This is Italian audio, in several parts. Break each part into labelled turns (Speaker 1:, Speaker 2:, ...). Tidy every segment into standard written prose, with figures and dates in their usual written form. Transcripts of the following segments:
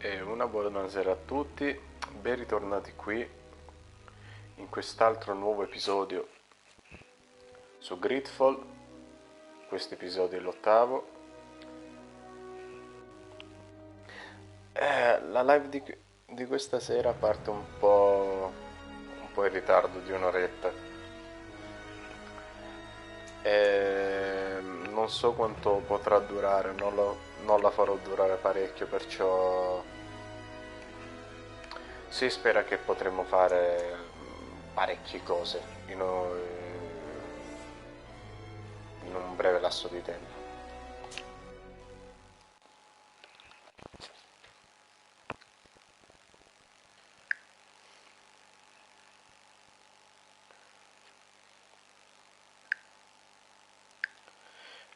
Speaker 1: E una buonasera a tutti, ben ritornati qui in quest'altro nuovo episodio su Greedfall. Questo episodio è l'8º. La live di questa sera parte un po' in ritardo di un'oretta. Non so quanto potrà durare, non la farò durare parecchio, perciò si spera che potremo fare parecchie cose in un breve lasso di tempo.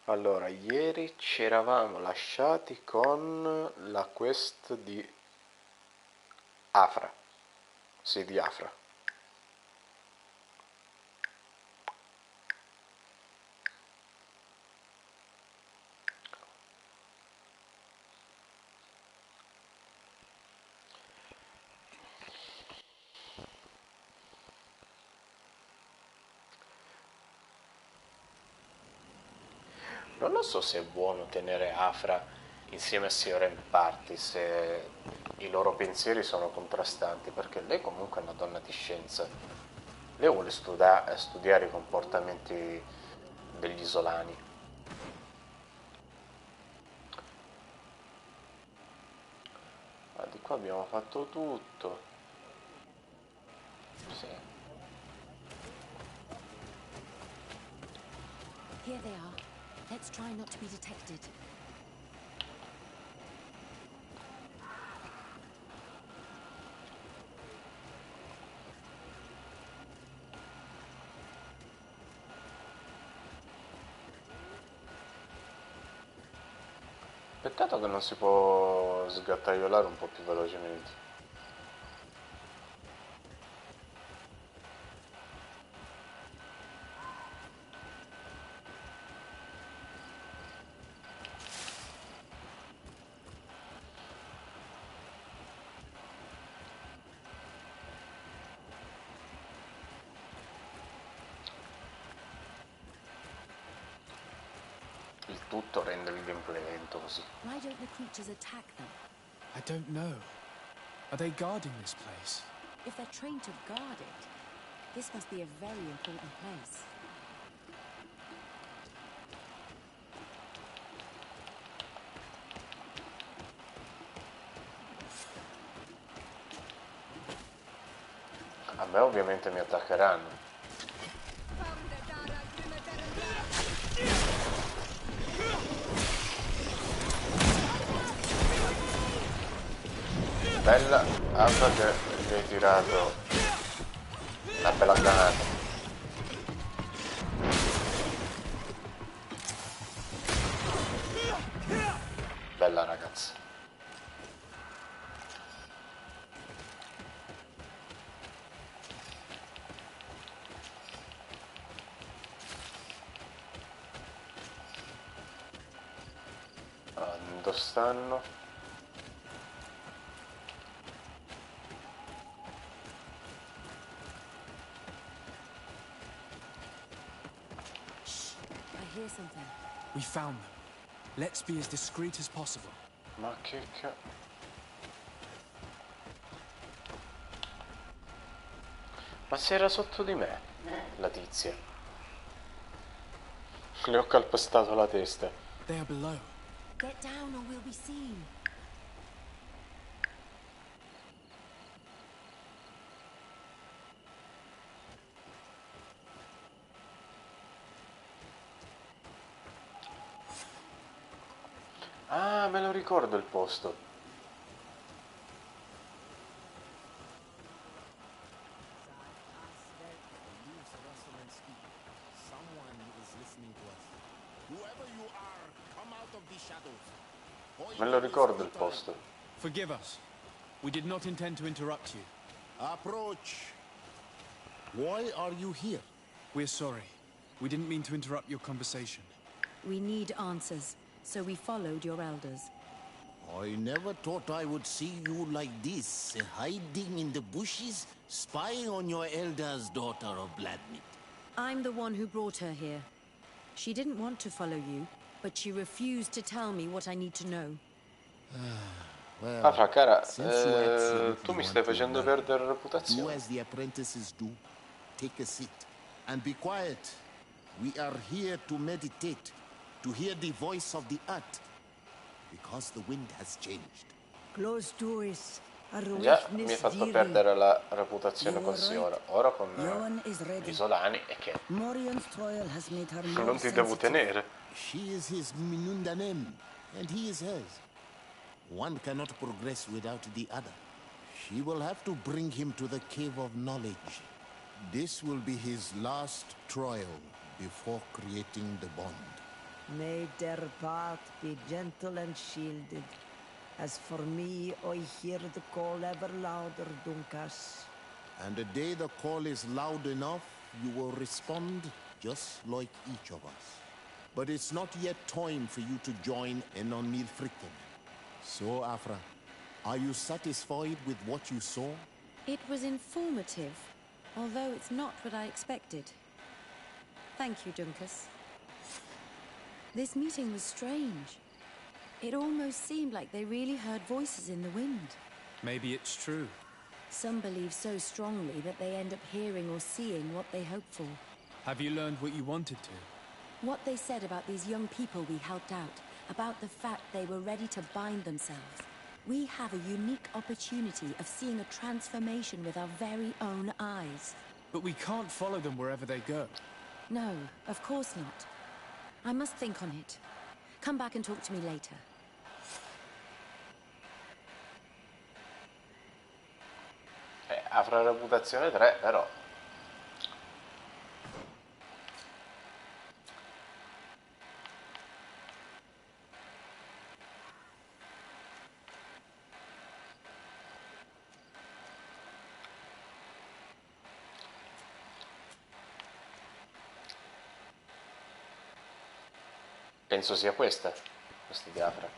Speaker 1: Allora, ieri ci eravamo lasciati con la quest di Afra. Sì, di Afra. Non lo so se è buono tenere Afra insieme a Siora in party, se i loro pensieri sono contrastanti, perché lei comunque è una donna di scienza. Lei vuole studiare i comportamenti degli isolani. Ah, di qua abbiamo fatto tutto. Sì.
Speaker 2: Here they are. Let's try not to be detected.
Speaker 1: Peccato che non si può sgattaiolare un po' più velocemente. Il tutto rende il gameplay lento così.
Speaker 2: Why don't the creatures attack them?
Speaker 3: I don't know. Are they guarding this place?
Speaker 2: If they're trained to guard it, this must be a very important place.
Speaker 1: A me ovviamente mi attaccheranno. Bella Alfa che gli hai tirato una bella granata. Bella ragazza. Dove stanno?
Speaker 2: I hear something.
Speaker 3: We found them. Let's be as discreet as possible.
Speaker 1: Ma che Ma se era sotto di me, la tizia. Le ho calpestato la testa.
Speaker 3: They are below.
Speaker 2: Get down or we'll be seen.
Speaker 1: Ah, me lo ricordo il posto. Me lo ricordo il posto.
Speaker 3: Forgive us. We did not intend to interrupt you.
Speaker 4: Approach. Why are you here?
Speaker 3: We're sorry. We didn't mean to interrupt your conversation.
Speaker 2: We need answers, so we followed your elders.
Speaker 4: I never thought I would see you like this, hiding in the bushes, spying on your elder's daughter of Vladimir.
Speaker 2: I'm the one who brought her here. She didn't want to follow you, but she refused to tell me what I need to know.
Speaker 4: Well,
Speaker 1: Afra, cara,
Speaker 4: since you absolutely
Speaker 1: tu mi
Speaker 4: want
Speaker 1: stai
Speaker 4: to
Speaker 1: facendo
Speaker 4: learn,
Speaker 1: perdere
Speaker 4: do
Speaker 1: reputazione.
Speaker 4: as the apprentices do. Take a seat and be quiet. We are here to meditate, to hear the voice of the earth, because the wind has changed.
Speaker 5: Close doors are
Speaker 1: Già mi hai
Speaker 5: weakness
Speaker 1: fatto
Speaker 5: dearly.
Speaker 1: perdere la reputazione
Speaker 5: You are
Speaker 1: così
Speaker 5: right.
Speaker 1: ora con
Speaker 5: Joan is
Speaker 1: gli
Speaker 5: ready.
Speaker 1: isolani e che
Speaker 5: Morian's trial has made her more
Speaker 1: non ti devo
Speaker 5: sensitive.
Speaker 1: tenere.
Speaker 4: She is his Minundanem, and he is hers. One cannot progress without the other. She will have to bring him to the cave of knowledge. This will be his last trial before creating the bond.
Speaker 5: May their path be gentle and shielded. As for me, I hear the call ever louder, Dunkas.
Speaker 4: And the day the call is loud enough, you will respond just like each of us. But it's not yet time for you to join Enon Milfriken. So, Afra, are you satisfied with what you saw?
Speaker 2: It was informative, although it's not what I expected. Thank you, Dunkus. This meeting was strange. It almost seemed like they really heard voices in the wind.
Speaker 3: Maybe it's true.
Speaker 2: Some believe so strongly that they end up hearing or seeing what they hope for.
Speaker 3: Have you learned what you wanted to?
Speaker 2: What they said about these young people we helped out, about the fact they were ready to bind themselves. We have a unique opportunity of seeing a transformation with our very own eyes.
Speaker 3: But we can't follow them wherever they go.
Speaker 2: No, of course not. I must think on it. Come back and talk to me later.
Speaker 1: Avrà reputazione 3, però. Penso sia questa di Afra.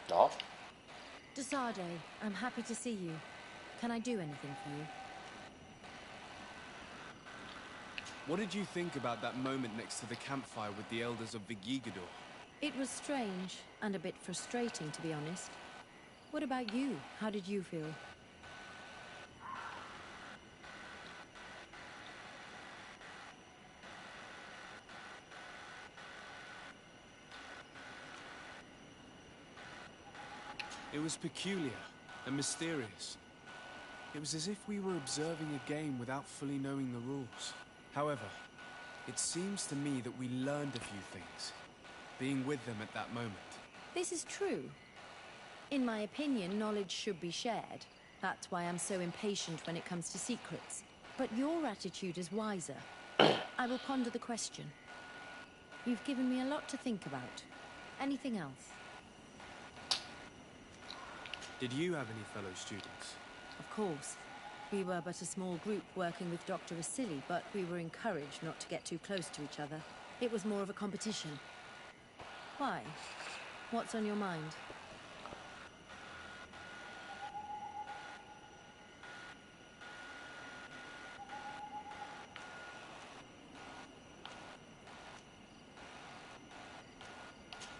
Speaker 1: No?
Speaker 2: Desade, I'm happy to see you. Can I do anything for you?
Speaker 3: What did you think about that moment next to the campfire with the elders of Vigigador?
Speaker 2: It was strange, and a bit frustrating, to be honest. What about you? How did you feel?
Speaker 3: It was peculiar and mysterious. It was as if we were observing a game without fully knowing the rules. However, it seems to me that we learned a few things, being with them at that moment.
Speaker 2: This is true. In my opinion, knowledge should be shared. That's why I'm so impatient when it comes to secrets. But your attitude is wiser. I will ponder the question. You've given me a lot to think about. Anything else?
Speaker 3: Did you have any fellow students?
Speaker 2: Of course. We were but a small group working with Dr. Vasily, but we were encouraged not to get too close to each other. It was more of a competition. Why? What's on your mind?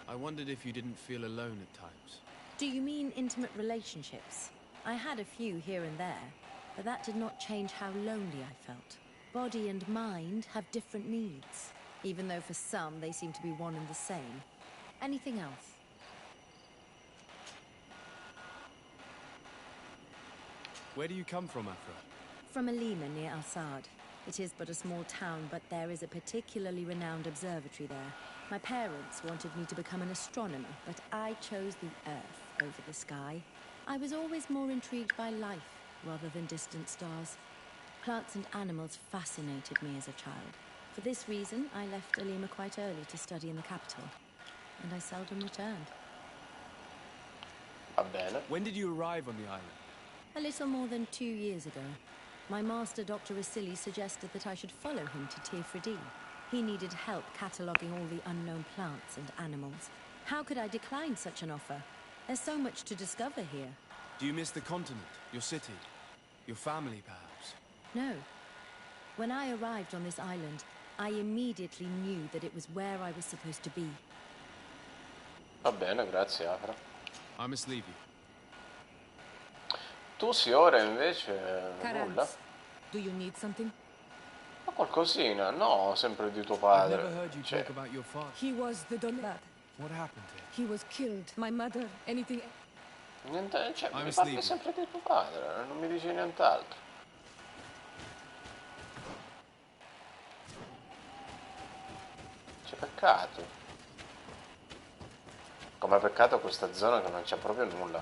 Speaker 3: I wondered if you didn't feel alone at times.
Speaker 2: Do you mean intimate relationships? I had a few here and there, but that did not change how lonely I felt. Body and mind have different needs, even though for some they seem to be one and the same. Anything else?
Speaker 3: Where do you come from, Afra?
Speaker 2: From Alima near Al-Sad. It is but a small town, but there is a particularly renowned observatory there. My parents wanted me to become an astronomer, but I chose the Earth over the sky. I was always more intrigued by life rather than distant stars. Plants and animals fascinated me as a child. For this reason, I left Alima quite early to study in the capital, and I seldom returned.
Speaker 1: Va bene.
Speaker 3: When did you arrive on the island?
Speaker 2: A little more than 2 years ago. My master, Dr. Vasily, suggested that I should follow him to Tifridi. He needed help cataloguing all the unknown plants and animals. How could I decline such an offer? There's so much to discover here.
Speaker 3: Do you miss the continent, your city, your family, perhaps?
Speaker 2: No. When I arrived on this island, I immediately knew that it was where I was supposed to be.
Speaker 1: Va bene, grazie Afra.
Speaker 3: I must leave you.
Speaker 1: Tu sì, ora invece nulla.
Speaker 6: Do you need something?
Speaker 1: Ma qualcosina, no, sempre di tuo
Speaker 3: I've
Speaker 1: padre.
Speaker 3: never heard you
Speaker 1: Cioè,
Speaker 3: talk about your father.
Speaker 6: He was the Donad.
Speaker 3: What happened to him?
Speaker 6: He was killed. My mother. Anything.
Speaker 1: niente, cioè, mi
Speaker 3: must
Speaker 1: parli
Speaker 3: leave.
Speaker 1: sempre di tuo padre, non mi dici nient'altro. C'è peccato. Come peccato questa zona che non c'è proprio nulla.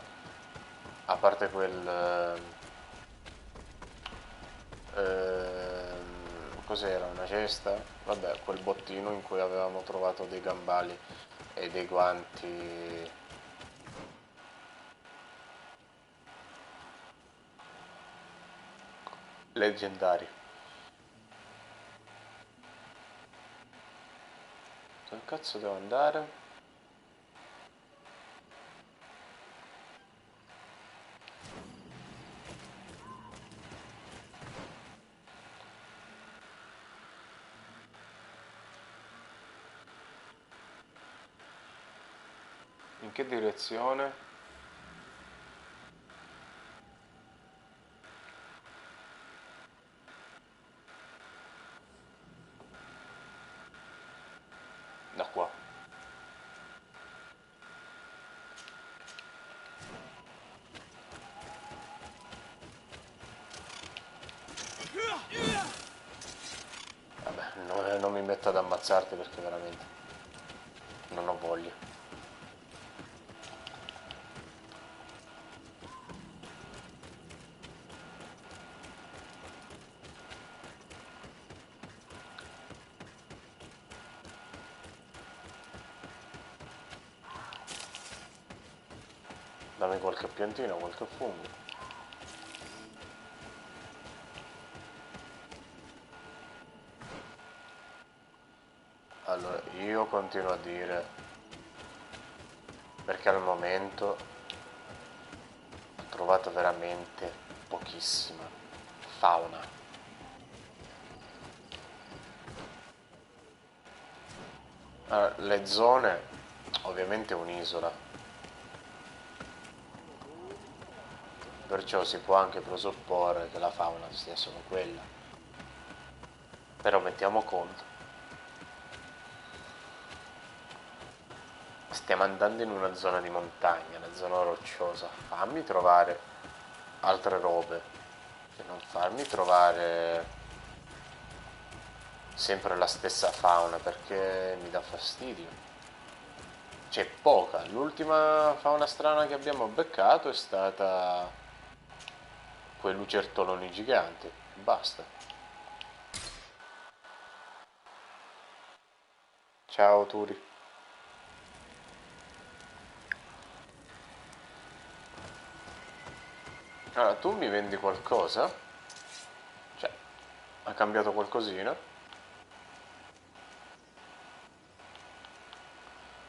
Speaker 1: A parte quel... cos'era? Una cesta? Vabbè, quel bottino in cui avevamo trovato dei gambali e dei guanti leggendari. Dove cazzo devo andare? In che direzione? Da qua. Vabbè, non mi metto ad ammazzarti perché veramente non ho voglia. Dammi qualche piantina, qualche fungo. Allora, io continuo a dire, perché al momento ho trovato veramente pochissima fauna. Allora, le zone, ovviamente è un'isola, perciò si può anche presupporre che la fauna sia solo quella. Però mettiamo conto, stiamo andando in una zona di montagna, una zona rocciosa. Fammi trovare altre robe e non farmi trovare sempre la stessa fauna, perché mi dà fastidio. C'è poca. L'ultima fauna strana che abbiamo beccato è stata quei lucertoloni giganti. Basta. Ciao Turi. Allora, tu mi vendi qualcosa? Cioè, ha cambiato qualcosina?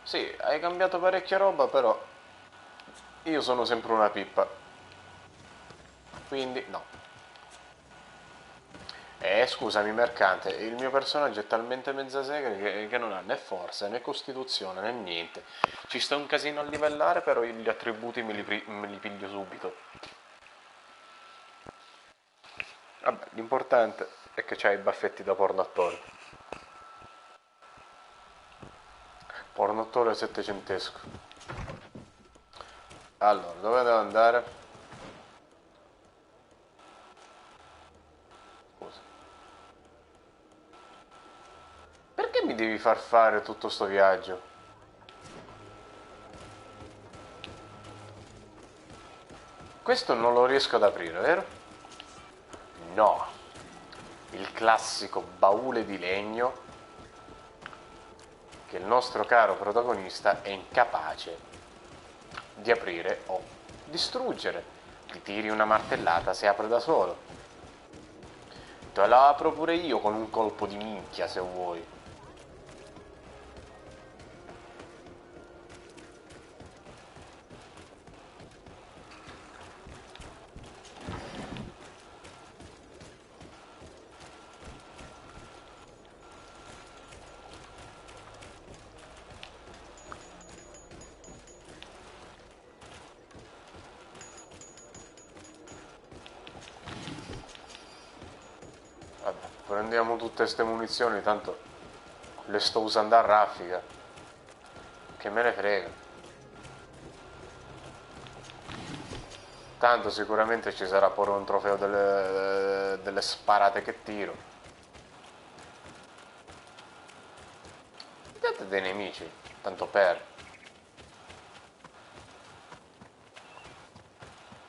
Speaker 1: Sì, hai cambiato parecchia roba, però io sono sempre una pippa. Quindi, no. Scusami, mercante, il mio personaggio è talmente mezza sega che non ha né forza, né costituzione, né niente. Ci sta un casino a livellare, però gli attributi me li piglio subito. Vabbè, l'importante è che c'hai i baffetti da porno attore. Porno attore settecentesco. Allora, dove devo andare? Scusa. Perché mi devi far fare tutto sto viaggio? Questo non lo riesco ad aprire, vero? No. Il classico baule di legno che il nostro caro protagonista è incapace di aprire o distruggere. Ti tiri una martellata, si apre da solo. Te la apro pure io con un colpo di minchia se vuoi. Prendiamo tutte queste munizioni, tanto le sto usando a raffica. Che me ne frega. Tanto sicuramente ci sarà pure un trofeo delle sparate che tiro. Vedete dei nemici, tanto per.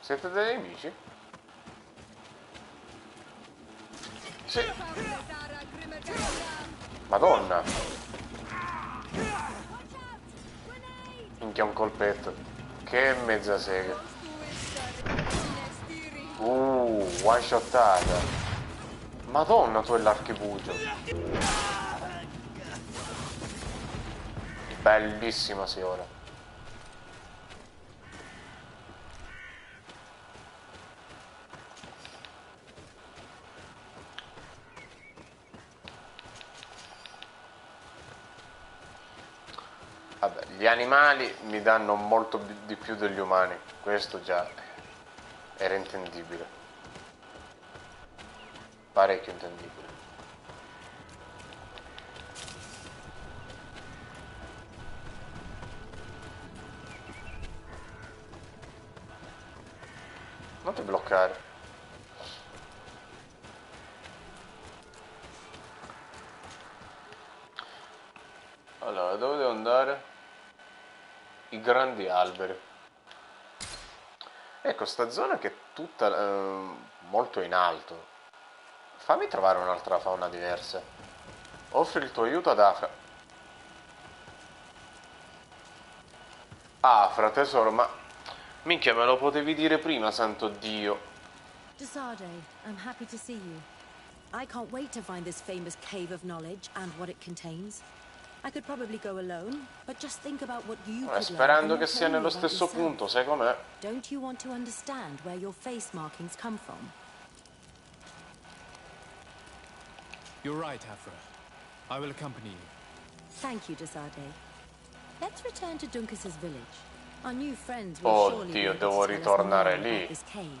Speaker 1: Siete dei nemici? Sì. Madonna. Minchia un colpetto. Che mezza sega. One shotata. Madonna, tu e l'archibugio. Bellissima signora. Vabbè, gli animali mi danno molto di più degli umani. Questo già era intendibile. Parecchio intendibile. Non ti bloccare. Allora, dove devo andare? I grandi alberi. Ecco, sta zona che è tutta molto in alto. Fammi trovare un'altra fauna diversa. Offri il tuo aiuto ad Afra. Afra, tesoro, ma... Minchia, me lo potevi dire prima, santo Dio.
Speaker 2: Desarde, I'm happy to see you. I can't wait to find this famous cave of knowledge and what it contains. I could probably go alone, but just think about what you could learn.
Speaker 1: Sperando che sia nello stesso punto, sai com'è?
Speaker 2: Don't you want to understand where your face markings come from?
Speaker 3: You're right, Afra. I will accompany you.
Speaker 2: Thank you, Desarde. Let's return to Duncas's village. Our new friends will surely be
Speaker 1: Oddio,
Speaker 2: able
Speaker 1: devo
Speaker 2: to tell us
Speaker 1: ritornare
Speaker 2: more
Speaker 1: lì.
Speaker 2: about this cave.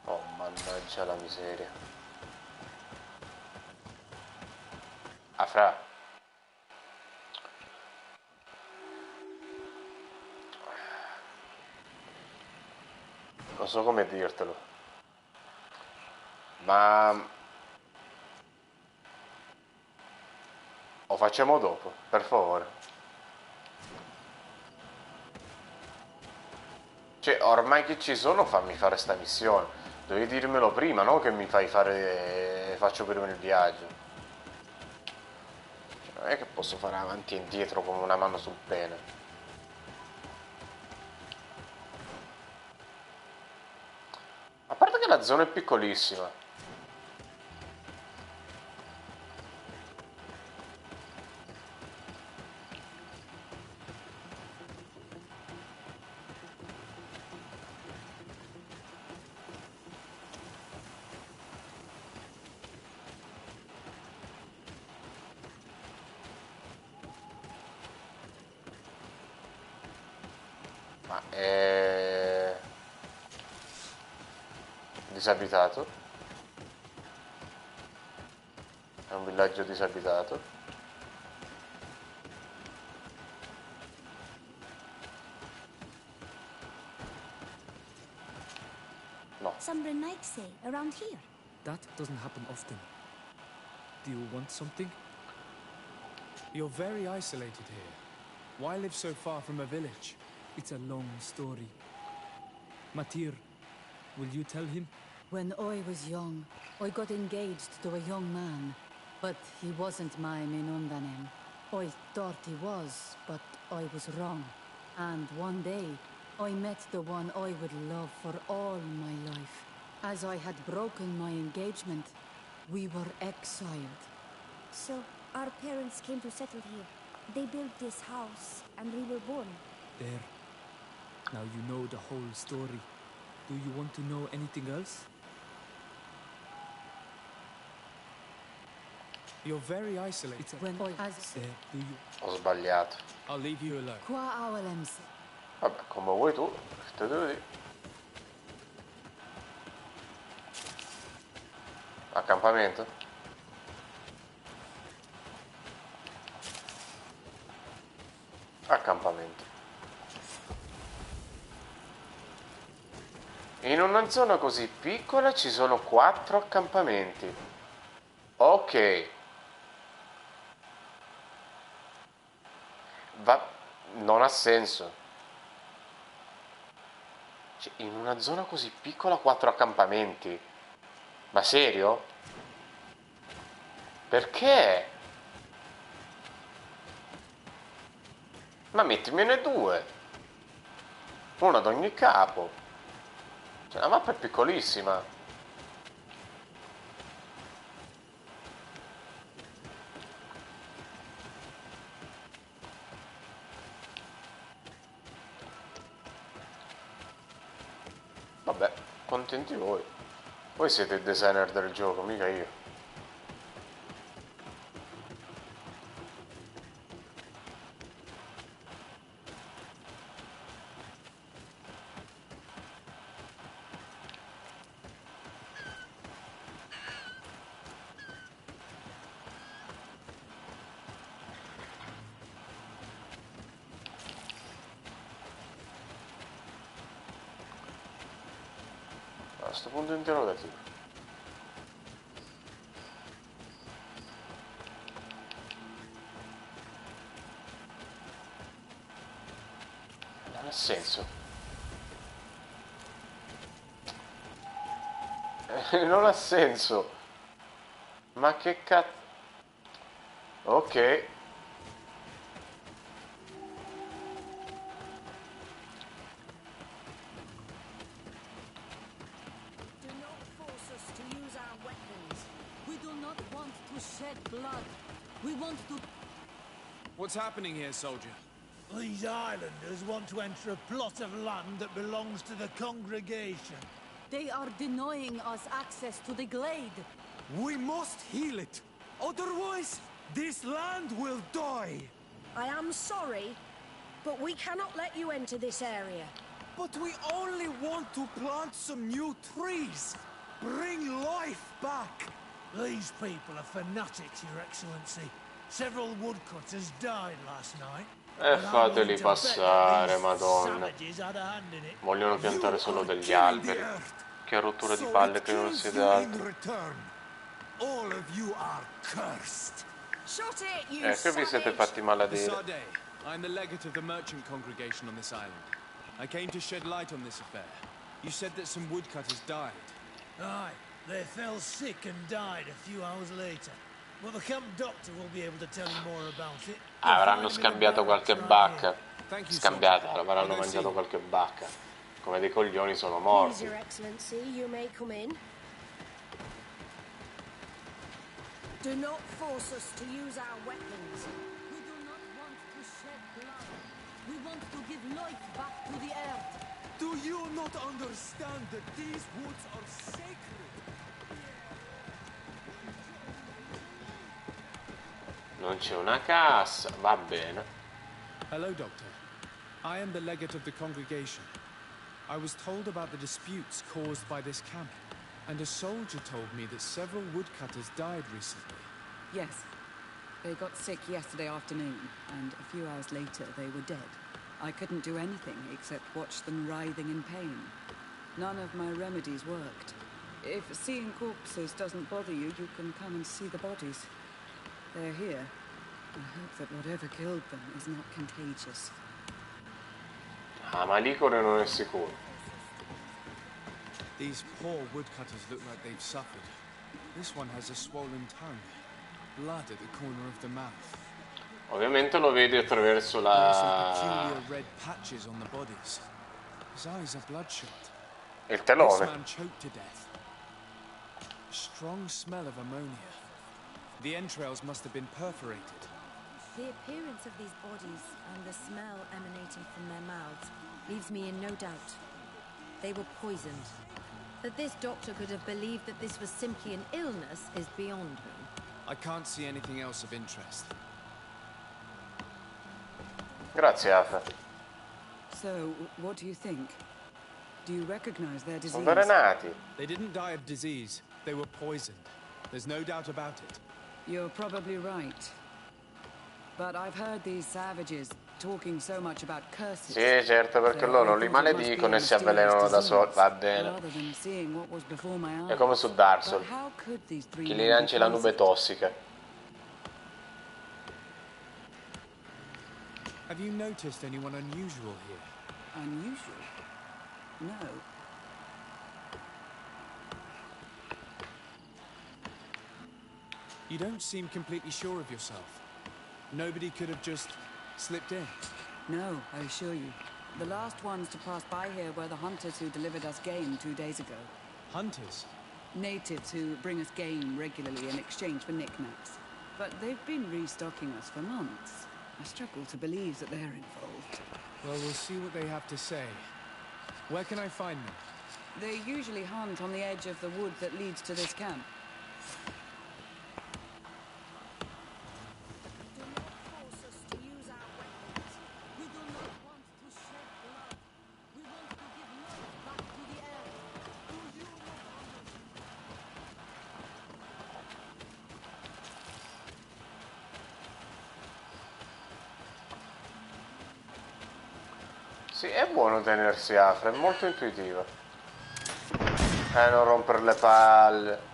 Speaker 1: Oh, mannaggia la miseria. Afra. Non so come dirtelo. Ma... Lo facciamo dopo, per favore. Cioè, ormai che ci sono, fammi fare sta missione. Dovevi dirmelo prima, no? Che mi fai fare... Faccio prima il viaggio. Cioè, non è che posso fare avanti e indietro come una mano sul pene. A parte che la zona è piccolissima. Ma è... disabitato? È un villaggio disabitato? No.
Speaker 7: Some Renaixi around here.
Speaker 8: That doesn't happen often. Do you want something?
Speaker 3: You're very isolated here. Why live so far from a village?
Speaker 8: It's a long story. Matir, will you tell him?
Speaker 9: When I was young, I got engaged to a young man, but he wasn't my Menundanem. I thought he was, but I was wrong. And one day, I met the one I would love for all my life. As I had broken my engagement, we were exiled.
Speaker 7: So, our parents came to settle here. They built this house, and we were born.
Speaker 8: There. Now you know the whole story. Do you want to know anything else?
Speaker 3: You're very isolated.
Speaker 8: It's a...
Speaker 9: When I as
Speaker 8: There, do you...
Speaker 1: Ho sbagliato.
Speaker 3: I'll leave you alone.
Speaker 9: qua awalems.
Speaker 1: Vabbè, come vuoi tu, che te devo dire? Accampamento? Accampamento. In una zona così piccola ci sono 4 accampamenti. Ok. Non ha senso. Cioè, in una zona così piccola 4 accampamenti. Ma serio? Perché? Ma mettimene 2. Uno ad ogni capo. Cioè, la mappa è piccolissima. Vabbè, contenti voi. Voi siete il designer del gioco, mica io. A sto punto interrogativo. Non ha senso. Non ha senso. Ma che cazzo. Ok.
Speaker 3: What's happening here, soldier?
Speaker 10: These islanders want to enter a plot of land that belongs to the congregation.
Speaker 9: They are denying us access to the glade.
Speaker 10: We must heal it. Otherwise, this land will die.
Speaker 11: I am sorry, but we cannot let you enter this area.
Speaker 10: But we only want to plant some new trees. Bring life back. These people are fanatics, Your Excellency. Several woodcutters died last night.
Speaker 1: Fateli passare, madonna. Vogliono piantare solo degli alberi. Che rottura di palle che non siete altri. Che vi siete fatti maledire.
Speaker 3: I'm the legate of the merchant congregation on this island. I came to shed light on this affair. You said that some woodcutters died.
Speaker 10: Aye, they fell sick and died a few hours later. Well, the camp doctor will be able to tell you more about it.
Speaker 1: Avranno scambiato qualche bacca. Scambiata, avranno mangiato qualche bacca. Come dei coglioni sono morti.
Speaker 11: Your Excellency, you may come in. Do not force us to use our weapons.
Speaker 9: We do not want to shed blood. We want to give life back to the earth.
Speaker 10: Do you not understand that these woods are sacred?
Speaker 1: Non c'è una cassa, va bene.
Speaker 3: Hello, Doctor. I am the legate of the congregation. I was told about the disputes caused by this camp, and a soldier told me that several woodcutters died recently.
Speaker 12: Yes. They got sick yesterday afternoon, and a few hours later they were dead. I couldn't do anything except watch them writhing in pain. None of my remedies worked. If seeing corpses doesn't bother you, you can come and see the bodies. They're here. I hope that whatever killed them is not contagious.
Speaker 1: Ah, ma Licore non è sicuro.
Speaker 3: These poor woodcutters look like they've suffered. This one has a swollen tongue. Blood at the corner of the mouth.
Speaker 1: Ovviamente lo vedi attraverso
Speaker 3: There are some
Speaker 1: la...
Speaker 3: peculiar red patches on the bodies. His eyes are bloodshot.
Speaker 1: il
Speaker 3: This
Speaker 1: telone.
Speaker 3: man choked to death. A strong smell of ammonia. The entrails must have been perforated.
Speaker 2: The appearance of these bodies and the smell emanating from their mouths leaves me in no doubt. They were poisoned. That this doctor could have believed that this was simply an illness is beyond me.
Speaker 3: I can't see anything else of interest.
Speaker 1: Grazie, Afra.
Speaker 12: So, what do you think? Do you recognize their disease?
Speaker 1: Sono avvelenati.
Speaker 3: They didn't die of disease. They were poisoned. There's no doubt about it.
Speaker 12: You're probably right. But I've heard these savages talking so much about curses.
Speaker 1: Sì, certo, perché loro li maledicono e si avvelenano da soli. Va bene. È come su Dark Souls. Chi li lancia la nube tossica.
Speaker 3: Have you noticed anyone unusual here?
Speaker 12: Unusual? No.
Speaker 3: You don't seem completely sure of yourself. Nobody could have just slipped in.
Speaker 12: No, I assure you. The last ones to pass by here were the hunters who delivered us game 2 days ago.
Speaker 3: Hunters?
Speaker 12: Natives who bring us game regularly in exchange for knickknacks. But they've been restocking us for months. I struggle to believe that they're involved.
Speaker 3: Well, we'll see what they have to say. Where can I find them?
Speaker 12: They usually hunt on the edge of the wood that leads to this camp.
Speaker 1: Sì, è buono tenersi afra, è molto intuitivo. Non rompere le palle.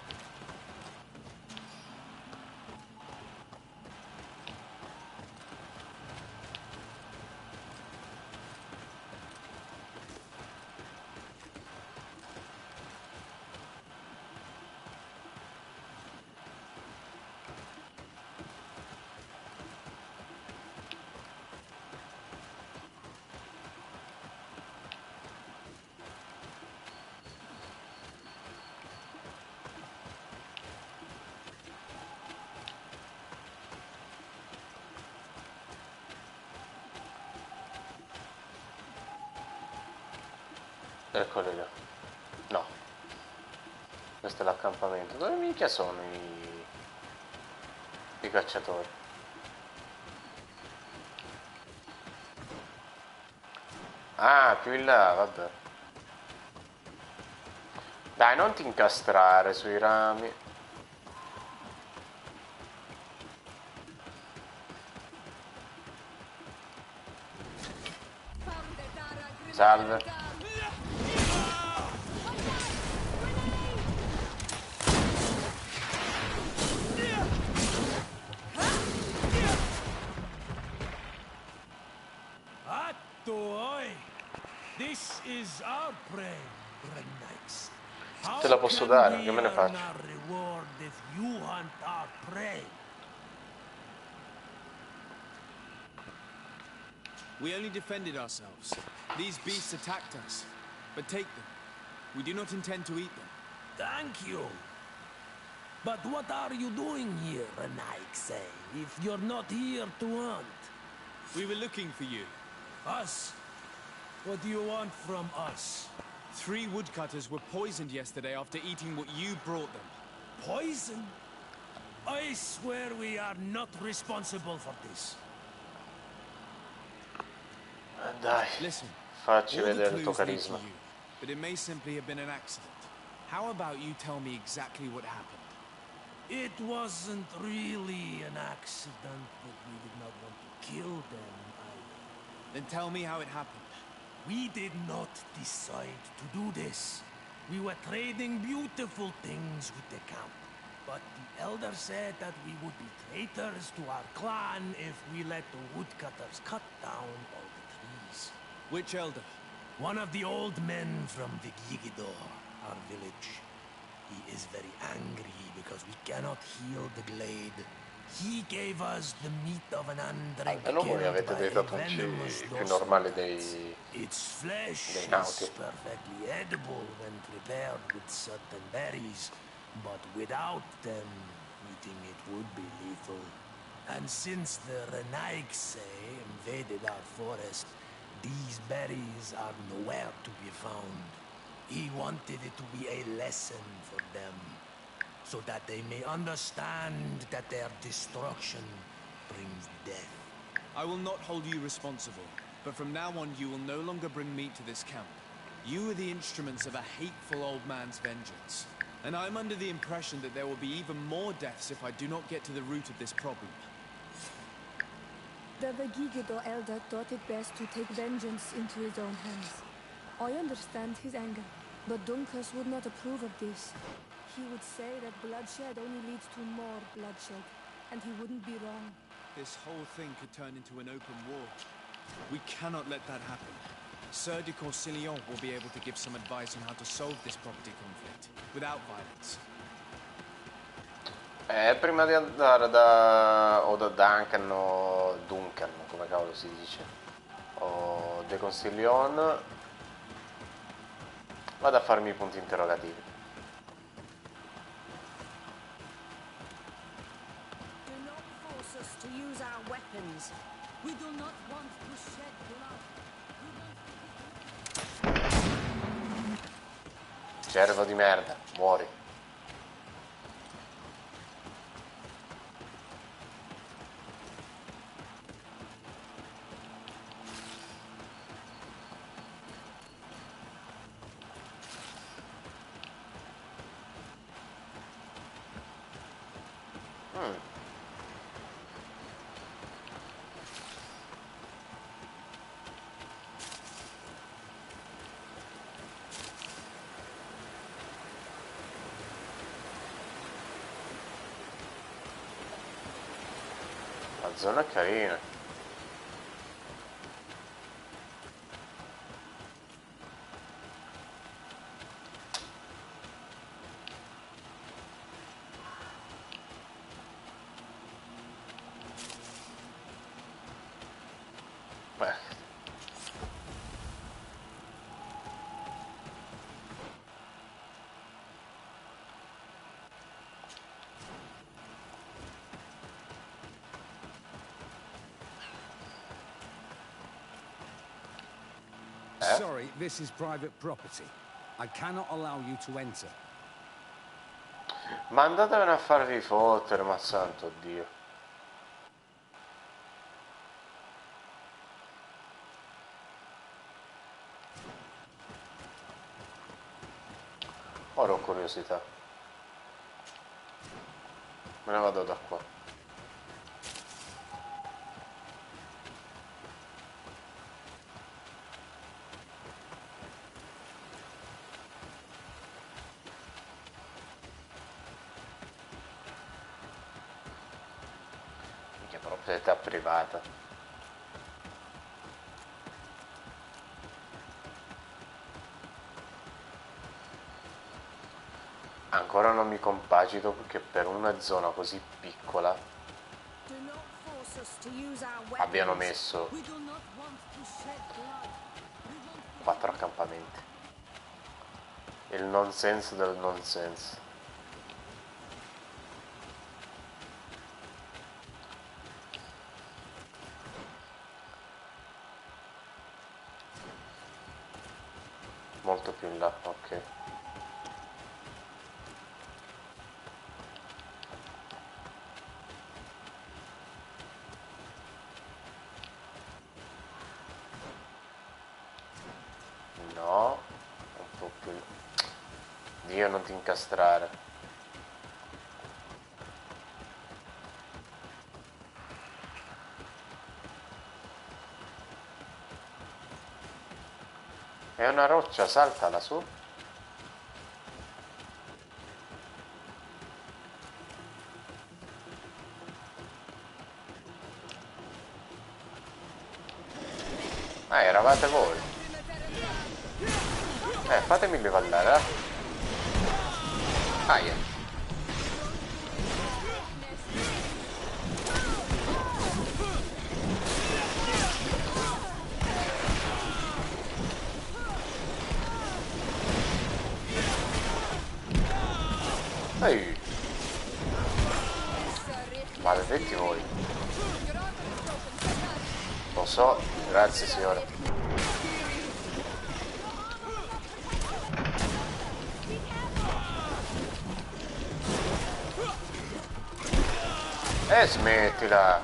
Speaker 1: Eccoli là. No. Questo è l'accampamento. Dove minchia sono i cacciatori? Ah, più in là, vabbè. Dai, non ti incastrare sui rami. Salve.
Speaker 10: This is our prey, Rennites.
Speaker 1: Te la posso dare, che me ne faccio?
Speaker 10: Reward if you hunt our prey.
Speaker 3: We only defended ourselves. These beasts attacked us. But take them. We do not intend to eat them.
Speaker 10: Thank you. But what are you doing here, Rennites, if you're not here to hunt?
Speaker 3: We were looking for you.
Speaker 10: Us? What do you want from us?
Speaker 3: 3 woodcutters were poisoned yesterday after eating what you brought them.
Speaker 10: Poison? I swear we are not responsible for this.
Speaker 1: Dai,
Speaker 3: listen,
Speaker 1: facci vedere il tuo carisma.
Speaker 3: But it may simply have been an accident. How about you tell me exactly what happened?
Speaker 10: It wasn't really an accident, but we did not want to kill them either.
Speaker 3: Then tell me how it happened.
Speaker 10: We did not decide to do this. We were trading beautiful things with the camp. But the elder said that we would be traitors to our clan if we let the woodcutters cut down all the trees.
Speaker 3: Which elder?
Speaker 10: One of the old men from Vigigidor, our village. He is very angry because we cannot heal the glade. He gave us the meat of an andre
Speaker 1: Almeno voi avete dei tatuaggi più normali dei
Speaker 10: Its flesh
Speaker 1: nauti.
Speaker 10: is perfectly edible when prepared with certain berries, but without them, eating it would be lethal. And since the Renaigse invaded our forest, these berries are nowhere to be found. He wanted it to be a lesson for them, so that they may understand that their destruction brings death.
Speaker 3: I will not hold you responsible, but from now on you will no longer bring meat to this camp. You are the instruments of a hateful old man's vengeance, And I'm under the impression that there will be even more deaths if I do not get to the root of this problem.
Speaker 6: The Vegigido elder thought it best to take vengeance into his own hands. I understand his anger, but Dunkus would not approve of this. He would say that bloodshed only leads to more bloodshed, and he wouldn't be wrong.
Speaker 3: This whole thing could turn into an open war. We cannot let that happen. Sir de Corsillon will be able to give some advice on how to solve this property conflict, without violence.
Speaker 1: Prima di andare da Duncan o Duncan, come cavolo si dice, o De Consiglion, vado a farmi i punti interrogativi.
Speaker 11: Do not force us to use our weapons.
Speaker 9: We do not want to shed blood.
Speaker 1: Cervo di merda, muori. La zona è carina. Beh.
Speaker 13: Sorry, this is private property. I cannot allow you to enter.
Speaker 1: Ma andatevene a farvi fottere, ma santo Dio. Ora ho curiosità. Me ne vado da qua. Proprietà privata. Ancora non mi compagino perché per una zona così piccola abbiano messo 4 accampamenti. Il nonsense del nonsense. Molto più in là, ok. No, un po' più. Dio, non ti incastrare. È una roccia, saltala su. Ah, eravate voi. Fatemi livellare, Aia. Ehi. Maledetti voi. Lo so, grazie signore. Smettila.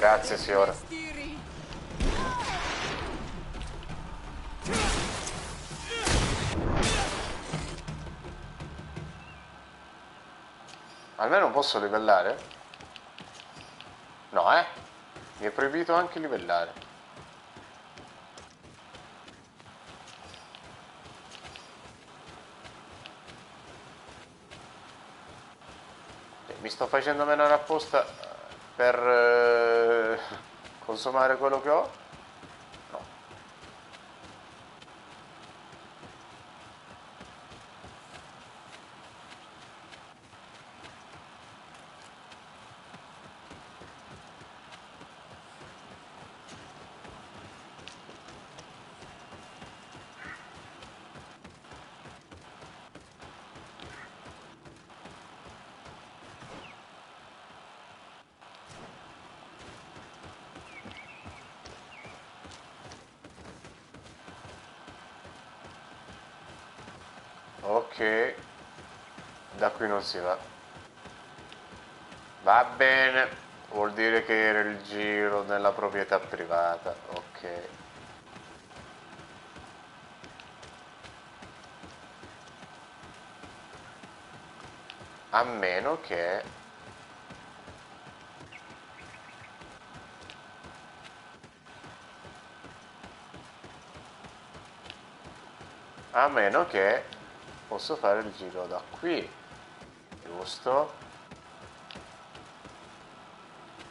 Speaker 1: Grazie, signora. Almeno posso livellare? No, mi è proibito anche livellare. Mi sto facendo menare apposta per consumare quello che ho? No. Ok, da qui non si va. Va bene, vuol dire che era il giro nella proprietà privata. Ok. A meno che... A meno che posso fare il giro da qui. Giusto?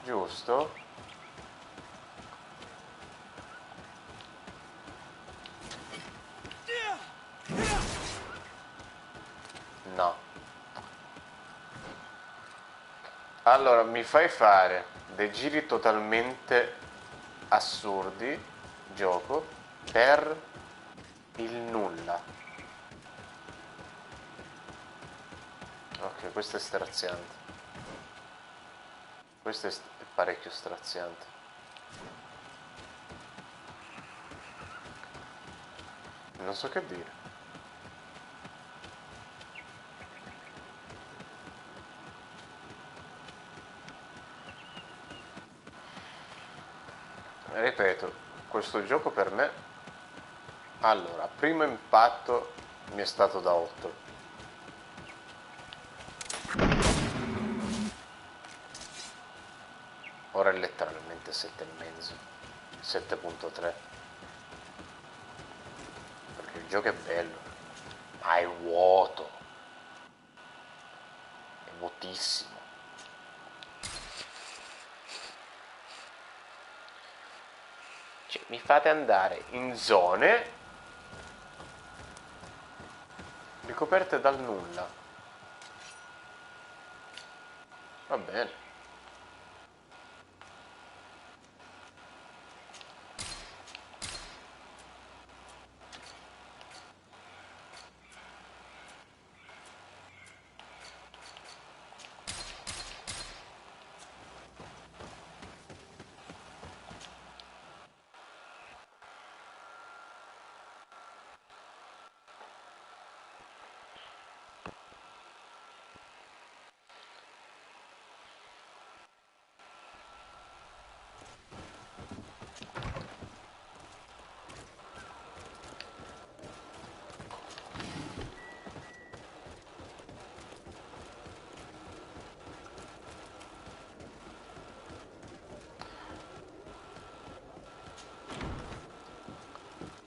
Speaker 1: Giusto? No. Allora, mi fai fare dei giri totalmente assurdi, gioco, per il nulla. Ok, questo è straziante. Questo è parecchio straziante. Non so che dire. Ripeto, questo gioco per me, allora, primo impatto mi è stato da 8. Ora è letteralmente 7,5, 7,3. Perché il gioco è bello, ma è vuoto, è vuotissimo. Cioè, mi fate andare in zone ricoperte dal nulla. Va bene.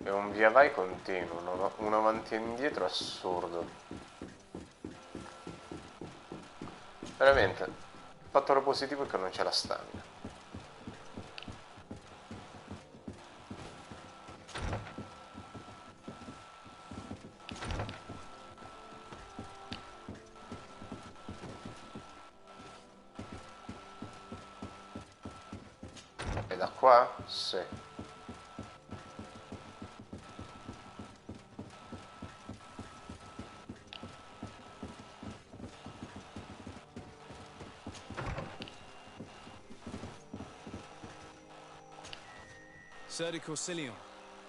Speaker 1: È un via vai continuo, un avanti e indietro assurdo. Veramente, il fattore positivo è che non c'è la stamina. E da qua? Sì.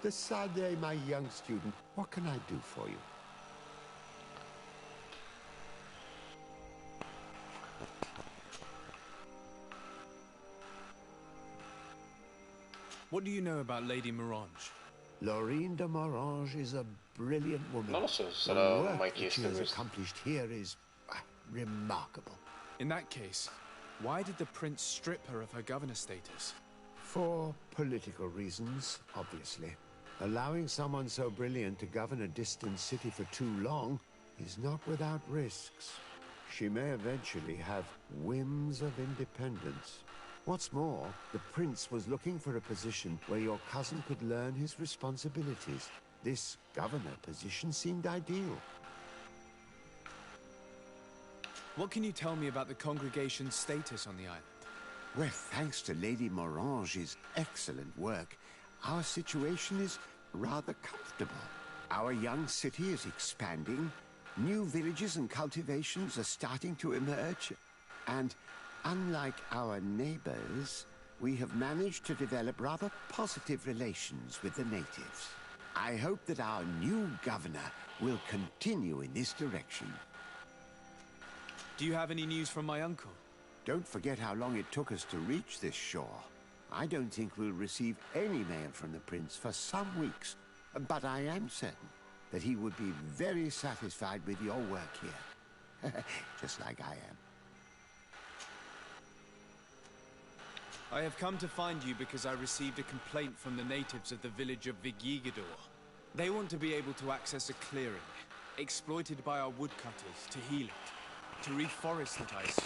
Speaker 4: The Salve, my young student. What can I do for you?
Speaker 3: What do you know about Lady Morange?
Speaker 14: Laurine de Morange is a brilliant woman.
Speaker 1: Non lo so se
Speaker 14: The
Speaker 1: l'ho
Speaker 14: work
Speaker 1: mai
Speaker 14: that she
Speaker 1: chiesto
Speaker 14: has
Speaker 1: questo.
Speaker 14: accomplished here is remarkable.
Speaker 3: In that case, why did the prince strip her of her governor status?
Speaker 14: For political reasons, obviously. Allowing someone so brilliant to govern a distant city for too long is not without risks. She may eventually have whims of independence. What's more, the prince was looking for a position where your cousin could learn his responsibilities. This governor position seemed ideal.
Speaker 3: What can you tell me about the congregation's status on the island?
Speaker 14: Well, thanks to Lady Morange's excellent work, our situation is rather comfortable. Our young city is expanding, new villages and cultivations are starting to emerge, and unlike our neighbors, we have managed to develop rather positive relations with the natives. I hope that our new governor will continue in this direction.
Speaker 3: Do you have any news from my uncle?
Speaker 14: Don't forget how long it took us to reach this shore. I don't think we'll receive any mail from the prince for some weeks, but I am certain that he would be very satisfied with your work here. Just like I am.
Speaker 3: I have come to find you because I received a complaint from the natives of the village of Vigigador. They want to be able to access a clearing, exploited by our woodcutters to heal it, to reforest it, I assume.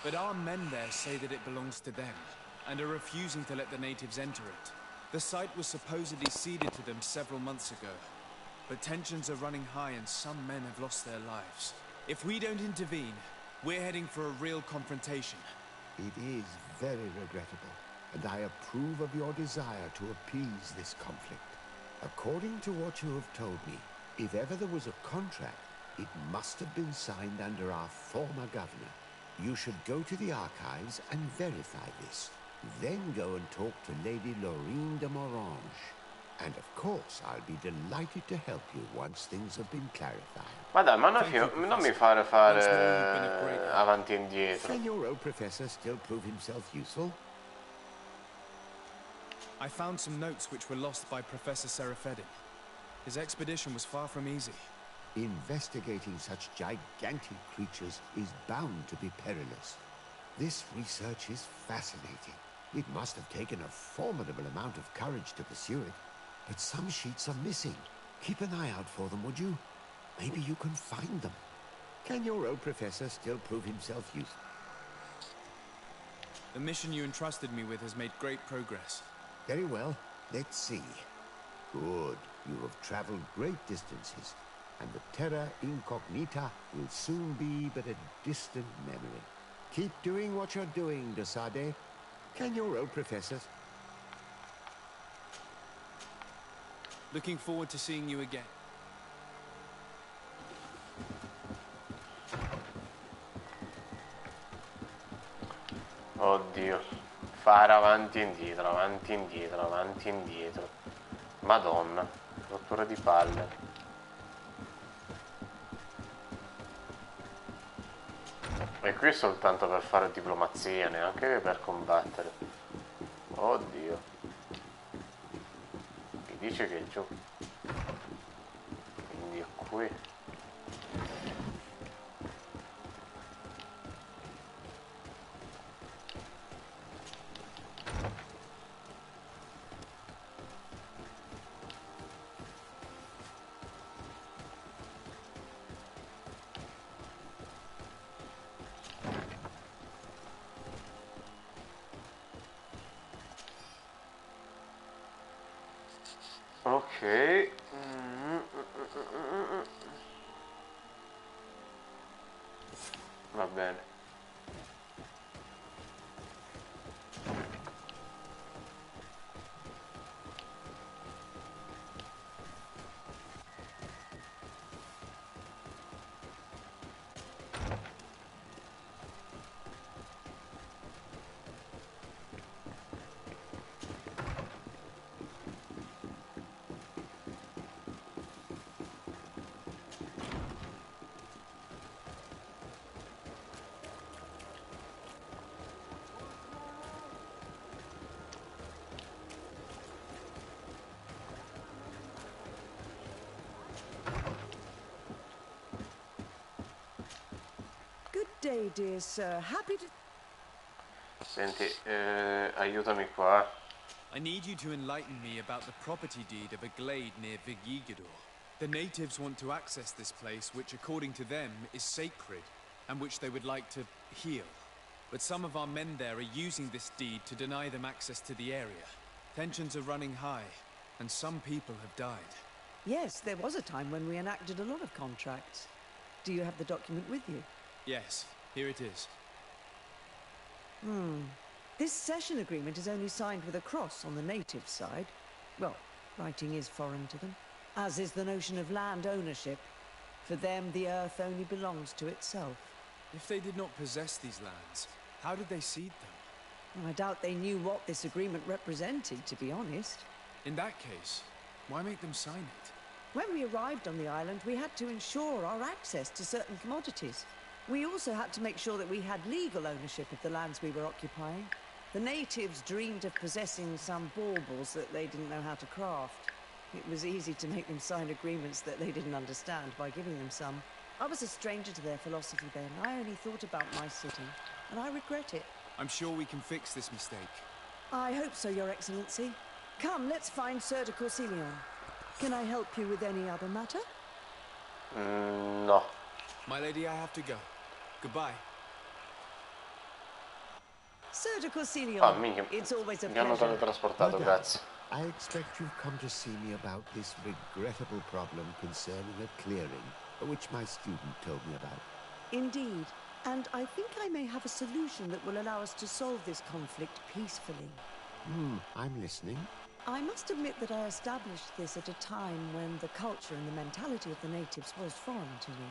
Speaker 3: But our men there say that it belongs to them, and are refusing to let the natives enter it. The site was supposedly ceded to them several months ago, but tensions are running high and some men have lost their lives. If we don't intervene, we're heading for a real confrontation.
Speaker 14: It is very regrettable, and I approve of your desire to appease this conflict. According to what you have told me, if ever there was a contract, it must have been signed under our former governor. You should go to the archives and verify this. Then go and talk to Lady Laurine de Morange. And of course, I'll be delighted to help you once things have been clarified.
Speaker 1: Ma dai, ma non mi fare avanti e indietro.
Speaker 14: Can your old professor still prove himself useful?
Speaker 3: I found some notes which were lost by Professor Serafedin. His expedition was far from easy.
Speaker 14: Investigating such gigantic creatures is bound to be perilous. This research is fascinating. It must have taken a formidable amount of courage to pursue it. But some sheets are missing. Keep an eye out for them, would you? Maybe you can find them. Can your old professor still prove himself useful?
Speaker 3: The mission you entrusted me with has made great progress.
Speaker 14: Very well. Let's see. Good. You have traveled great distances, and the terra incognita will soon be but a distant memory. Keep doing what you're doing, de Sade. Can your old professors?
Speaker 3: Looking forward to seeing you again.
Speaker 1: Oddio. Fare avanti e indietro, avanti e indietro, avanti e indietro. Madonna. Rottura di palle. E qui è soltanto per fare diplomazia, neanche per combattere. Oddio. Mi dice che è giù. Quindi è qui. Ok. Va bene.
Speaker 5: day, dear sir. Happy to...
Speaker 1: Senti, aiutami qua.
Speaker 3: I need you to enlighten me about the property deed of a glade near Vigigador. The natives want to access this place, which according to them is sacred, and which they would like to heal. But some of our men there are using this deed to deny them access to the area. Tensions are running high, and some people have died.
Speaker 5: Yes, there was a time when we enacted a lot of contracts. Do you have the document with you?
Speaker 3: Yes, here it is.
Speaker 5: This cession agreement is only signed with a cross on the native side. Well, writing is foreign to them, as is the notion of land ownership. For them, the earth only belongs to itself.
Speaker 3: If they did not possess these lands, how did they cede them?
Speaker 5: I doubt they knew what this agreement represented, to be honest.
Speaker 3: In that case, why make them sign it?
Speaker 5: When we arrived on the island, we had to ensure our access to certain commodities. We also had to make sure that we had legal ownership of the lands we were occupying. The natives dreamed of possessing some baubles that they didn't know how to craft. It was easy to make them sign agreements that they didn't understand by giving them some. I was a stranger to their philosophy then. I only thought about my city, and I regret it.
Speaker 3: I'm sure we can fix this mistake.
Speaker 5: I hope so, Your Excellency. Come, let's find Sir de Corsilion. Can I help you with any other matter?
Speaker 1: No.
Speaker 3: My lady, I have to go. Goodbye.
Speaker 5: Sir de Corsilion,
Speaker 1: minchia.
Speaker 5: it's always a
Speaker 1: Mi hanno
Speaker 5: pleasure.
Speaker 1: teletrasportato, grazie.
Speaker 14: I expect you've come to see me about this regrettable problem concerning a clearing, which my student told me about.
Speaker 5: Indeed, and I think I may have a solution that will allow us to solve this conflict peacefully.
Speaker 14: I'm listening.
Speaker 5: I must admit that I established this at a time when the culture and the mentality of the natives was foreign to me.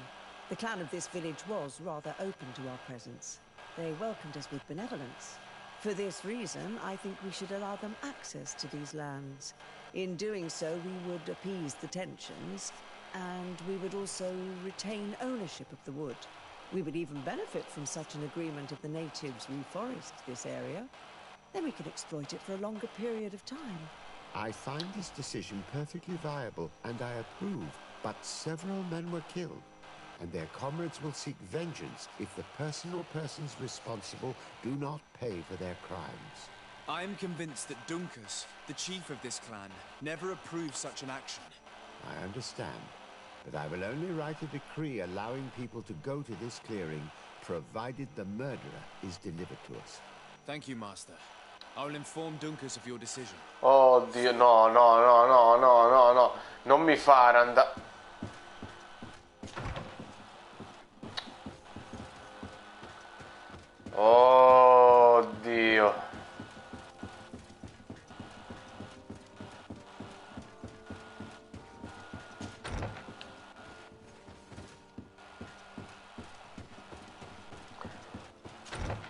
Speaker 5: The clan of this village was rather open to our presence. They welcomed us with benevolence. For this reason, I think we should allow them access to these lands. In doing so, we would appease the tensions, and we would also retain ownership of the wood. We would even benefit from such an agreement if the natives reforest this area. Then we could exploit it for a longer period of time.
Speaker 14: I find this decision perfectly viable, and I approve, but several men were killed, and their comrades will seek vengeance if the person or persons responsible do not pay for their crimes.
Speaker 3: I am convinced that Dunkus, the chief of this clan, never approved such an action.
Speaker 14: I understand, but I will only write a decree allowing people to go to this clearing, provided the murderer is delivered to us.
Speaker 3: Thank you, Master. I will inform Dunkus of your decision.
Speaker 1: Oh Dio, no, no, no, no, no, no, no. Non mi fare andare. Oh Dio.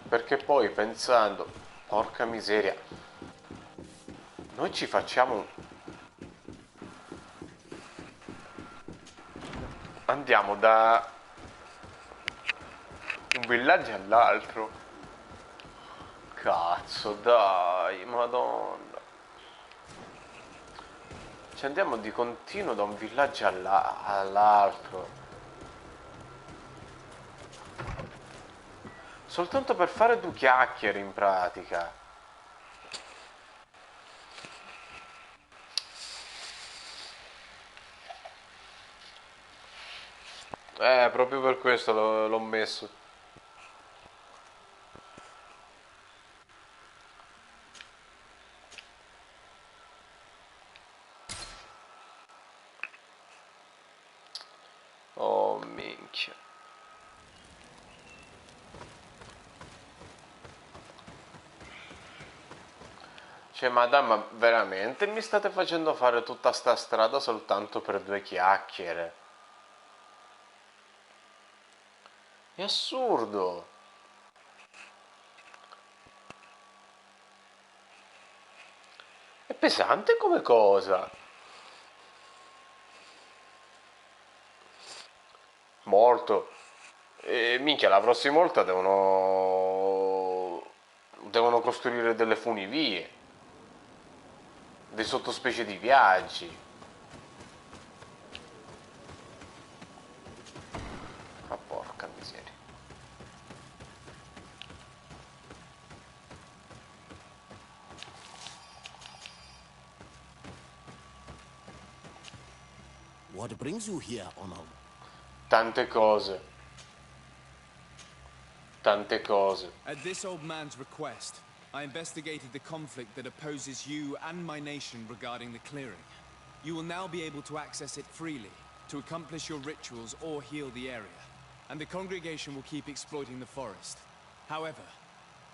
Speaker 1: Perché poi pensando, porca miseria, noi ci facciamo... Andiamo da un villaggio all'altro. Cazzo, dai, madonna. Ci andiamo di continuo da un villaggio all'altro. Soltanto per fare due chiacchiere in pratica. Proprio per questo l'ho messo. Oh, minchia. Cioè, madama, veramente mi state facendo fare tutta sta strada soltanto per due chiacchiere? È assurdo. È pesante come cosa. Molto. E minchia, la prossima volta devono costruire delle funivie, dei sottospecie di viaggi. Ma porca miseria.
Speaker 4: What brings you here, Onal?
Speaker 1: Tante cose. Tante cose.
Speaker 3: At this old man's request, I investigated the conflict that opposes you and my nation regarding the clearing. You will now be able to access it freely, to accomplish your rituals or heal the area. And the congregation will keep exploiting the forest. However,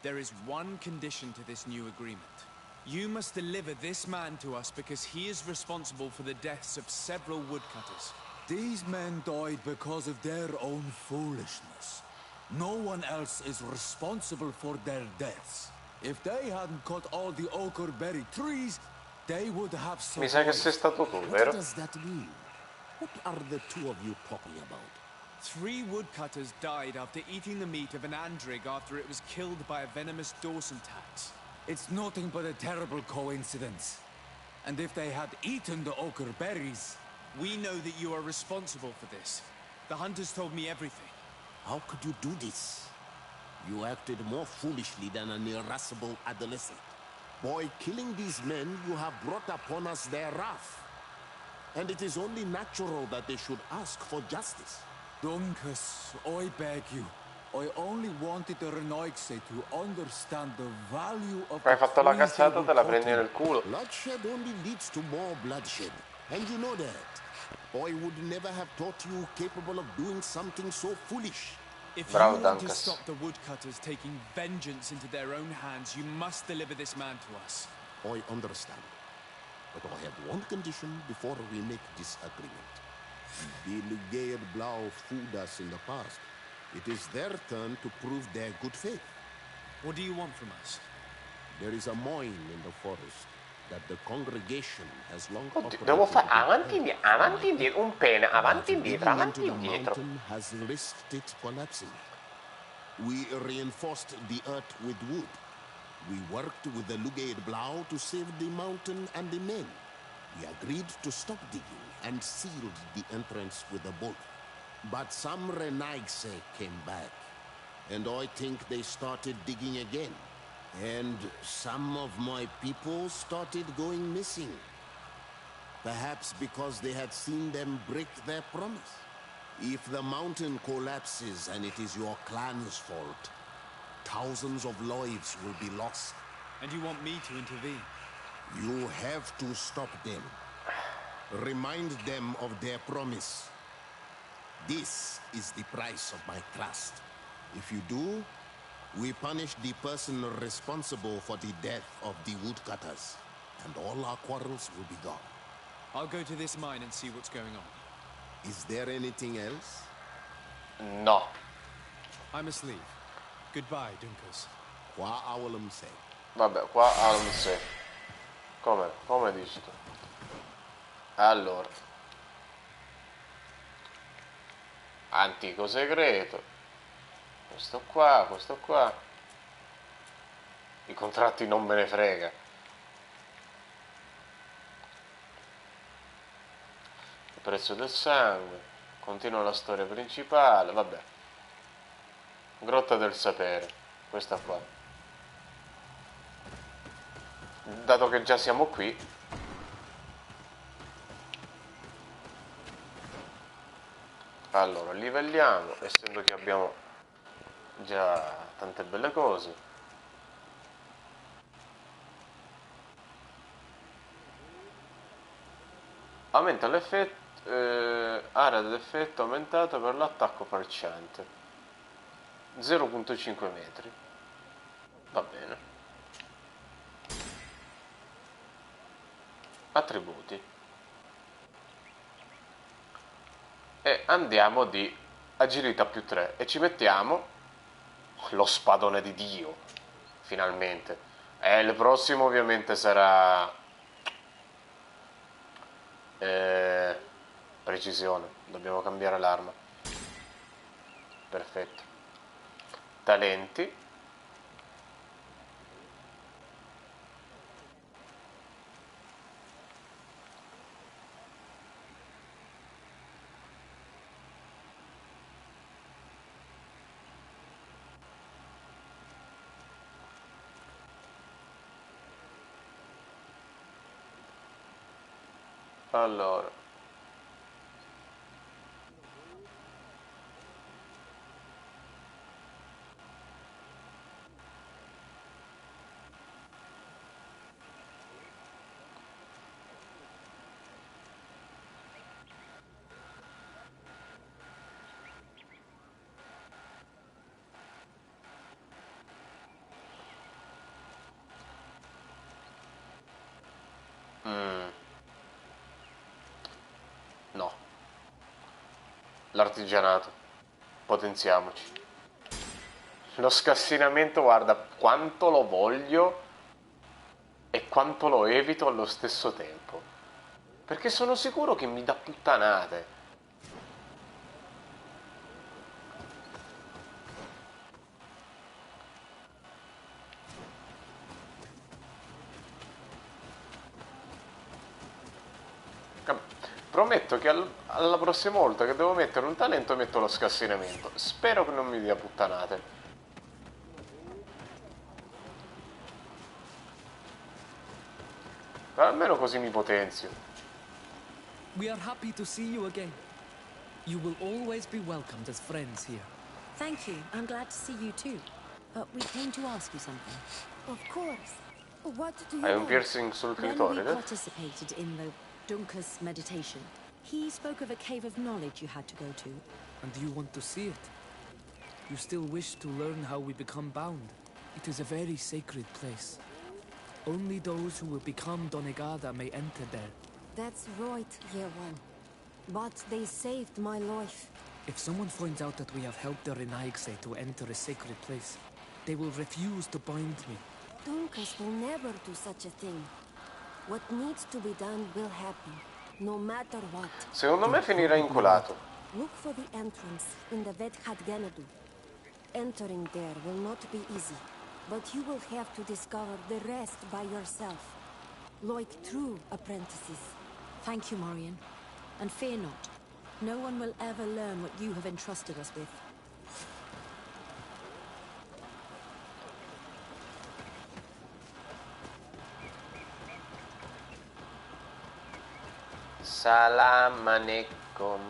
Speaker 3: there is one condition to this new agreement. You must deliver this man to us because he is responsible for the deaths of several woodcutters.
Speaker 13: These men died because of their own foolishness. No one else is responsible for their deaths. If they hadn't cut all the oakerberry trees, they would have
Speaker 1: Mi sa che
Speaker 13: survived.
Speaker 1: sei stato tu,
Speaker 4: What
Speaker 1: vero?
Speaker 4: does that mean? What are the two of you talking about?
Speaker 3: 3 woodcutters died after eating the meat of an andrig after it was killed by a venomous Dawson tax.
Speaker 13: It's nothing but a terrible coincidence. And if they had eaten the ochre berries...
Speaker 3: We know that you are responsible for this. The hunters told me everything.
Speaker 4: How could you do this? You acted more foolishly than an irascible adolescent. By killing these men, you have brought upon us their wrath. And it is only natural that they should ask for justice.
Speaker 13: Duncus, I beg you. I only wanted the Renoigse to understand the value of
Speaker 1: Hai
Speaker 13: the
Speaker 1: fatto la
Speaker 13: trees they
Speaker 1: cazzata,
Speaker 13: were
Speaker 1: te la prendi
Speaker 13: cutting.
Speaker 1: nel culo.
Speaker 4: Bloodshed only leads to more bloodshed. And you know that. I would never have thought you capable of doing something so foolish.
Speaker 3: If
Speaker 1: Bravo,
Speaker 3: you want to
Speaker 1: Duncus.
Speaker 3: stop the woodcutters taking vengeance into their own hands, you must deliver this man to us.
Speaker 4: I understand. But I have one condition before we make this agreement. The Lugaid Blau fooled us in the past. It is their turn to prove their good faith.
Speaker 3: What do you want from us?
Speaker 4: There is a mine in the forest that the congregation has long
Speaker 1: Oddio,
Speaker 4: operated
Speaker 1: devo fare
Speaker 4: with
Speaker 1: avanti e indietro, un pene, avanti e
Speaker 4: But
Speaker 1: indietro,
Speaker 4: digging
Speaker 1: avanti e
Speaker 4: into the
Speaker 1: indietro.
Speaker 4: mountain has risked it collapsing. We reinforced the earth with wood. We worked with the Lugaid Blau to save the mountain and the men. We agreed to stop digging and sealed the entrance with a bolt. But some Renaigse came back, and I think they started digging again. And some of my people started going missing. Perhaps because they had seen them break their promise. If the mountain collapses and it is your clan's fault, thousands of lives will be lost.
Speaker 3: And you want me to intervene?
Speaker 4: You have to stop them. Remind them of their promise. This is the price of my trust. If you do, we punish the person responsible for the death of the woodcutters, and all our quarrels will be gone.
Speaker 3: I'll go to this mine and see what's going on.
Speaker 4: Is there anything else?
Speaker 1: No.
Speaker 3: I must leave. Goodbye, Dunkers.
Speaker 4: Qua awalum say.
Speaker 1: Vabbè, qua non so. Come dici tu? Allora. Antico segreto. Questo qua. I contratti non me ne frega. Il prezzo del sangue. Continua la storia principale. Vabbè. Grotta del sapere. Questa qua. Dato che già siamo qui. Allora, livelliamo, essendo che abbiamo già tante belle cose. Aumenta l'effetto, area dell'effetto aumentata per l'attacco parziante. 0,5 metri. Va bene. Attributi. E andiamo di agilità più 3 e ci mettiamo lo spadone di Dio, finalmente. E il prossimo ovviamente sarà precisione, dobbiamo cambiare l'arma. Perfetto. Talenti. Allora, l'artigianato. Potenziamoci. Lo scassinamento, guarda, quanto lo voglio e quanto lo evito allo stesso tempo. Perché sono sicuro che mi dà puttanate. Prometto che alla prossima volta che devo mettere un talento metto lo scassinamento. Spero che non mi dia puttanate. Ma almeno così mi potenzio.
Speaker 8: We are happy to see you again. You will always be welcomed as friends here.
Speaker 2: Thank you. I'm glad to see you too. But we came to ask you something.
Speaker 6: Of course. What do you
Speaker 1: Hai un
Speaker 6: want?
Speaker 1: piercing sul
Speaker 2: When we
Speaker 1: clitoride?
Speaker 2: participated in the Dunkus meditation, he spoke of a cave of knowledge you had to go to.
Speaker 8: And you want to see it? You still wish to learn how we become bound? It is a very sacred place. Only those who will become Donegada may enter there.
Speaker 6: That's right, year one. But they saved my life.
Speaker 8: If someone finds out that we have helped the Renaigse to enter a sacred place, they will refuse to bind me.
Speaker 6: Dunkus will never do such a thing. What needs to be done will happen, no matter what.
Speaker 1: Secondo me finirà inculato.
Speaker 6: Look for the entrance in the Vedhat Ganadu. Entering there will not be easy, but you will have to discover the rest by yourself, like true apprentices.
Speaker 2: Thank you, Morian. And fear not. No one will ever learn what you have entrusted us with.
Speaker 1: Salam alaikum.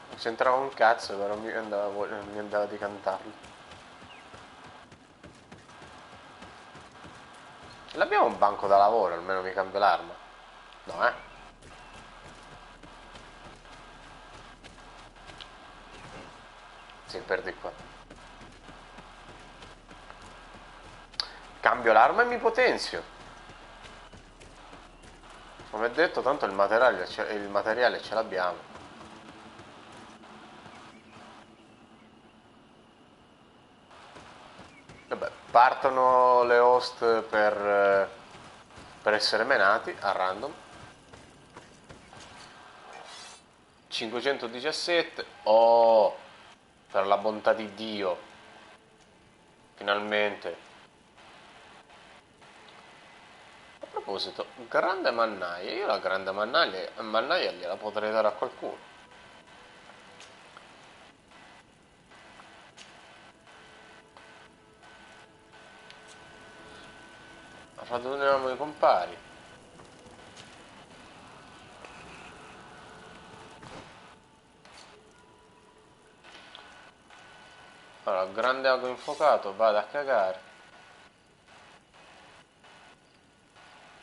Speaker 1: Non c'entrava un cazzo, però mi andava di cantarlo. L'abbiamo un banco da lavoro, almeno mi cambio l'arma. No, eh? Sì, perdi qua. Cambio l'arma e mi potenzio. Come detto, tanto il materiale ce l'abbiamo. Vabbè, partono le host per essere menati a random. 517. Oh, per la bontà di Dio. Finalmente. A proposito, grande mannaia. Io la grande mannaia gliela potrei dare a qualcuno. Raduniamo i compari. Allora, grande ago infuocato, vada a cagare.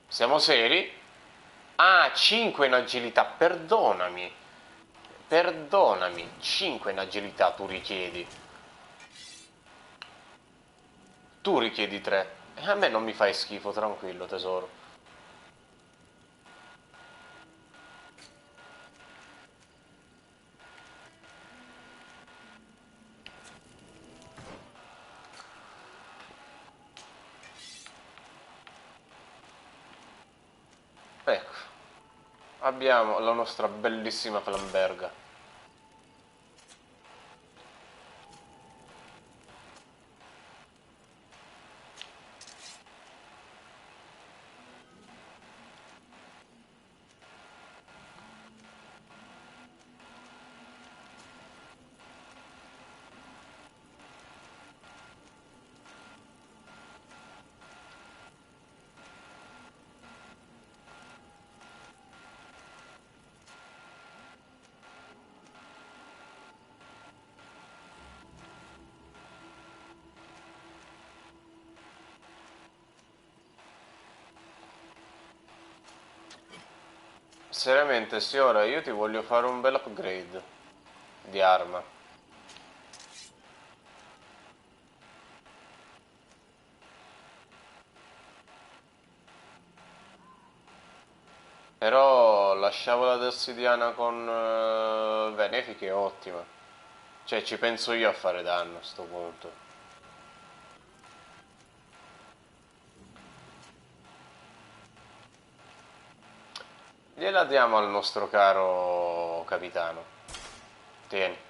Speaker 1: Siamo seri? Ah, 5 in agilità, perdonami. Perdonami, 5 in agilità tu richiedi. Tu richiedi 3. E a me non mi fai schifo, tranquillo tesoro. Ecco, abbiamo la nostra bellissima flamberga. Seriamente, sì, ora io ti voglio fare un bel upgrade di arma. Però la sciabola d'ossidiana con benefiche è ottima. Cioè, ci penso io a fare danno a sto punto. Gliela diamo al nostro caro capitano. Tieni.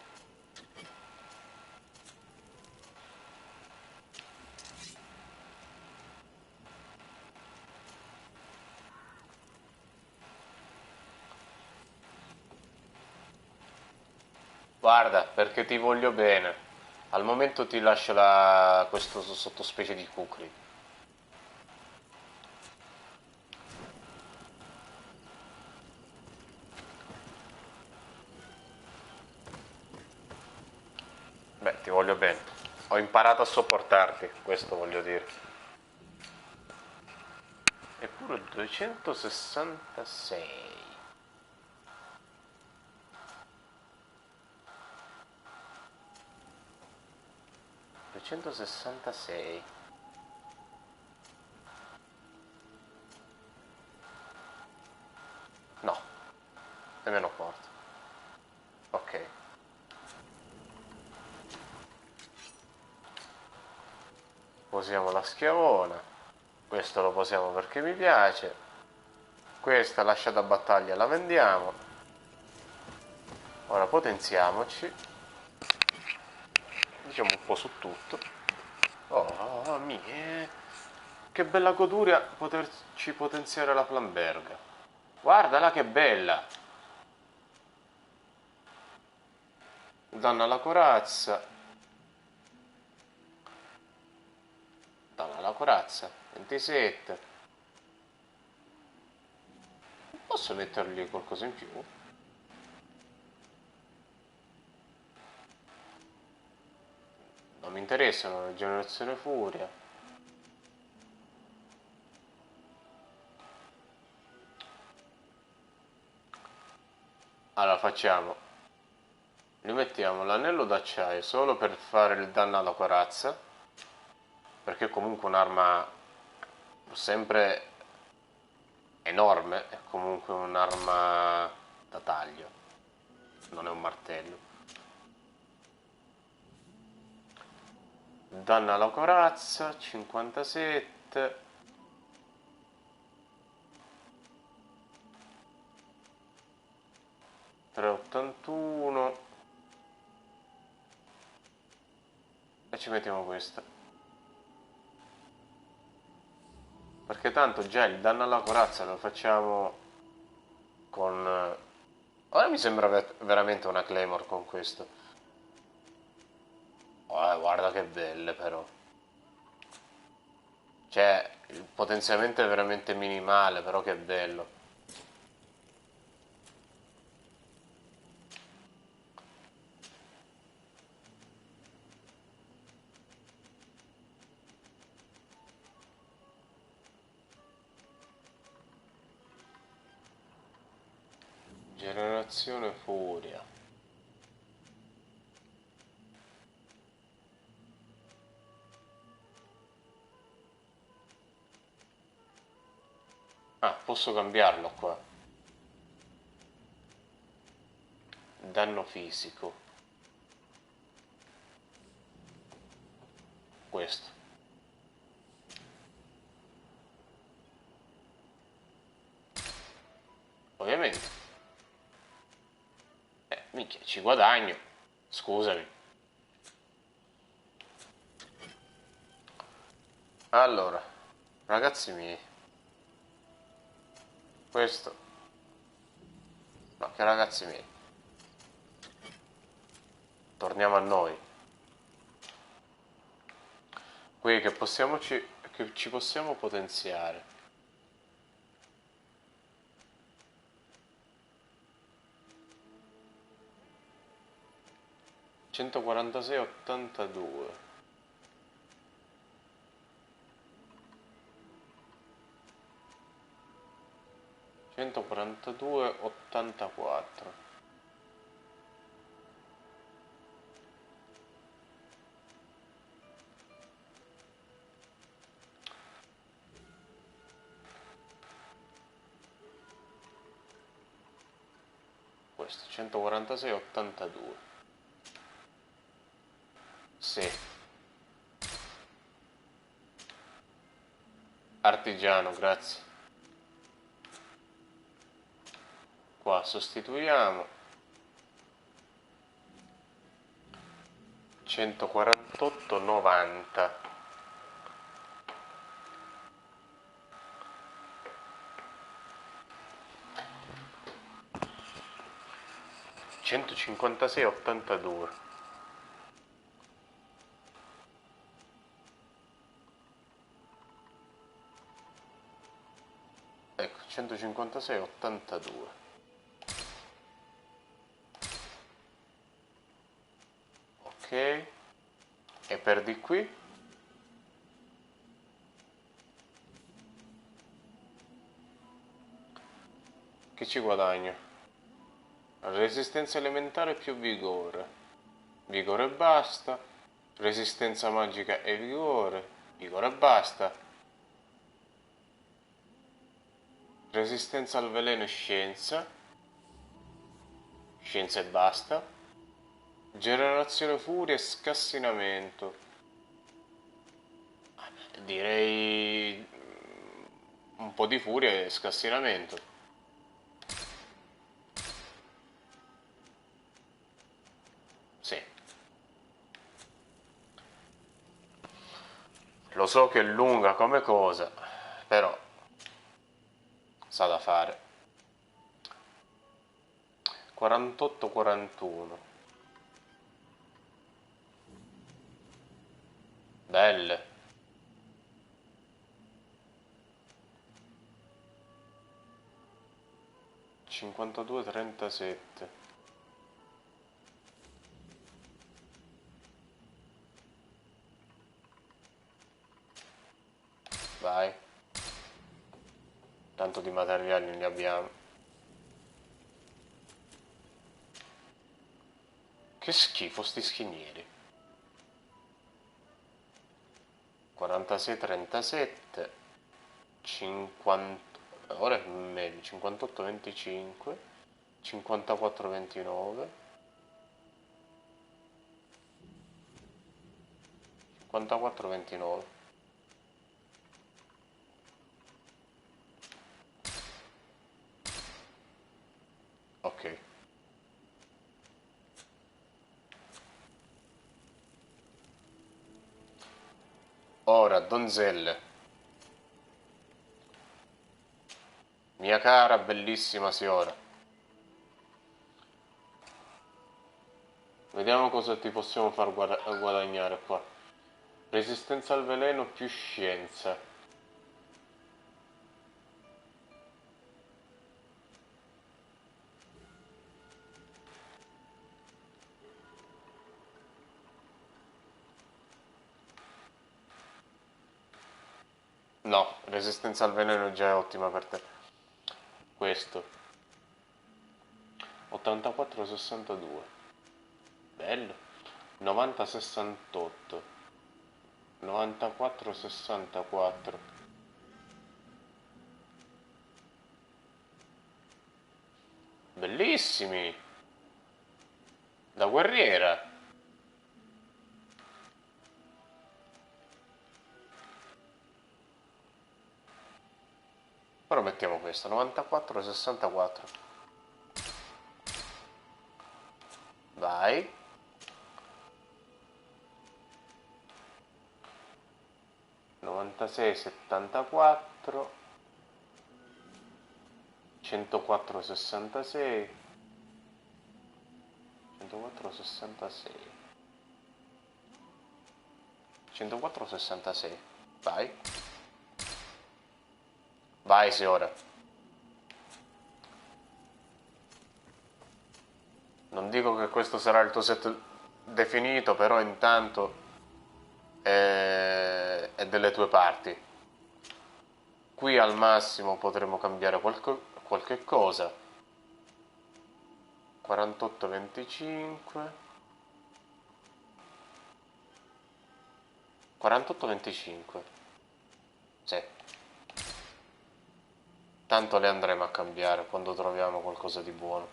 Speaker 1: Guarda, perché ti voglio bene. Al momento ti lascio questo sottospecie di cucli. Beh, ti voglio bene. Ho imparato a sopportarti, questo voglio dire. Eppure 266. 266. No, nemmeno porto. Ok. Posiamo la schiavona. Questo lo posiamo perché mi piace. Questa lasciata a battaglia la vendiamo. Ora potenziamoci. Diciamo un po' su tutto. Oh mie. Che bella goduria poterci potenziare la flamberga. Guardala che bella. Danno alla corazza. Danno alla corazza. 27. Posso mettergli qualcosa in più? Non mi interessano, rigenerazione furia. Allora facciamo. Gli mettiamo l'anello d'acciaio solo per fare il danno alla corazza. Perché è comunque un'arma sempre enorme. È comunque un'arma da taglio. Non è un martello. Danno alla corazza, 57. $3,81 e ci mettiamo questa perché tanto già il danno alla corazza lo facciamo con ora mi sembra veramente una claymore con questo. Oh, guarda che belle però, cioè il potenziamento è veramente minimale, però che bello. Generazione furia. Ah, posso cambiarlo qua. Danno fisico. Questo. Ovviamente. Minchia, ci guadagno. Scusami. Allora, ragazzi miei. Questo. No, che ragazzi miei. Torniamo a noi. Qui che ci possiamo potenziare. $146,82. 142,84. questo, 146,82. Sì. Artigiano, grazie. Qua sostituiamo. 148,90. 156,82. Ecco, 156,82. Ok. E per di qui? Che ci guadagno? Resistenza elementare più vigore. Vigore e basta. Resistenza magica e vigore. Vigore e basta. Resistenza al veleno e scienza. Scienza e basta. Generazione furia e scassinamento. Direi un po' di furia e scassinamento. Sì. Lo so che è lunga come cosa, però sa da fare. 48-41. Belle. Cinquantadue 37. Vai. Tanto di materiali ne abbiamo. Che schifo sti schinieri. 46 37. 50. Ora è meglio. 58 25. 54 29. 54 29. Ok. Ora, donzelle. Mia cara, bellissima signora. Vediamo cosa ti possiamo far guadagnare qua. Resistenza al veleno più scienza. No, resistenza al veleno già è ottima per te. Questo. 84-62. Bello. 90-68. 94-64. Bellissimi. Da guerriera. Però mettiamo questo, 94-64. Vai. Novantasei 74. 104 66. 104 66. 104 66. Vai. Vai, signora. Non dico che questo sarà il tuo set definito, però intanto è delle tue parti. Qui al massimo potremo cambiare qualche cosa. 48-25. 48-25. Sì. Tanto le andremo a cambiare quando troviamo qualcosa di buono.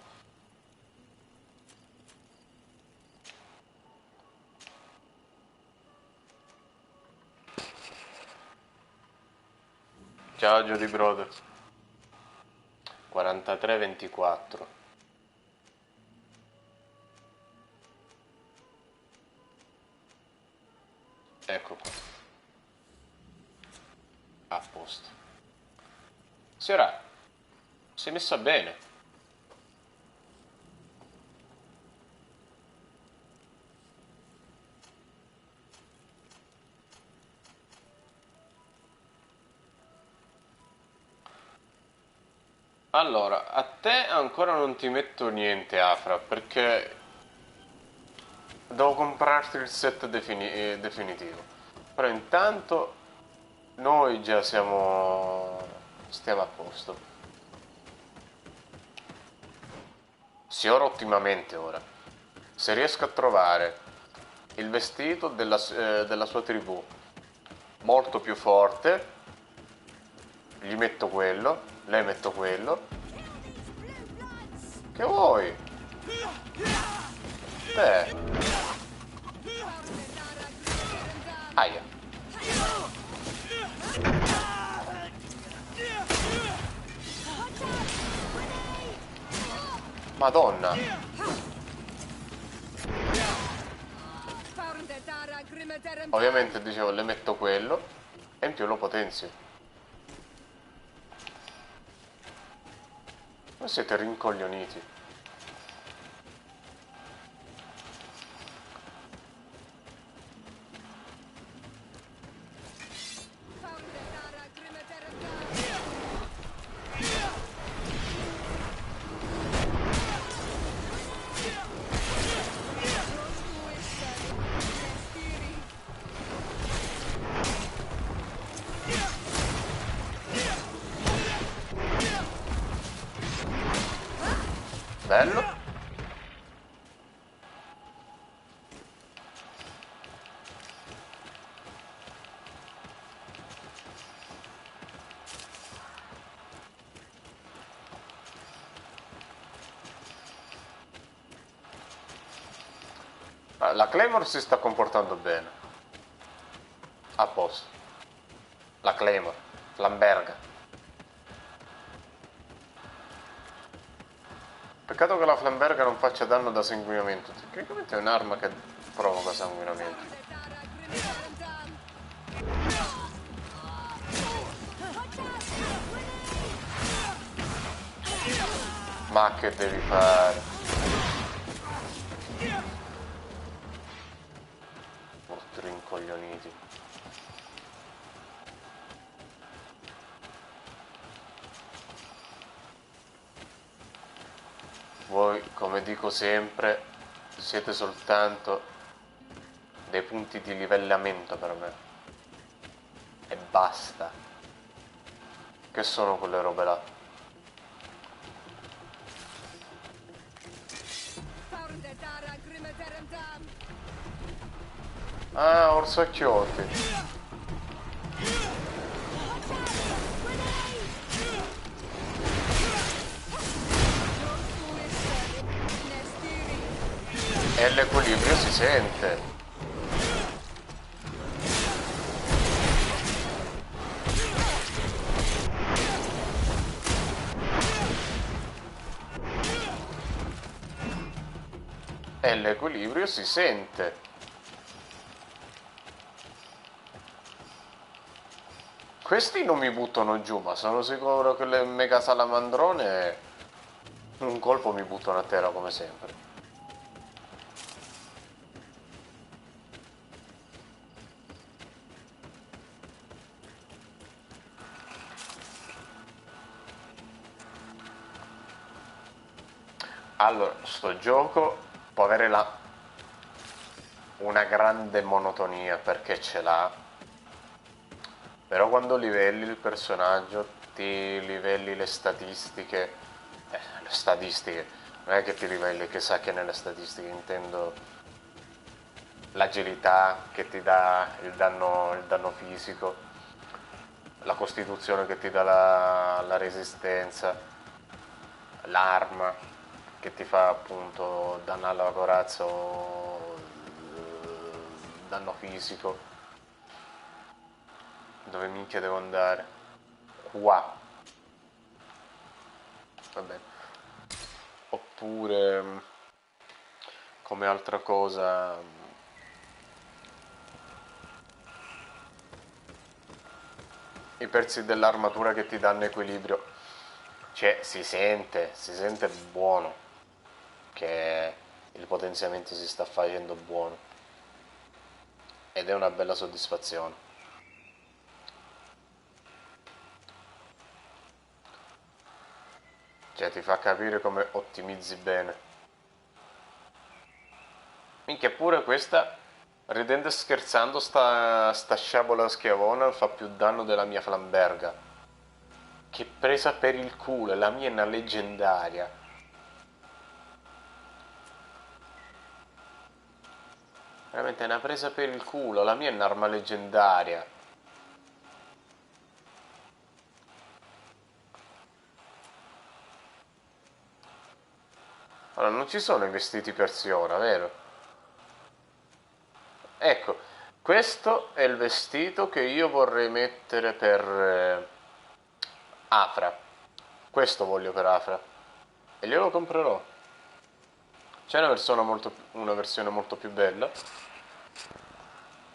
Speaker 1: Ciao Jody Brother. 43-24. Ecco qua. A posto. Sera, si è messa bene. Allora, a te ancora non ti metto niente, Afra, perché devo comprarti il set definitivo. Però intanto noi già stiamo a posto. Si ora ottimamente ora. Se riesco a trovare il vestito della sua tribù molto più forte, gli metto quello, lei metto quello. Che vuoi? Aia. Madonna. Ovviamente dicevo le metto quello e in più lo potenzio. Ma siete rincoglioniti. Bello. La Claymore si sta comportando bene. A posto. La Claymore. Lamberga. Peccato che la Flamberga non faccia danno da sanguinamento. Tecnicamente è un'arma che provoca sanguinamento. Ma che devi fare? Mostri incoglioniti. Voi, come dico sempre, siete soltanto dei punti di livellamento per me. E basta. Che sono quelle robe là? Ah, orsacchiotti. E l'equilibrio si sente. E l'equilibrio si sente. Questi non mi buttano giù, ma sono sicuro che le mega salamandrone un colpo mi buttano a terra come sempre. Allora, sto gioco può avere una grande monotonia perché ce l'ha, però quando livelli il personaggio, ti livelli le statistiche, non è che ti livelli che sa che nelle statistiche, intendo l'agilità che ti dà il danno fisico, la costituzione che ti dà la resistenza, l'arma che ti fa appunto danno alla corazza o danno fisico. Dove minchia devo andare? Wow. Va bene. Oppure, come altra cosa, i pezzi dell'armatura che ti danno equilibrio. Cioè, si sente buono che il potenziamento si sta facendo buono. Ed è una bella soddisfazione. Cioè, ti fa capire come ottimizzi bene. Minchia, pure questa, ridendo e scherzando, sta sciabola schiavona fa più danno della mia flamberga. Che presa per il culo, la mia è una leggendaria. Veramente è una presa per il culo, la mia è un'arma leggendaria. Allora, non ci sono i vestiti per Siora, vero? Ecco, questo è il vestito che io vorrei mettere per Afra. Questo voglio per Afra. E glielo comprerò. C'è una versione molto più bella?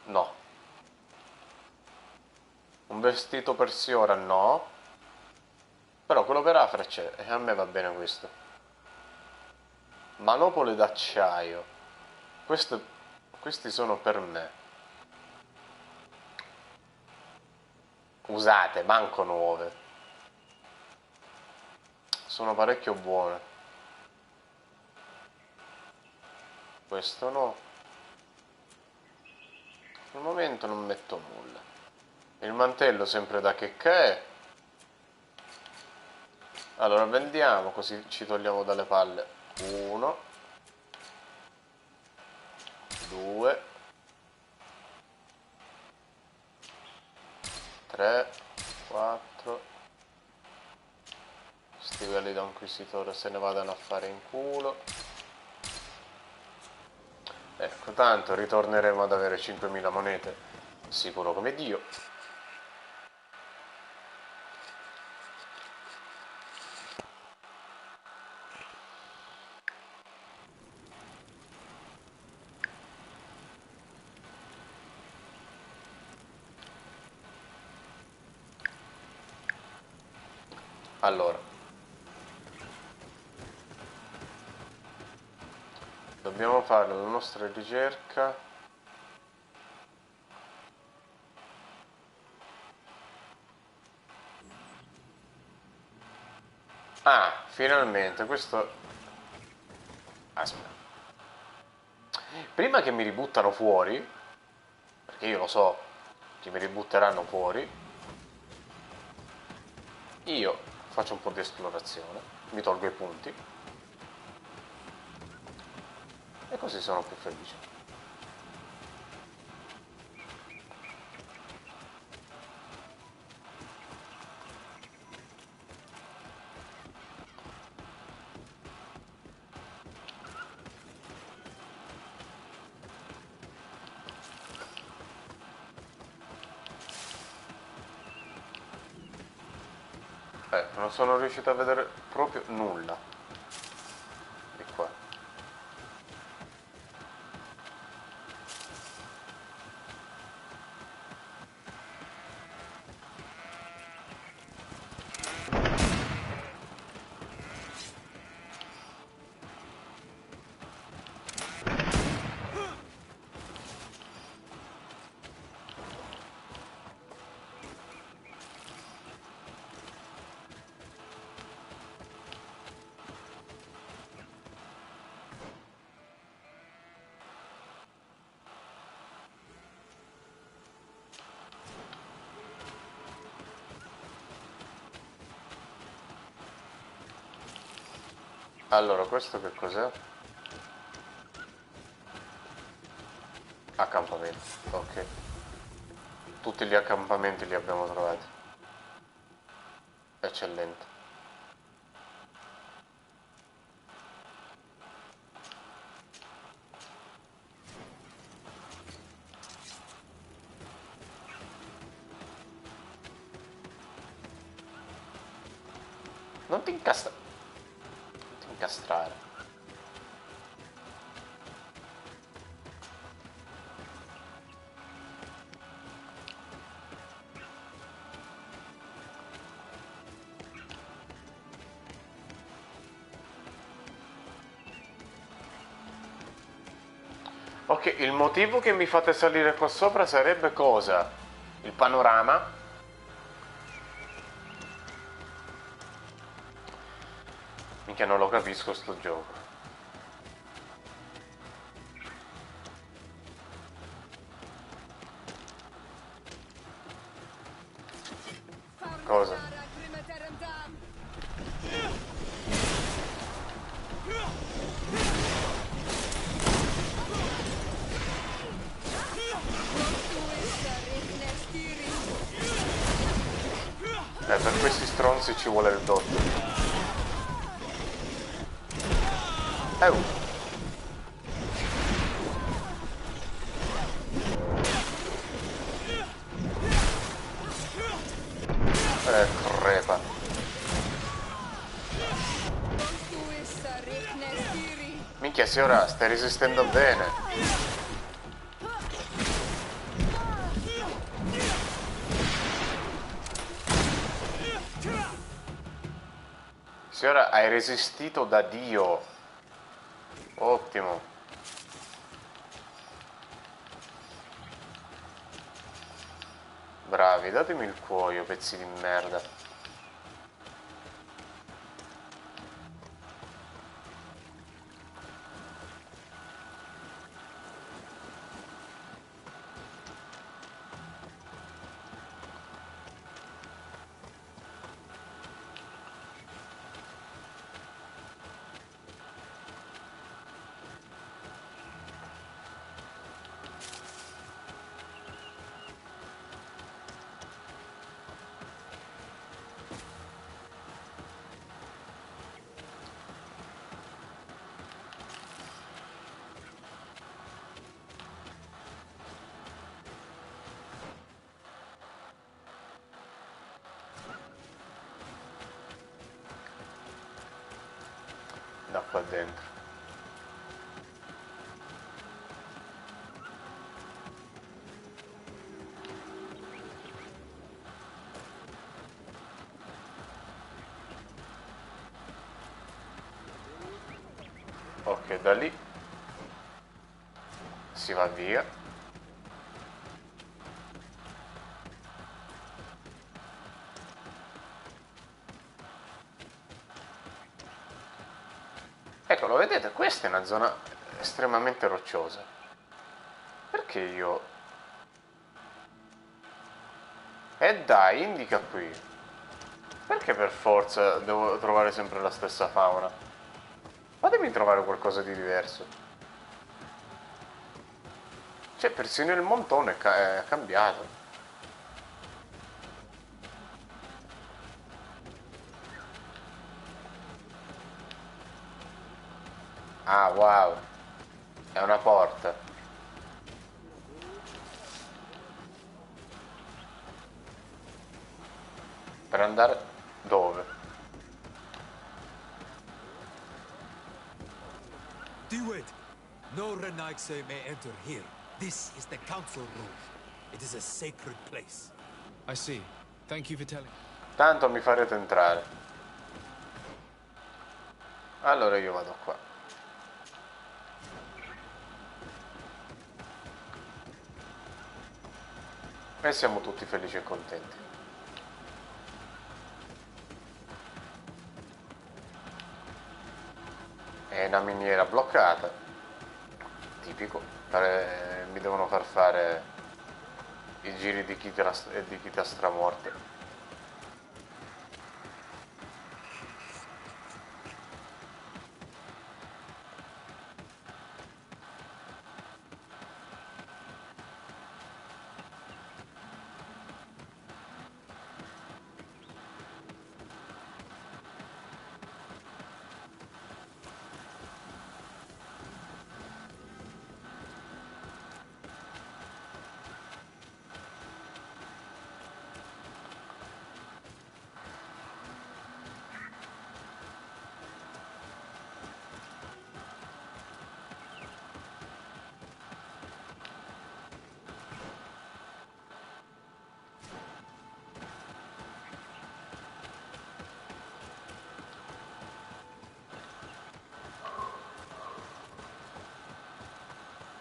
Speaker 1: No. Un vestito per Siora? No. Però quello per Afra c'è, e a me va bene questo. Manopole d'acciaio. Questi sono per me. Usate, manco nuove. Sono parecchio buone. Questo no. Al momento non metto nulla. Il mantello sempre da che è. Allora vendiamo, così ci togliamo dalle palle. 1, 2, 3, 4. Sti quelli da inquisitore se ne vadano a fare in culo. Ecco, tanto ritorneremo ad avere 5.000 monete, sicuro come Dio. Allora, dobbiamo fare la nostra ricerca. Ah, finalmente, questo... Aspetta. Prima che mi ributtano fuori, perché io lo so che mi ributteranno fuori, io faccio un po' di esplorazione, mi tolgo i punti e così sono più felice. Non sono riuscito a vedere proprio nulla di qua. Allora, questo che cos'è? Accampamento, ok. Tutti gli accampamenti li abbiamo trovati. Eccellente. Non ti incastrare. Non ti incastrare. Ok, il motivo che mi fate salire qua sopra sarebbe cosa? Il panorama? Minchia, non lo capisco sto gioco. Cosa? Per questi stronzi ci vuole il dotto. Crepa. Minchia, sì, ora stai resistendo bene. Sì, ora hai resistito da Dio. Ottimo. Bravi, datemi il cuoio, pezzi di merda. Da qua dentro. Ok, da lì si va via. Ecco, lo vedete? Questa è una zona estremamente rocciosa. Perché io... dai, indica qui. Perché per forza devo trovare sempre la stessa fauna? Fatemi trovare qualcosa di diverso. Cioè, persino il montone è cambiato. Ah, wow. È una porta. Per andare dove?
Speaker 13: Do it! No Renaigse may enter here. This is the council room. It is a sacred place.
Speaker 3: I see. Thank you for telling.
Speaker 1: Tanto mi farete entrare. Allora io vado qua. E siamo tutti felici e contenti. È una miniera bloccata. Tipico. Mi devono far fare i giri di chita stramorte.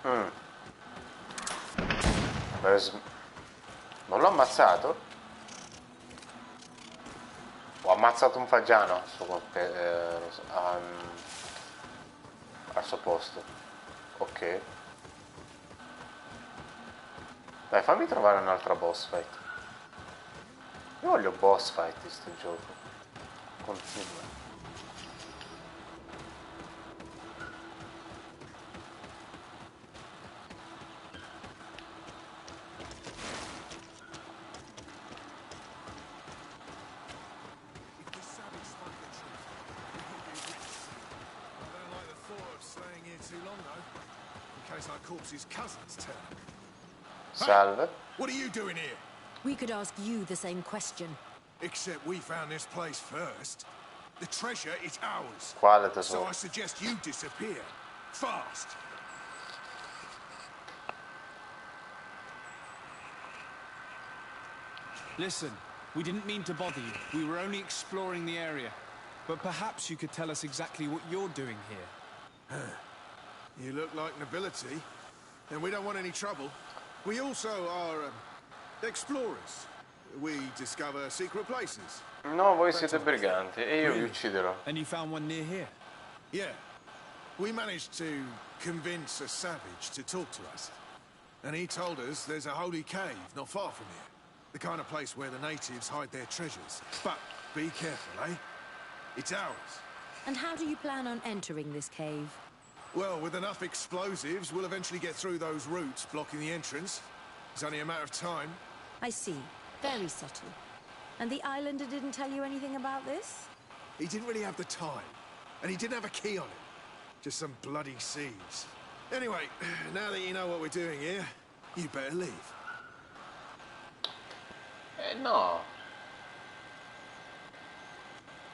Speaker 1: Non l'ho ammazzato? Ho ammazzato un fagiano al suo posto. Ok. Dai, fammi trovare un'altra boss fight. Io voglio boss fight in sto gioco. Continua. Salve.
Speaker 10: What are you doing here?
Speaker 2: We could ask you the same question.
Speaker 10: Except we found this place first. The treasure is ours.
Speaker 1: Quale
Speaker 10: So
Speaker 1: tesoro?
Speaker 10: I suggest you disappear. Fast.
Speaker 3: Listen, we didn't mean to bother you. We were only exploring the area. But perhaps you could tell us exactly what you're doing here.
Speaker 10: You look like nobility, and we don't want any trouble. We also are explorers. We discover secret places.
Speaker 1: No, voi siete briganti e io vi ucciderò.
Speaker 3: And you found one near here?
Speaker 10: Yeah. We managed to convince a savage to talk to us. And he told us there's a holy cave not far from here. The kind of place where the natives hide their treasures. But be careful, eh? It's ours.
Speaker 2: And how do you plan on entering this cave?
Speaker 10: Well, with enough explosives, we'll eventually get through those roots blocking the entrance. It's only a matter of time.
Speaker 2: I see. Very subtle. And the islander didn't tell you anything about this?
Speaker 10: He didn't really have the time. And he didn't have a key on it. Just some bloody seeds. Anyway, now that you know what we're doing here, you better leave.
Speaker 1: No.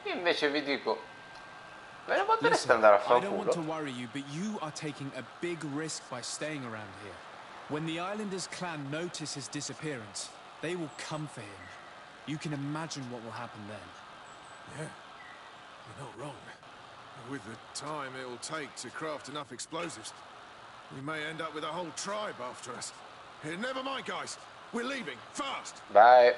Speaker 1: Io invece vi dico, ve ne potreste andare a
Speaker 3: I don't want to
Speaker 1: fanculo.
Speaker 3: worry you, but you are taking a big risk by staying around here. When the Islanders' clan notice his disappearance, they will come for him. You can imagine what will happen then.
Speaker 10: Yeah, you're not wrong. With the time it will take to craft enough explosives, we may end up with a whole tribe after us. Here, never mind, guys. We're leaving. Fast!
Speaker 1: Vai.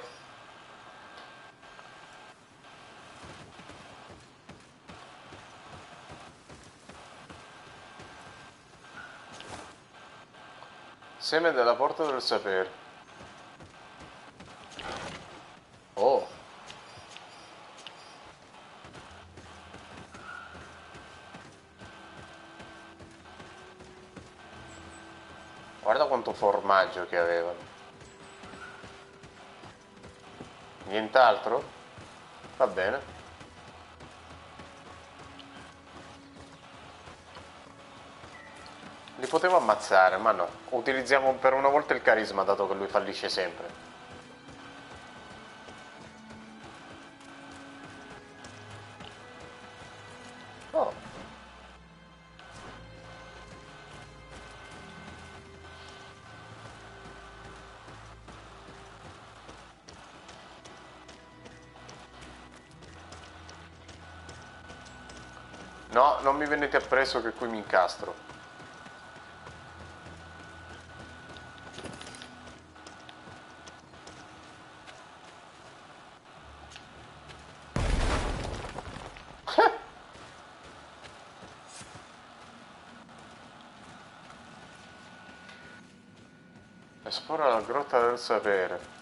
Speaker 1: Seme della porta del sapere. Oh. Guarda quanto formaggio che avevano. Nient'altro? Va bene. Li potevo ammazzare, ma no. Utilizziamo per una volta il carisma, dato che lui fallisce sempre. Oh. No, non mi venite appresso che qui mi incastro. Esplora la grotta del sapere.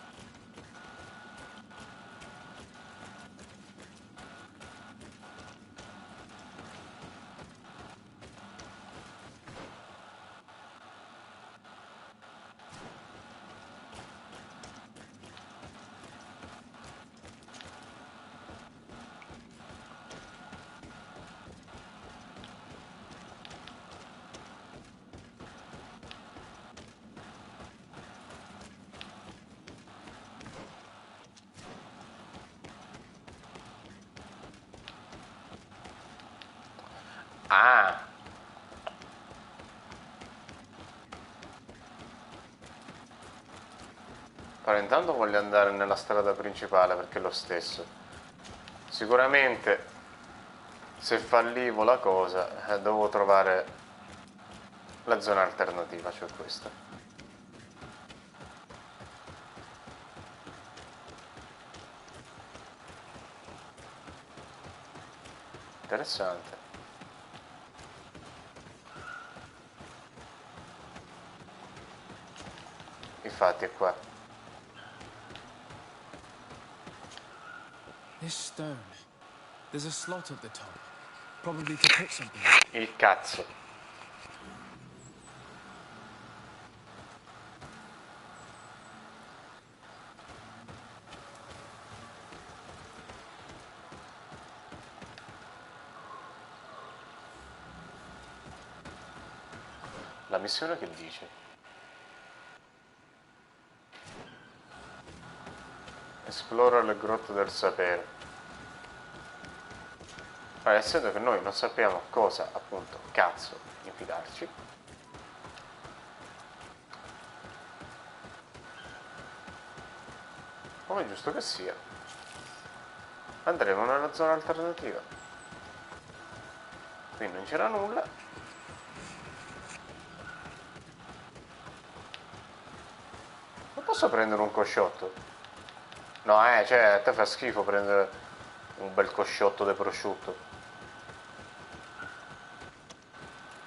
Speaker 1: Ah! Però intanto voglio andare nella strada principale perché è lo stesso. Sicuramente se fallivo la cosa dovevo trovare La zona alternativa, cioè questa. Interessante. Infatti è qua.
Speaker 3: This stone. There's a slot at the top. Probably to put something.
Speaker 1: Il cazzo. La missione che dice? Esplora le grotte del sapere. Allora, essendo che noi non sappiamo cosa, appunto, cazzo, infilarci, come è giusto che sia, andremo nella zona alternativa. Qui non c'era nulla. Non posso prendere un cosciotto? No, cioè, a te fa schifo prendere un bel cosciotto di prosciutto.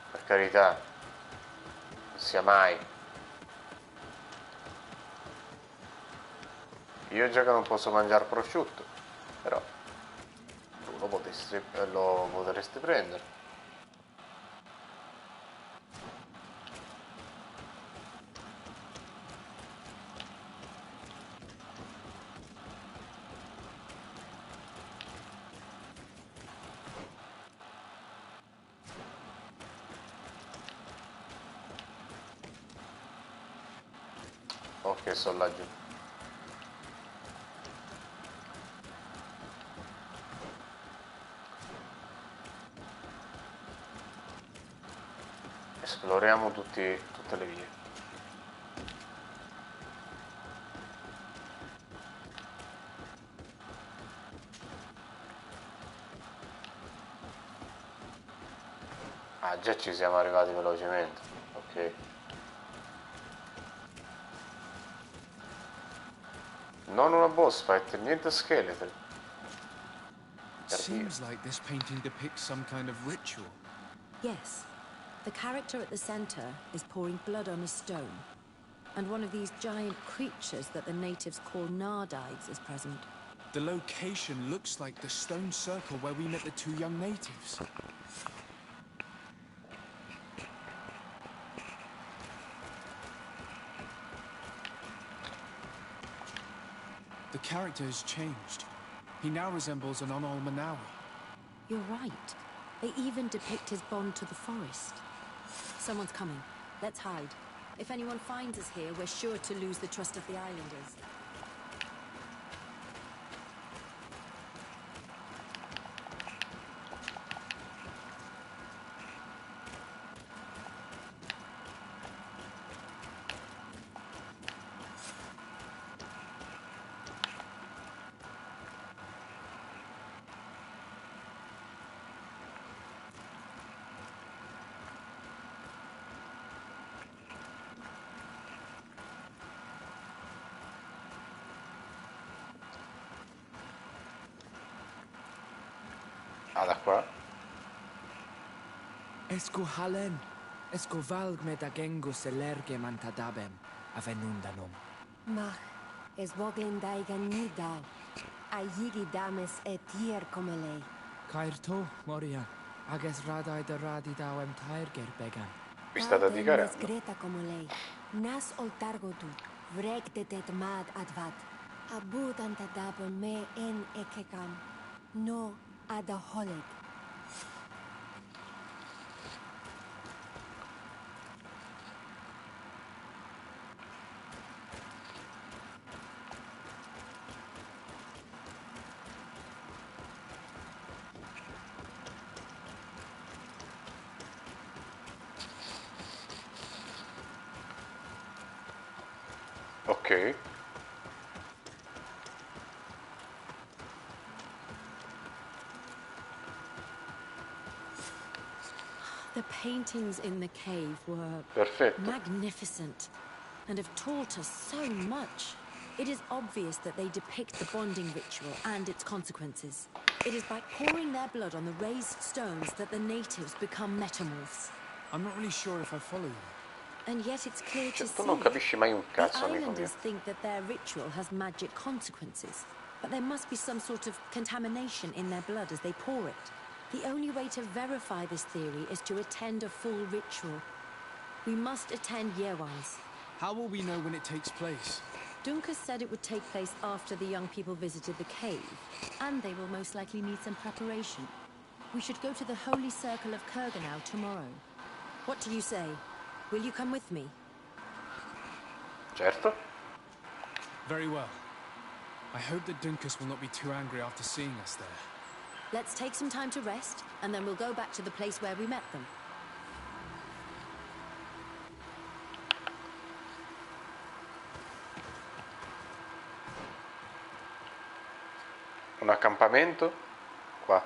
Speaker 1: Per carità, non sia mai. Io già che non posso mangiare prosciutto, però tu lo potresti prendere. Ok, sono laggiù. Esploriamo tutte le vie. Ah, già ci siamo arrivati velocemente. Ok. Non una boss fight, niente scheletri.
Speaker 3: Seems like this painting depicts some kind of ritual.
Speaker 2: Yes. The character at the center is pouring blood on a stone. And one of these giant creatures that the natives call nardides is present.
Speaker 3: The location looks like the stone circle where we met the two young natives. The character has changed. He now resembles an Onol Manawi.
Speaker 2: You're right. They even depict his bond to the forest. Someone's coming. Let's hide. If anyone finds us here, we're sure to lose the trust of the islanders.
Speaker 1: Ah, da qua?
Speaker 8: Esco halen. Esco valg med agengo selerge mantadabem. Avenundanum.
Speaker 7: Mach, es voglen daigan nidal. A yigi dames et hier komelei.
Speaker 8: Kairto, Moria. Ages radai de radidawem tairger began.
Speaker 1: Questa da dichiarare.
Speaker 7: Greta komelei. Nas oltargo tu. Vrek de det mad advat. Abud antadabel me en ekekam. No ada holeg.
Speaker 1: Ok.
Speaker 2: The paintings in the cave were
Speaker 1: Perfetto.
Speaker 2: magnificent and have taught us so much. It is obvious that they depict the bonding ritual and its consequences. It is by pouring their blood on the raised stones that the natives become metamorphs.
Speaker 3: I'm not really sure if I follow you.
Speaker 2: And yet it's clear to
Speaker 1: Tu
Speaker 2: see.
Speaker 1: non capisci mai un
Speaker 2: The
Speaker 1: cazzo, amico mio.
Speaker 2: islanders think that their ritual has magic consequences, but there must be some sort of contamination in their blood as they pour it. The only way to verify this theory is to attend a full ritual. We must attend Yewan's.
Speaker 3: How will we know when it takes place?
Speaker 2: Duncan said it would take place after the young people visited the cave, and they will most likely need some preparation. We should go to the Holy Circle of Kurganau tomorrow. What do you say? Will you come with me?
Speaker 1: Certo.
Speaker 3: Very well. I hope that Dunkus will not be too angry after seeing us there.
Speaker 2: Let's take some time to rest, and then we'll go back to the place where we met them.
Speaker 1: Un accampamento? Qua.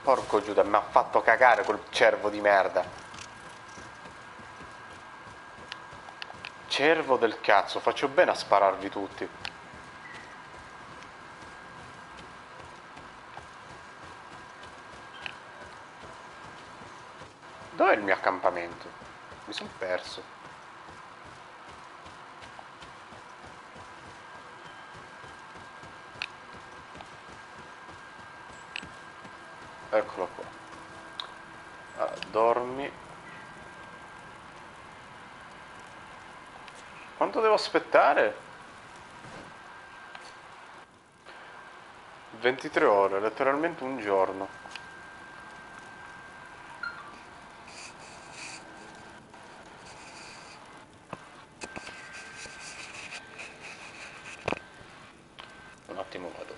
Speaker 1: Porco Giuda, mi ha fatto cagare quel cervo di merda. Cervo del cazzo, faccio bene a spararvi tutti. Dov'è il mio accampamento? Mi sono perso. Eccolo qua. Allora, dormi. Quanto devo aspettare? 23 ore, letteralmente un giorno. Un attimo vado.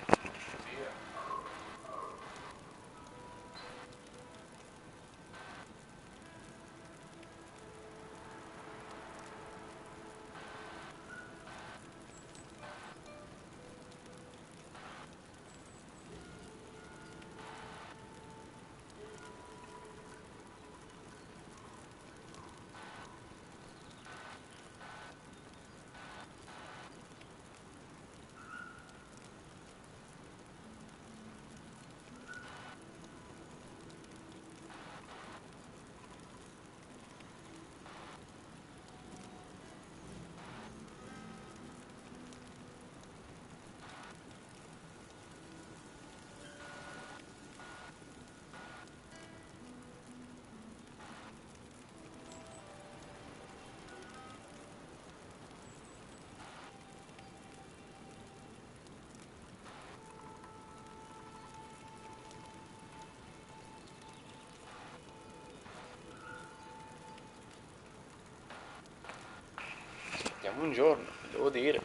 Speaker 1: Aspettiamo un giorno, devo dire.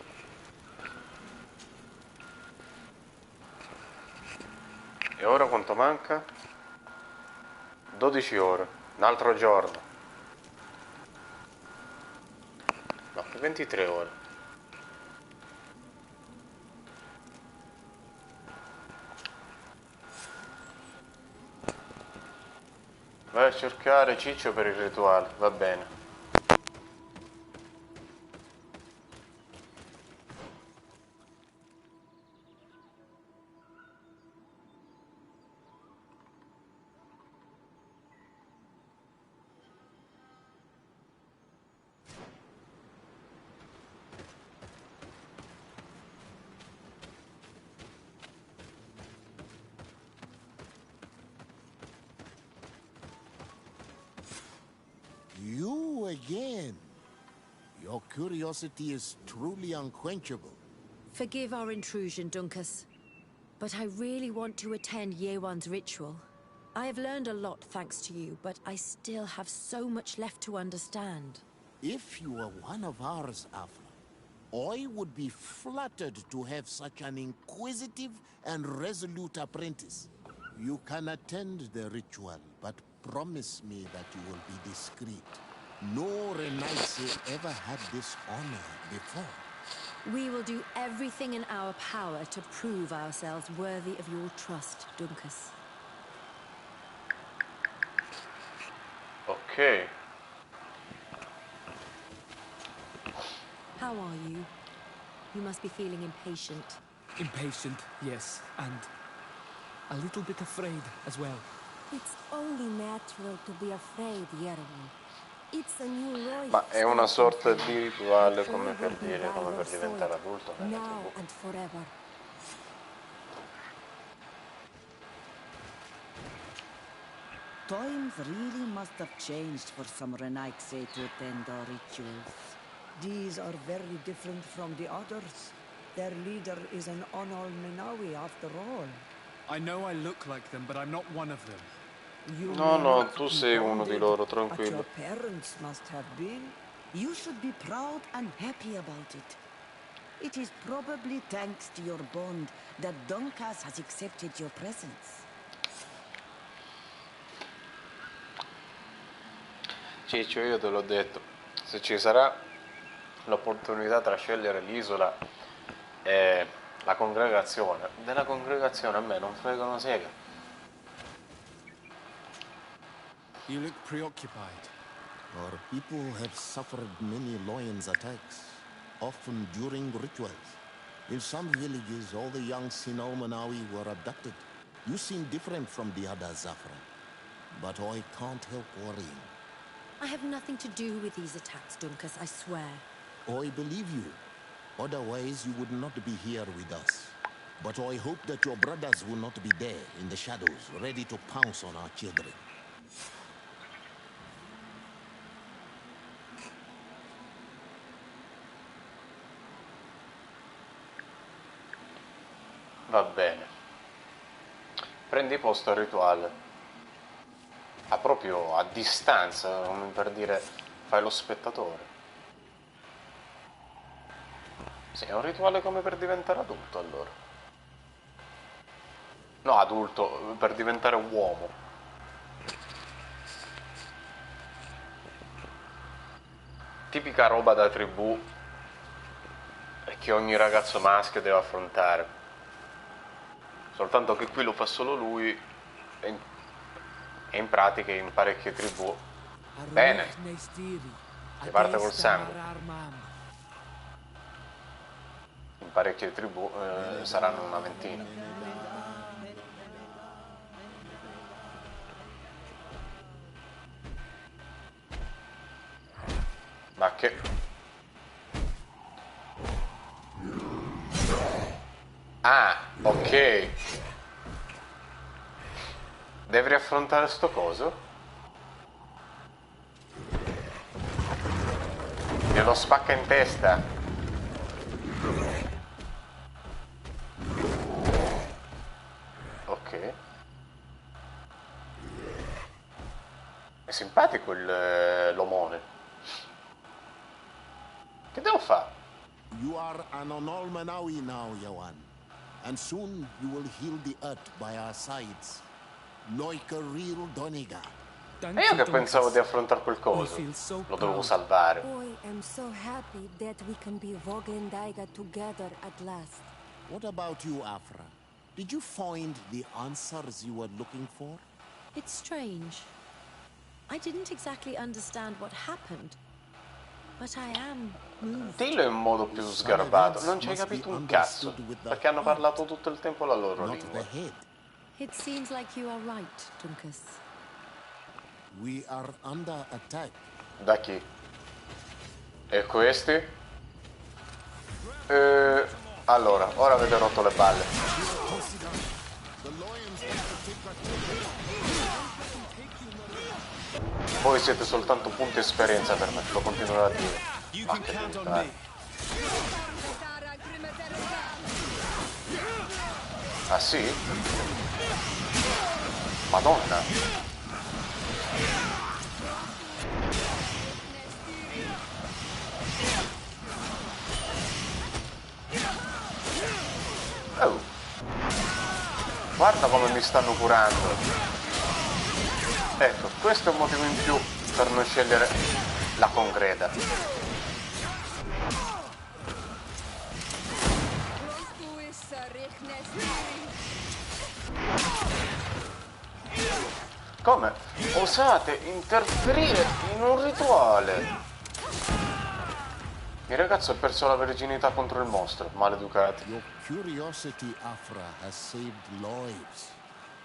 Speaker 1: E ora quanto manca? 12 ore, un altro giorno. No, 23 ore. Vai a cercare Ciccio per il rituale, va bene.
Speaker 4: You again. Your curiosity is truly unquenchable.
Speaker 2: Forgive our intrusion, Dunkus. but I really want to attend Yewan's ritual. I have learned a lot thanks to you, but I still have so much left to understand.
Speaker 4: If you were one of ours, Afra, I would be flattered to have such an inquisitive and resolute apprentice. You can attend the ritual, but promise me that you will be discreet. No Renaissance ever had this honor before.
Speaker 2: We will do everything in our power to prove ourselves worthy of your trust, Duncas.
Speaker 1: Ok.
Speaker 2: How are you? You must be feeling impatient.
Speaker 8: Impatient, yes, and a little bit afraid as well.
Speaker 7: It's only natural to be afraid, Yerwan. It's a new life.
Speaker 1: Ma è una sorta di rituale come per dire, come per diventare adulto nella
Speaker 7: now
Speaker 1: TV.
Speaker 7: and forever.
Speaker 5: Times really must have changed for some Renaixi to attend our rituals. These are very different from the others. Their leader is an Onol Menawi after all.
Speaker 3: I know I look like them, but I'm not one of them.
Speaker 1: No, tu sei uno di loro, tranquillo.
Speaker 5: But your parents must have been. You should be proud and happy about it. It is probably thanks to your bond that Duncas has accepted your presence.
Speaker 1: Ciccio, io te l'ho detto, se ci sarà l'opportunità tra scegliere l'isola e la congregazione, della congregazione a me non frega una sega.
Speaker 3: You look preoccupied.
Speaker 4: Our people have suffered many lions attacks, often during rituals. In some villages, all the young Sinal Manawi were abducted. You seem different from the other Zafra, but I can't help worrying.
Speaker 2: I have nothing to do with these attacks, Duncas, I swear.
Speaker 4: I believe you. Otherwise, you would not be here with us. But I hope that your brothers will not be there in the shadows, ready to pounce on our children.
Speaker 1: Va bene. Prendi posto al rituale. Proprio a distanza, come per dire, fai lo spettatore. Sì, è un rituale come per diventare adulto, allora. No, adulto, per diventare uomo. Tipica roba da tribù che ogni ragazzo maschio deve affrontare. Soltanto che qui lo fa solo lui e in pratica in parecchie tribù. Bene, si parte col sangue. In parecchie tribù saranno una ventina. Ma che... Ah, ok. Devi affrontare sto coso? Glielo spacca in testa. Ok. È simpatico l'omone. Che devo fare?
Speaker 4: You are an Onol Manawi now, Yawan. And soon you will heal the earth by our sides. Like a real Doniga.
Speaker 1: E io che pensavo di affrontare quel coso. Lo dovevo salvare.
Speaker 7: I am so happy that we can be Voglendaiga together at last.
Speaker 4: What about you, Afra? Did you find the answers you were looking for?
Speaker 2: It's strange. I didn't exactly understand what happened, but I am moved.
Speaker 1: Dillo in modo più sgarbato. Non ci hai capito un cazzo, perché hanno parlato tutto il tempo la loro lingua.
Speaker 2: It seems like you are right, Duncas.
Speaker 4: We are under attack.
Speaker 1: Da chi? E questi? Allora, ora avete rotto le balle. Voi siete soltanto punti esperienza per me, lo continuerò a dire. Ma che puttana. Ah sì? Madonna. Oh. Guarda come mi stanno curando. Ecco, questo è un motivo in più per non scegliere la congreda. Come osate interferire in un rituale? Il ragazzo ha perso la verginità contro il mostro, maleducati.
Speaker 4: Your curiosity, Afra, has saved lives.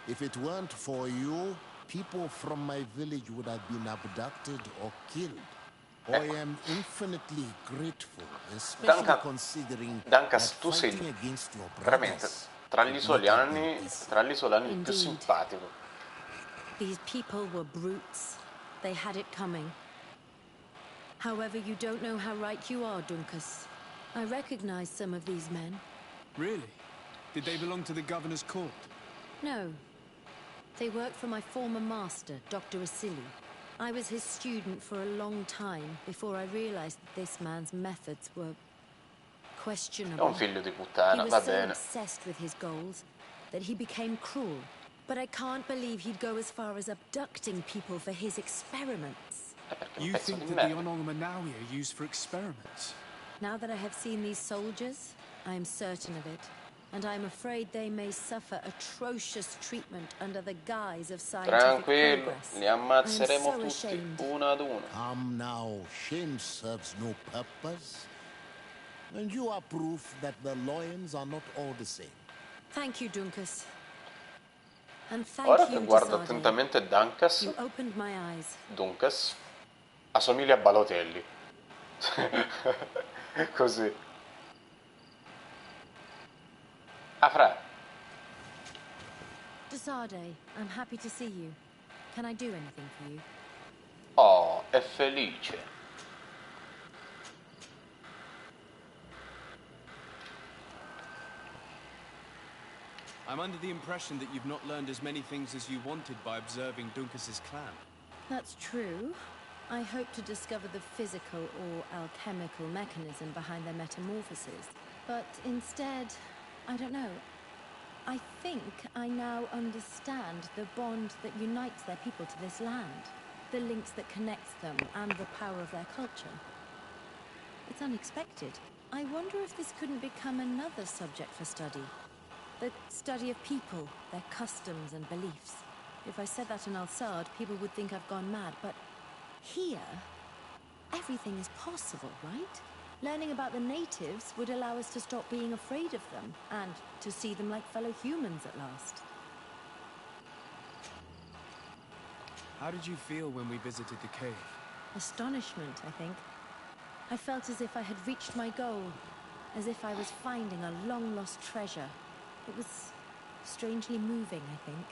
Speaker 4: If it weren't for you, people from my village would have been abducted or killed. I am infinitely grateful, especially considering that
Speaker 1: Tu sei
Speaker 4: fighting against your
Speaker 1: veramente
Speaker 4: brothers
Speaker 1: tra gli
Speaker 4: would not have been
Speaker 1: isolani,
Speaker 4: easy.
Speaker 1: tra gli isolani il più
Speaker 2: Indeed.
Speaker 1: simpatico.
Speaker 2: These people were brutes. They had it coming. However, you don't know how right you are, Dunkus. I recognize some of these men.
Speaker 3: Really? Did they belong to the governor's court?
Speaker 2: No. They worked for my former master, Dr. Asili. I was his student for a long time before I realized that this man's methods were
Speaker 1: È
Speaker 2: questionable.
Speaker 1: un figlio di
Speaker 2: He
Speaker 1: puttana,
Speaker 2: was
Speaker 1: va
Speaker 2: so
Speaker 1: bene.
Speaker 2: obsessed with his goals that he became cruel. But I can't believe he'd go as far as abducting people for his experiments.
Speaker 3: You think that the Onong Manawi are used for experiments?
Speaker 2: Now that I have seen these soldiers, I am certain of it. And I'm afraid they may suffer atrocious treatment under the guise of scientific
Speaker 1: Tranquillo,
Speaker 2: progress.
Speaker 1: li ammazzeremo
Speaker 2: I am so
Speaker 1: tutti,
Speaker 2: ashamed.
Speaker 1: uno ad uno.
Speaker 4: Come now, shame serves no purpose. And you are proof that the lions are not all the same.
Speaker 2: Thank you, Dunkus. And thank
Speaker 1: Ora che
Speaker 2: you,
Speaker 1: guardo
Speaker 2: Tasade.
Speaker 1: attentamente Dunkas,
Speaker 2: You opened my eyes.
Speaker 1: Dunkas assomiglia a Balotelli. Così. Afra,
Speaker 2: Tasade, I'm happy to see you. Can I do anything for you?
Speaker 1: oh, è felice.
Speaker 3: I'm under the impression that you've not learned as many things as you wanted by observing Dunkus's clan.
Speaker 2: That's true. I hope to discover the physical or alchemical mechanism behind their metamorphoses. But instead, I don't know. I think I now understand the bond that unites their people to this land. The links that connects them and the power of their culture. It's unexpected. I wonder if this couldn't become another subject for study. The study of people, their customs and beliefs. If I said that in Al-Sad, people would think I've gone mad, but here, everything is possible, right? Learning about the natives would allow us to stop being afraid of them, and to see them like fellow humans at last.
Speaker 3: How did you feel when we visited the cave?
Speaker 2: Astonishment, I think. I felt as if I had reached my goal, as if I was finding a long-lost treasure. It was strangely moving, I think.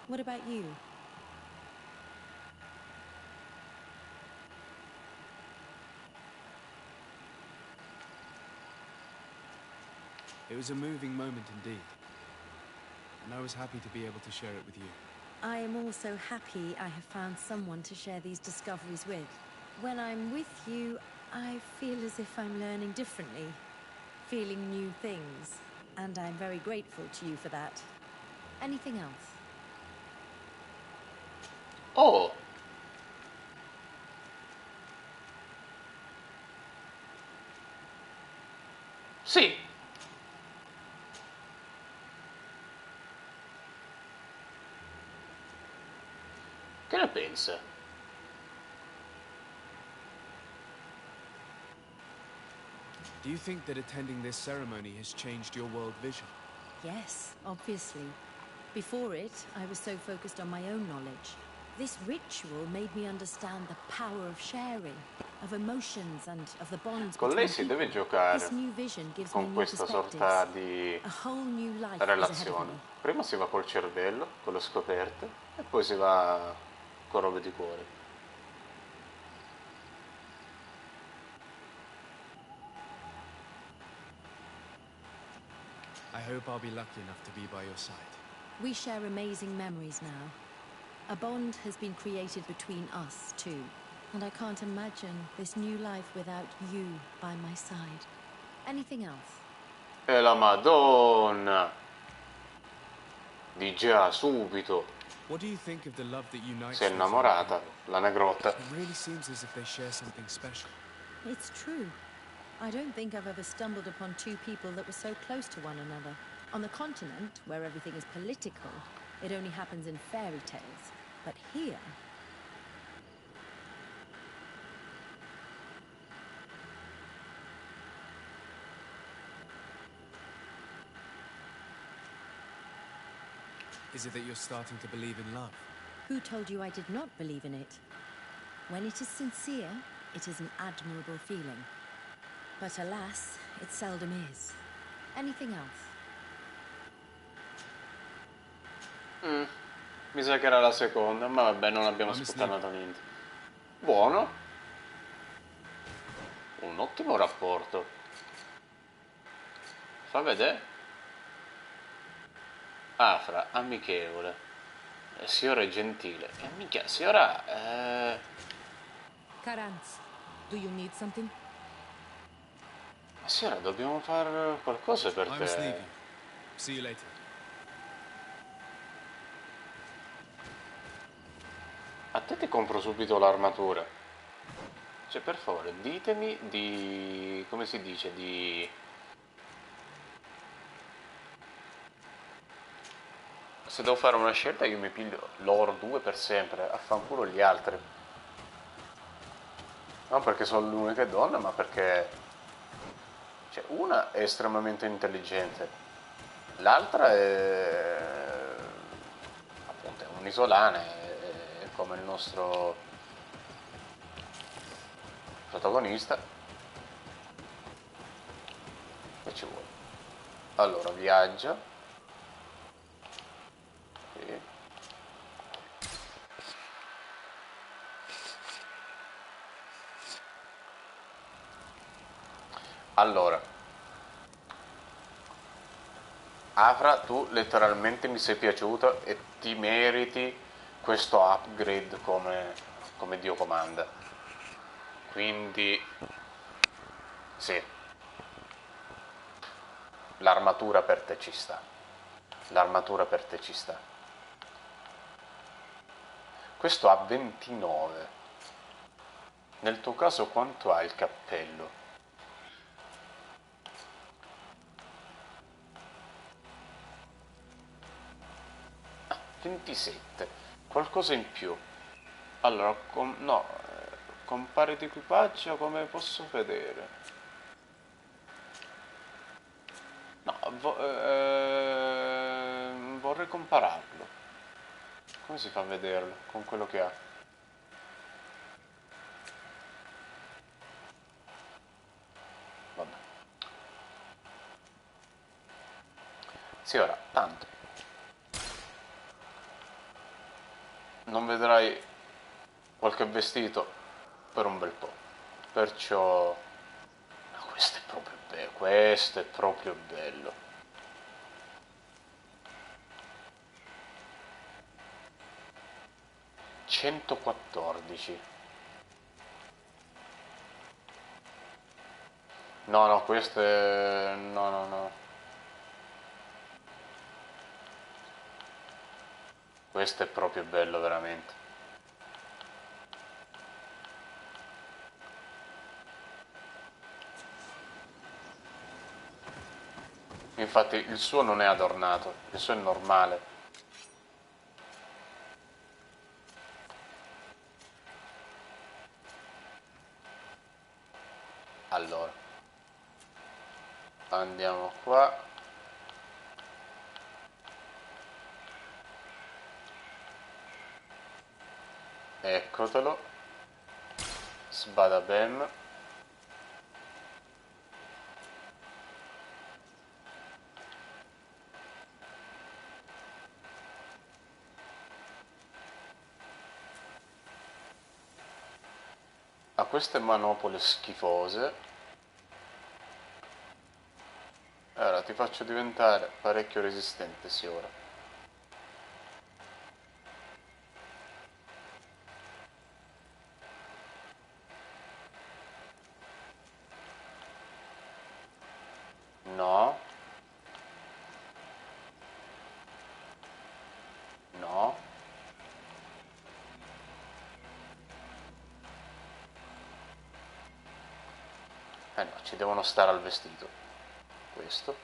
Speaker 2: What about you?
Speaker 3: It was a moving moment indeed. And I was happy to be able to share it with you.
Speaker 2: I am also happy I have found someone to share these discoveries with. When I'm with you, I feel as if I'm learning differently, feeling new things, and I'm very grateful to you for that. Anything else?
Speaker 1: Oh! Sì! Che ne pensa?
Speaker 3: Do you think that attending this ceremony has changed your world vision?
Speaker 2: Yes, obviously. Before it, I was so focused on my own knowledge. This ritual made me understand the power of sharing, of emotions and of the bonds
Speaker 1: Con
Speaker 2: between
Speaker 1: lei si
Speaker 2: people.
Speaker 1: deve giocare
Speaker 2: This new vision gives me
Speaker 1: con
Speaker 2: new
Speaker 1: questa
Speaker 2: perspectives.
Speaker 1: sorta di
Speaker 2: A whole new life is ahead of
Speaker 1: relazione.
Speaker 2: me.
Speaker 1: Prima si va col cervello, con le scoperte, e poi si va con robe di cuore.
Speaker 3: I hope I'll be lucky enough to be by your side.
Speaker 2: We share amazing memories now. A bond has been created between us two, and I can't imagine this new life without you by my side. Anything else?
Speaker 1: E la Madonna! Di già, subito.
Speaker 3: What do you think of the love that unites
Speaker 1: Si è innamorata, la negrotta.
Speaker 3: It really seems as if they share something special.
Speaker 2: It's true. I don't think I've ever stumbled upon two people that were so close to one another. On the continent, where everything is political, it only happens in fairy tales. But here...
Speaker 3: Is it that you're starting to believe in love?
Speaker 2: Who told you I did not believe in it? When it is sincere, it is an admirable feeling. But alas, it seldom is. Anything else?
Speaker 1: Mi sa che era la seconda, ma vabbè, non abbiamo sputtanato niente. Buono. Un ottimo rapporto. Fa vedere. Afra, amichevole. Signora è gentile. E minchia, signora...
Speaker 6: Carans, do you need something?
Speaker 1: Signora, dobbiamo fare qualcosa per
Speaker 3: I'm
Speaker 1: te.
Speaker 3: leaving. See you later.
Speaker 1: A te ti compro subito l'armatura. Cioè, per favore, ditemi di... come si dice? Di... Se devo fare una scelta io mi piglio loro due per sempre, affanculo gli altri. Non perché sono l'unica donna, ma perché... cioè, una è estremamente intelligente, l'altra è... appunto, è un'isolana, è come il nostro protagonista. Che ci vuole? Allora, viaggia. Sì. Allora, Afra, tu letteralmente mi sei piaciuto e ti meriti questo upgrade come Dio comanda. Quindi, sì, l'armatura per te ci sta. L'armatura per te ci sta. Questo ha 29. Nel tuo caso quanto ha il cappello? 27, qualcosa in più. Allora, compare di equipaggio come posso vedere? No, vorrei compararlo. Come si fa a vederlo con quello che ha? Vabbè. Sì, ora, tanto. Non vedrai qualche vestito per un bel po'. Perciò... ma questo è proprio bello, questo è proprio bello. $114. No, questo è... no. Questo è proprio bello, veramente. Infatti il suo non è adornato, il suo è normale. Allora, andiamo qua. Eccotelo. Sbadabem. A queste manopole schifose. Allora ti faccio diventare parecchio resistente, sì, ora. No. No. No, ci devono stare al vestito. Questo.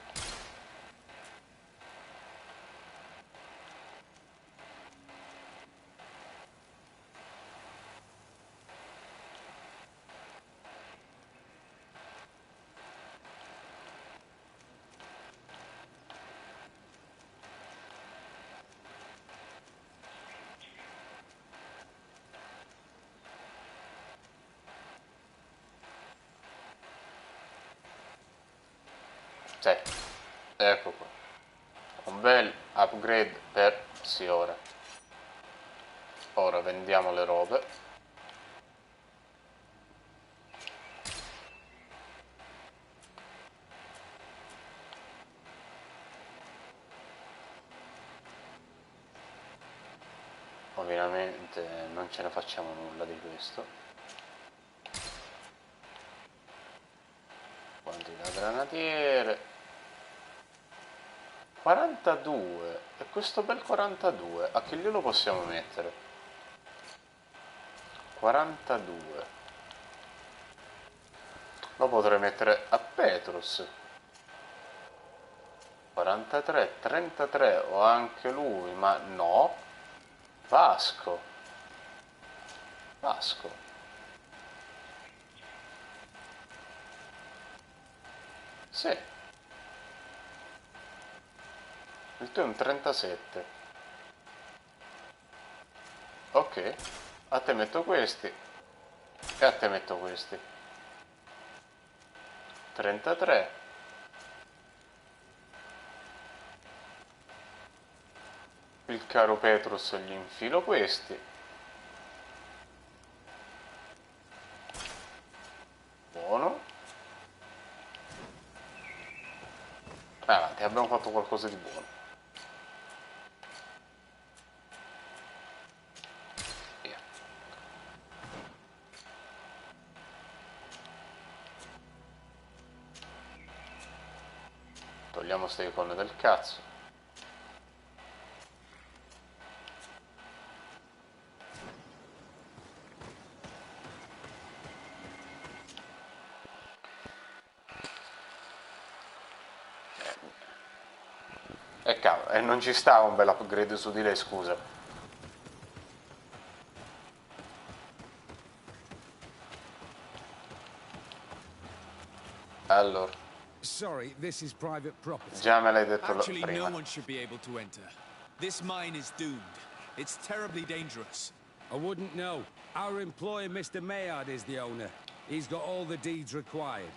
Speaker 1: Sì, ecco qua. Un bel upgrade per sì, ora. Ora vendiamo le robe. Ovviamente non ce ne facciamo nulla di questo. Quanti da granatiere. 42. E questo bel 42, a che glielo possiamo mettere? 42. Lo potrei mettere a Petrus. 43, 33 o anche lui, ma no. Vasco. Vasco. Sì. Il tuo è un 37. Ok. A te metto questi. E a te metto questi. 33. Il caro Petrus gli infilo questi. Buono. Avanti, abbiamo fatto qualcosa di buono. Via. Togliamo ste icone del cazzo. E cavolo, e non ci sta un bel upgrade su di lei, scusa. Allora.
Speaker 15: Sorry, this is private property.
Speaker 1: Già me l'hai detto
Speaker 3: Actually,
Speaker 1: prima.
Speaker 3: no one should be able to enter. This mine is doomed. It's terribly dangerous.
Speaker 15: I wouldn't know. Our employer, Mr. Maillard, is the owner. He's got all the deeds required.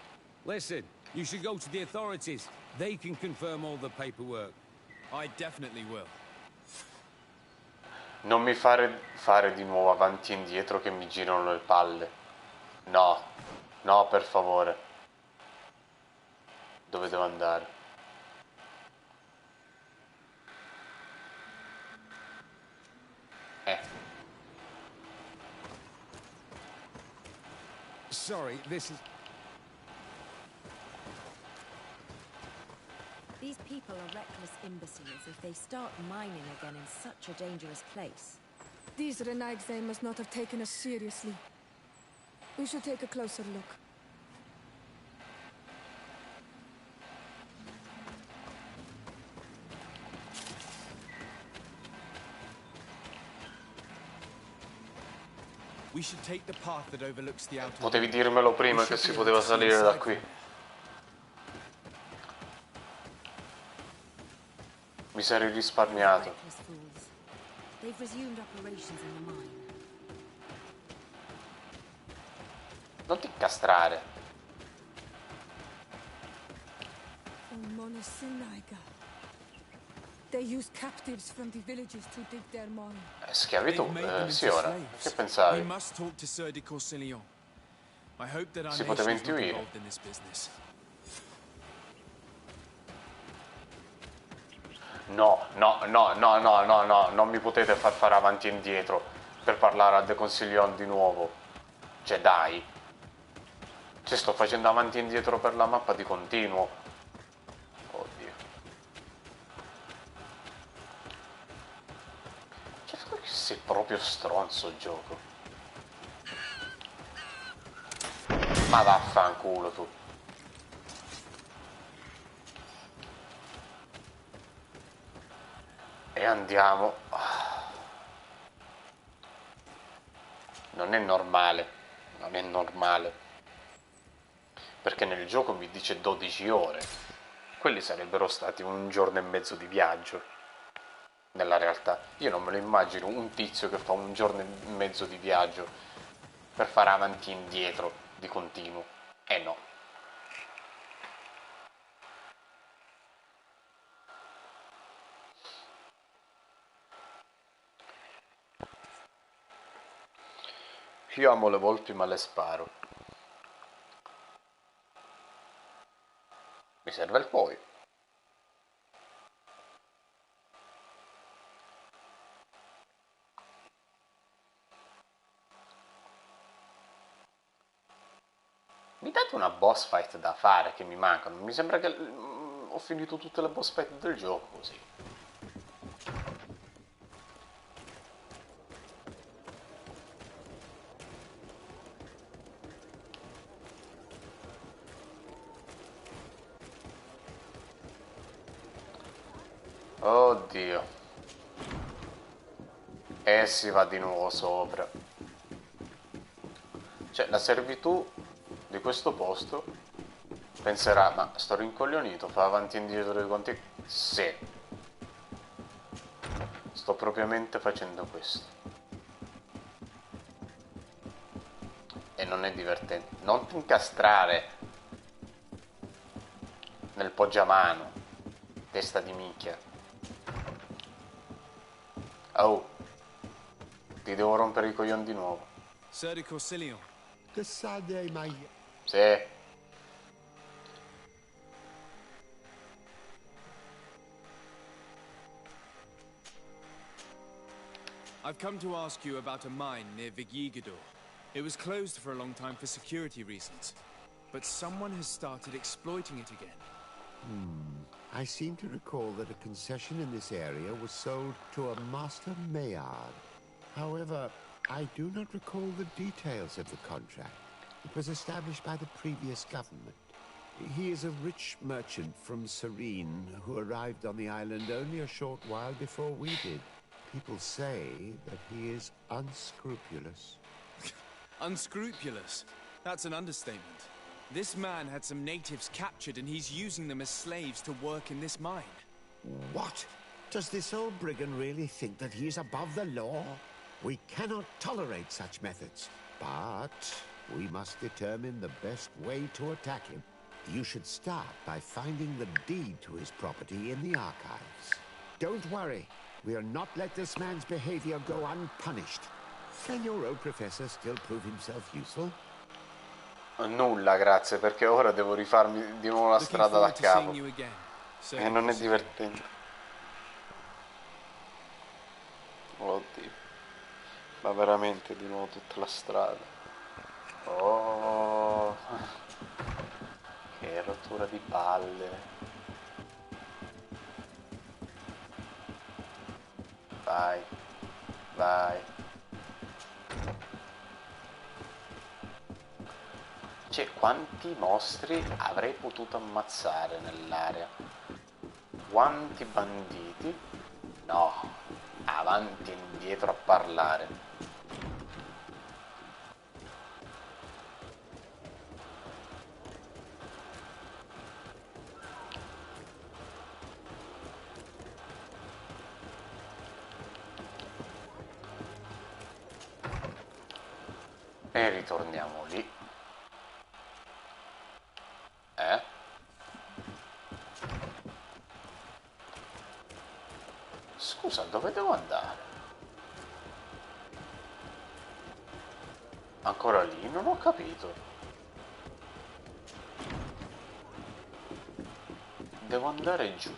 Speaker 15: Listen, you should go to the authorities. They can confirm all the paperwork.
Speaker 3: I definitely will.
Speaker 1: Non mi fare di nuovo avanti e indietro che mi girano le palle. No, no, per favore. Dove devo andare?
Speaker 15: Sorry, this is...
Speaker 2: These people are reckless imbeciles if they start mining again in such a dangerous place.
Speaker 6: These Renegade must not have taken us seriously. We should take a closer look.
Speaker 3: We should take the path that overlooks the outer.
Speaker 1: Potevi dirmelo prima che si poteva salire da qui. Mi sarei risparmiato.
Speaker 2: They've resumed operations in the mine.
Speaker 1: Non ti incastrare.
Speaker 6: They use captives from the villages to dig their mine.
Speaker 1: Schiavitù, sì, ora. Che pensavi?
Speaker 3: We must talk to Sir de Corsillon. I hope that our
Speaker 1: Si poteva
Speaker 3: nation is not
Speaker 1: intuire.
Speaker 3: involved in this business.
Speaker 1: No, no, no, no, no, no, no, non mi potete far fare avanti e indietro per parlare a De Consiglion di nuovo. Cioè dai. Cioè sto facendo avanti e indietro per la mappa di continuo. Oddio. Cioè sei proprio stronzo il gioco. Ma vaffanculo tu. E andiamo. Non è normale. Non è normale. Perché nel gioco mi dice 12 ore. Quelli sarebbero stati un giorno e mezzo di viaggio. Nella realtà. Io non me lo immagino un tizio che fa un giorno e mezzo di viaggio per fare avanti e indietro di continuo. No. Io amo le volpi ma le sparo. Mi serve il poi. Mi date una boss fight da fare che mi mancano. Mi sembra che ho finito tutte le boss fight del gioco così. Oddio. E si va di nuovo sopra. Cioè, la servitù di questo posto penserà, ma sto rincoglionito, fa avanti e indietro di quanti... Sì. Sto propriamente facendo questo. E non è divertente. Non ti incastrare nel poggiamano, testa di minchia. Oh, ti devo rompere i coglioni di nuovo. Sì.
Speaker 3: I've come to ask you about a mine near Vigigador. It was closed for a long time for security reasons, but someone has started exploiting it again.
Speaker 14: I seem to recall that a concession in this area was sold to a master Maillard. However, I do not recall the details of the contract. It was established by the previous government. He is a rich merchant from Serene who arrived on the island only a short while before we did. People say that he is unscrupulous.
Speaker 3: Unscrupulous? That's an understatement. This man had some natives captured and he's using them as slaves to work in this mine.
Speaker 14: What? Does this old brigand really think that he is above the law? We cannot tolerate such methods, but we must determine the best way to attack him. You should start by finding the deed to his property in the archives. Don't worry. We'll not let this man's behavior go unpunished. Can your old professor still prove himself useful?
Speaker 1: Nulla, grazie, perché ora devo rifarmi di nuovo la strada da capo. E non è divertente. Oddio. Ma veramente di nuovo tutta la strada. Oh. Che rottura di palle. Vai. Vai. Cioè, quanti mostri avrei potuto ammazzare nell'area? Quanti banditi? No, avanti e indietro a parlare. E ritorniamo lì. Scusa, dove devo andare? Ancora lì? Non ho capito. Devo andare giù.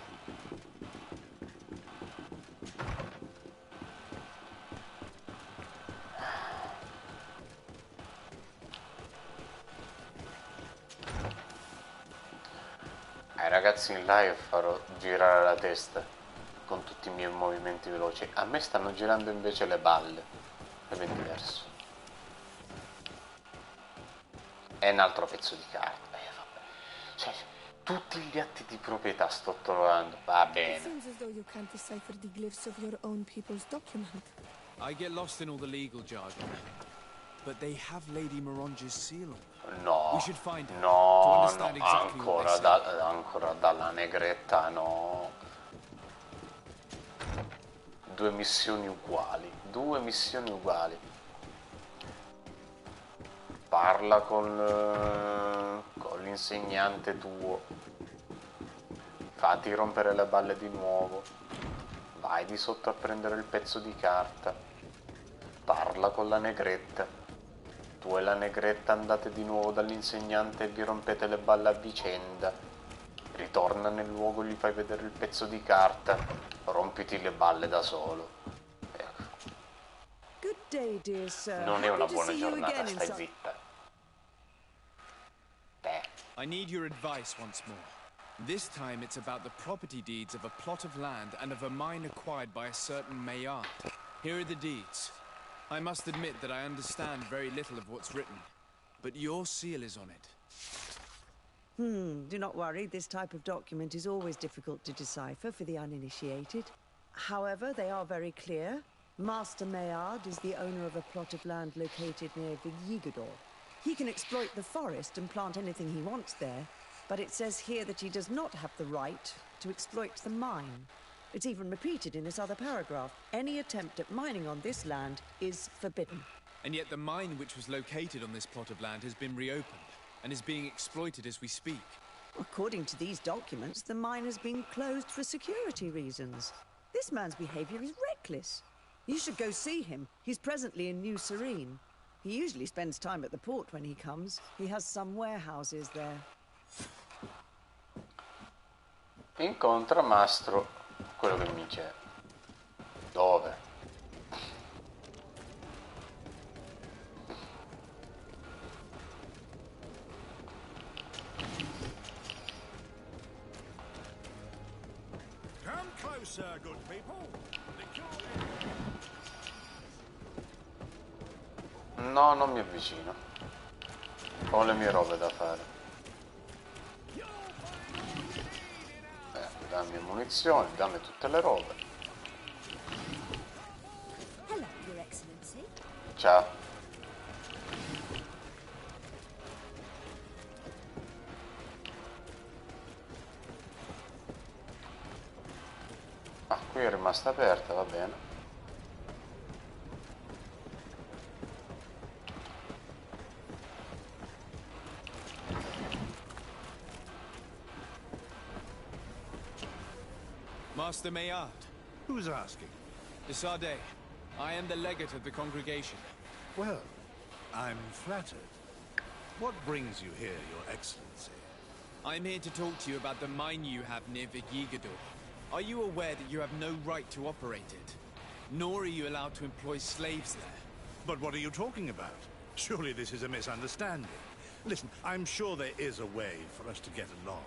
Speaker 1: ragazzi in live farò girare la testa con tutti i miei movimenti veloci. A me stanno girando invece le balle. È ben diverso. È un altro pezzo di carta. Vabbè. Cioè, tutti gli atti di proprietà sto trovando. Va bene.
Speaker 6: Seems as though you can't decipher the glyphs of your own people's document.
Speaker 3: I get lost in all the legal jargon. But they have Lady Moronge's seal.
Speaker 1: No,
Speaker 3: We should find her to
Speaker 1: no,
Speaker 3: understand exactly what they say.
Speaker 1: ancora dalla negretta, no. Due missioni uguali. Parla con l'insegnante tuo. Fatti rompere le balle di nuovo. Vai di sotto a prendere il pezzo di carta. Parla con la negretta. Tu e la negretta andate di nuovo dall'insegnante e vi rompete le balle a vicenda. Ritorna nel luogo, gli fai vedere il pezzo di carta. Rompiti le balle da solo.
Speaker 5: Good day, dear sir.
Speaker 1: Non è una
Speaker 5: Happy to
Speaker 1: buona
Speaker 5: see you
Speaker 1: giornata,
Speaker 5: again in
Speaker 1: stai zitta.
Speaker 3: I need your advice once more. This time it's about the property deeds of a plot of land and of a mine acquired by a certain Maillard. Here are the deeds. I must admit that I understand very little of what's written, but your seal is on it.
Speaker 5: Do not worry, this type of document is always difficult to decipher for the uninitiated. However, they are very clear. Master Maillard is the owner of a plot of land located near Vigigador. He can exploit the forest and plant anything he wants there, but it says here that he does not have the right to exploit the mine. It's even repeated in this other paragraph. Any attempt at mining on this land is forbidden.
Speaker 3: And yet the mine which was located on this plot of land has been reopened and is being exploited as we speak.
Speaker 5: According to these documents, the mine has been closed for security reasons. This man's behavior is reckless. You should go see him. He's presently in New Serene. He usually spends time at the port when he comes. He has some warehouses there.
Speaker 1: Incontra Mastro, quello che mi dice. Dove?
Speaker 10: Come closer, good people.
Speaker 1: No, non mi avvicino. Ho le mie robe da fare. Dammi munizioni, dammi tutte le robe.
Speaker 2: Hello, Your Excellency.
Speaker 1: Ciao. Ah, qui è rimasta aperta, va bene.
Speaker 3: Master Maillard.
Speaker 10: Who's asking?
Speaker 3: De Sardet. I am the legate of the congregation.
Speaker 10: Well, I'm flattered. What brings you here, Your Excellency?
Speaker 3: I'm here to talk to you about the mine you have near Vigigador. Are you aware that you have no right to operate it? Nor are you allowed to employ slaves there.
Speaker 10: But what are you talking about? Surely this is a misunderstanding. Listen, I'm sure there is a way for us to get along.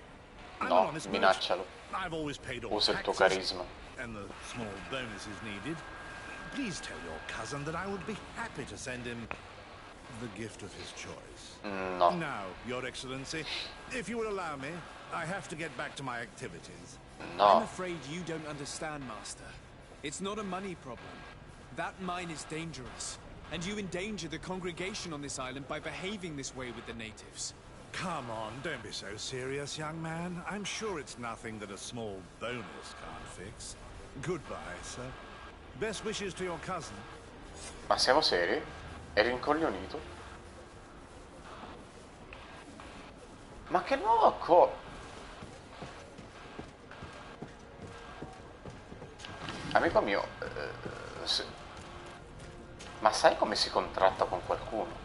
Speaker 1: No, minaccialo.
Speaker 10: I've always paid all
Speaker 1: Usa il tuo
Speaker 10: taxes
Speaker 1: carisma.
Speaker 10: and the small bonuses needed. Please tell your cousin that I would be happy to send him the gift of his choice.
Speaker 1: No.
Speaker 10: Now, Your Excellency, if you will allow me, I have to get back to my activities.
Speaker 1: No.
Speaker 3: I'm afraid you don't understand, Master. It's not a money problem. That mine is dangerous, and you endanger the congregation on this island by behaving this way with the natives.
Speaker 10: Come on, don't be so serious, young man. I'm sure it's nothing that a small bonus can't fix. Goodbye, sir. Best wishes to your cousin.
Speaker 1: Ma siamo seri? È rincoglionito? Ma che nuovo Amico mio, ma sai come si contratta con qualcuno?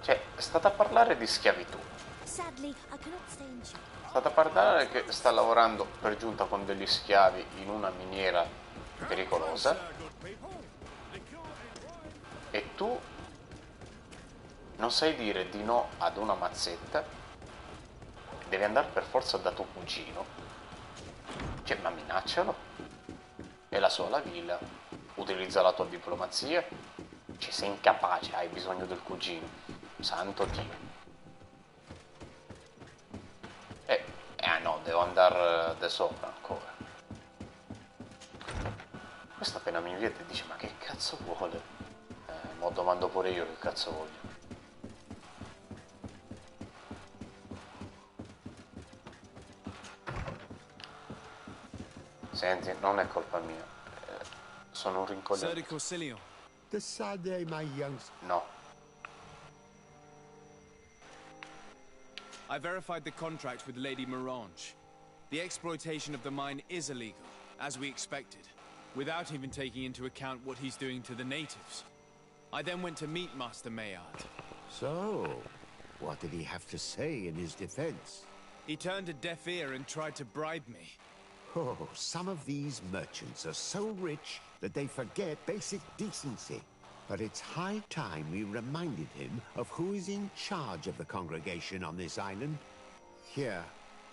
Speaker 1: Cioè, state a parlare di schiavitù.
Speaker 2: Sadly, I cannot stay in ship.
Speaker 1: State a parlare che sta lavorando per giunta con degli schiavi in una miniera pericolosa. E tu non sai dire di no ad una mazzetta devi andare per forza da tuo cugino. Cioè, ma minaccialo. È la sola villa. Utilizza la tua diplomazia. Cioè, sei incapace, hai bisogno del cugino. Santo Dio. No, devo andare da sopra ancora. Questo appena mi vede dice, ma che cazzo vuole? Mo domando pure io che cazzo voglio. Senti, non è colpa mia. Sono un rincoglionito.
Speaker 14: Decide, my youngster.
Speaker 1: No.
Speaker 3: I verified the contract with Lady Morange. The exploitation of the mine is illegal, as we expected, without even taking into account what he's doing to the natives. I then went to meet Master Maillard.
Speaker 14: So, what did he have to say in his defense?
Speaker 3: He turned a deaf ear and tried to bribe me.
Speaker 14: Oh, some of these merchants are so rich that they forget basic decency. But it's high time we reminded him of who is in charge of the congregation on this island. Here,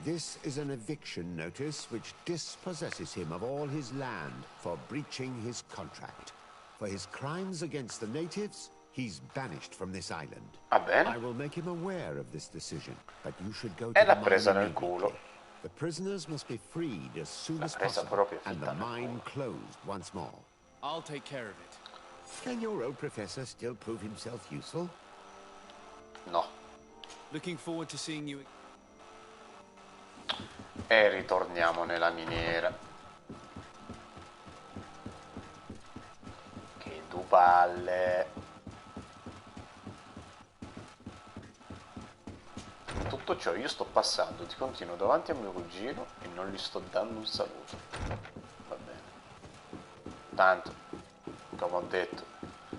Speaker 14: this is an eviction notice which dispossesses him of all his land for breaching his contract. For his crimes against the natives, he's banished from this island. I will make him aware of this decision, but you should go to the mine immediately. The prisoners must be freed as soon as possible, and the mine closed once more.
Speaker 3: I'll take care of it.
Speaker 14: Can your old professor still prove himself useful?
Speaker 1: No.
Speaker 3: Looking forward to seeing you.
Speaker 1: E ritorniamo nella miniera. Che due palle. In tutto ciò io sto passando di continuo davanti a mio cugino e non gli sto dando un saluto. Va bene. Tanto, come ho detto,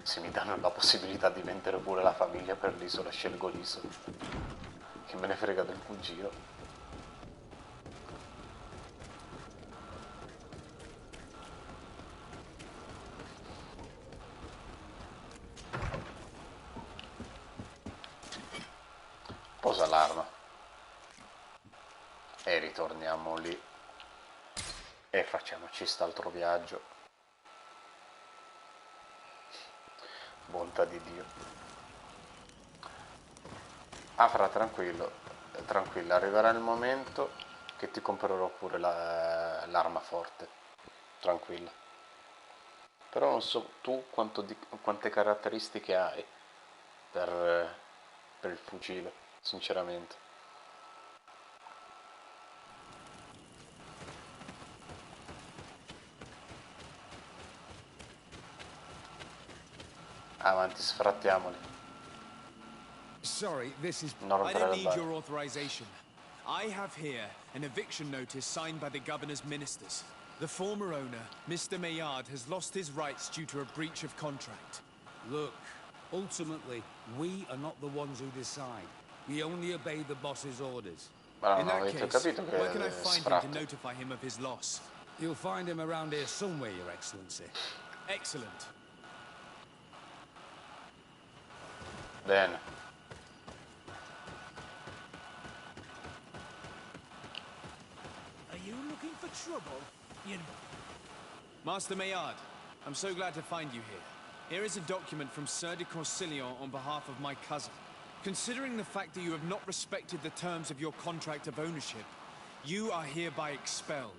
Speaker 1: se mi danno la possibilità di vendere pure la famiglia per l'isola, scelgo l'isola. Che me ne frega del cugino. Posa l'arma. E ritorniamo lì. E facciamoci st'altro viaggio. Bontà di Dio. Afra, tranquillo, tranquilla, arriverà il momento che ti comprerò pure l'arma forte, tranquilla. Però non so tu quante caratteristiche hai per il fucile, sinceramente. Avanti, sfrattiamoli.
Speaker 3: Sorry, this is...
Speaker 1: Non
Speaker 3: I
Speaker 1: rompere
Speaker 3: don't
Speaker 1: le
Speaker 3: need
Speaker 1: balle.
Speaker 3: your authorization. I have here an eviction notice signed by the governor's ministers. The former owner, Mr. Maillard, has lost his rights due to a breach of contract.
Speaker 15: Look, ultimately, we are not the ones who decide. We only obey the boss's orders.
Speaker 1: Ma
Speaker 3: In
Speaker 1: non
Speaker 3: that
Speaker 1: avete
Speaker 3: case,
Speaker 1: capito che
Speaker 3: where can I find him
Speaker 1: sfratto?
Speaker 3: to notify him of his loss?
Speaker 15: You'll find him around here somewhere, Your Excellency.
Speaker 3: Excellent.
Speaker 1: Bene.
Speaker 10: Are you looking for trouble? You...
Speaker 3: Master Maillard, I'm so glad to find you here. Here is a document from Sir de Corsilion on behalf of my cousin. Considering the fact that you have not respected the terms of your contract of ownership, you are hereby expelled.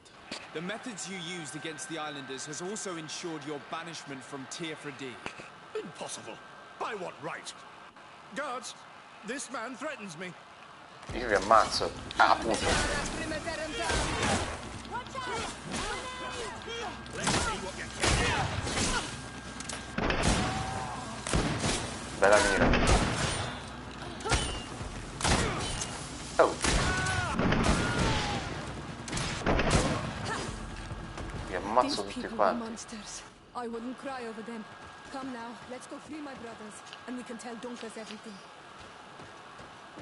Speaker 3: The methods you used against the islanders has also ensured your banishment from Tier-Fredi.
Speaker 10: Impossible. By what right? Guards, this man threatens me.
Speaker 1: Io vi ammazzo. Ah, appunto. Bella mira. Oh. Vi ammazzo
Speaker 6: These
Speaker 1: tutti
Speaker 6: people were
Speaker 1: quanti.
Speaker 6: monsters. I wouldn't cry over them. Come now, let's go free my brothers, and we can tell Dunkas everything.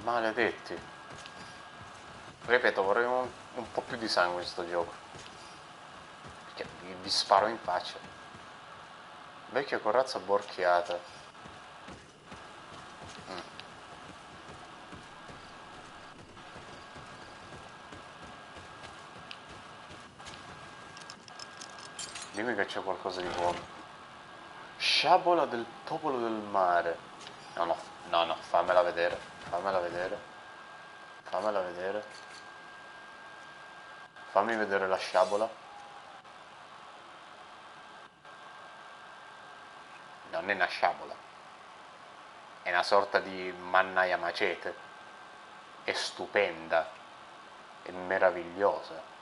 Speaker 1: Maledetti. Ripeto, vorrei un po' più di sangue in sto gioco. Perché vi sparo in faccia. Vecchia corazza borchiata. Dimmi che c'è qualcosa di buono. Sciabola del popolo del mare. No, no, no, no, fammela vedere. Fammela vedere. Fammela vedere. Fammi vedere la sciabola. Non è una sciabola. È una sorta di mannaia macete. È stupenda. È meravigliosa.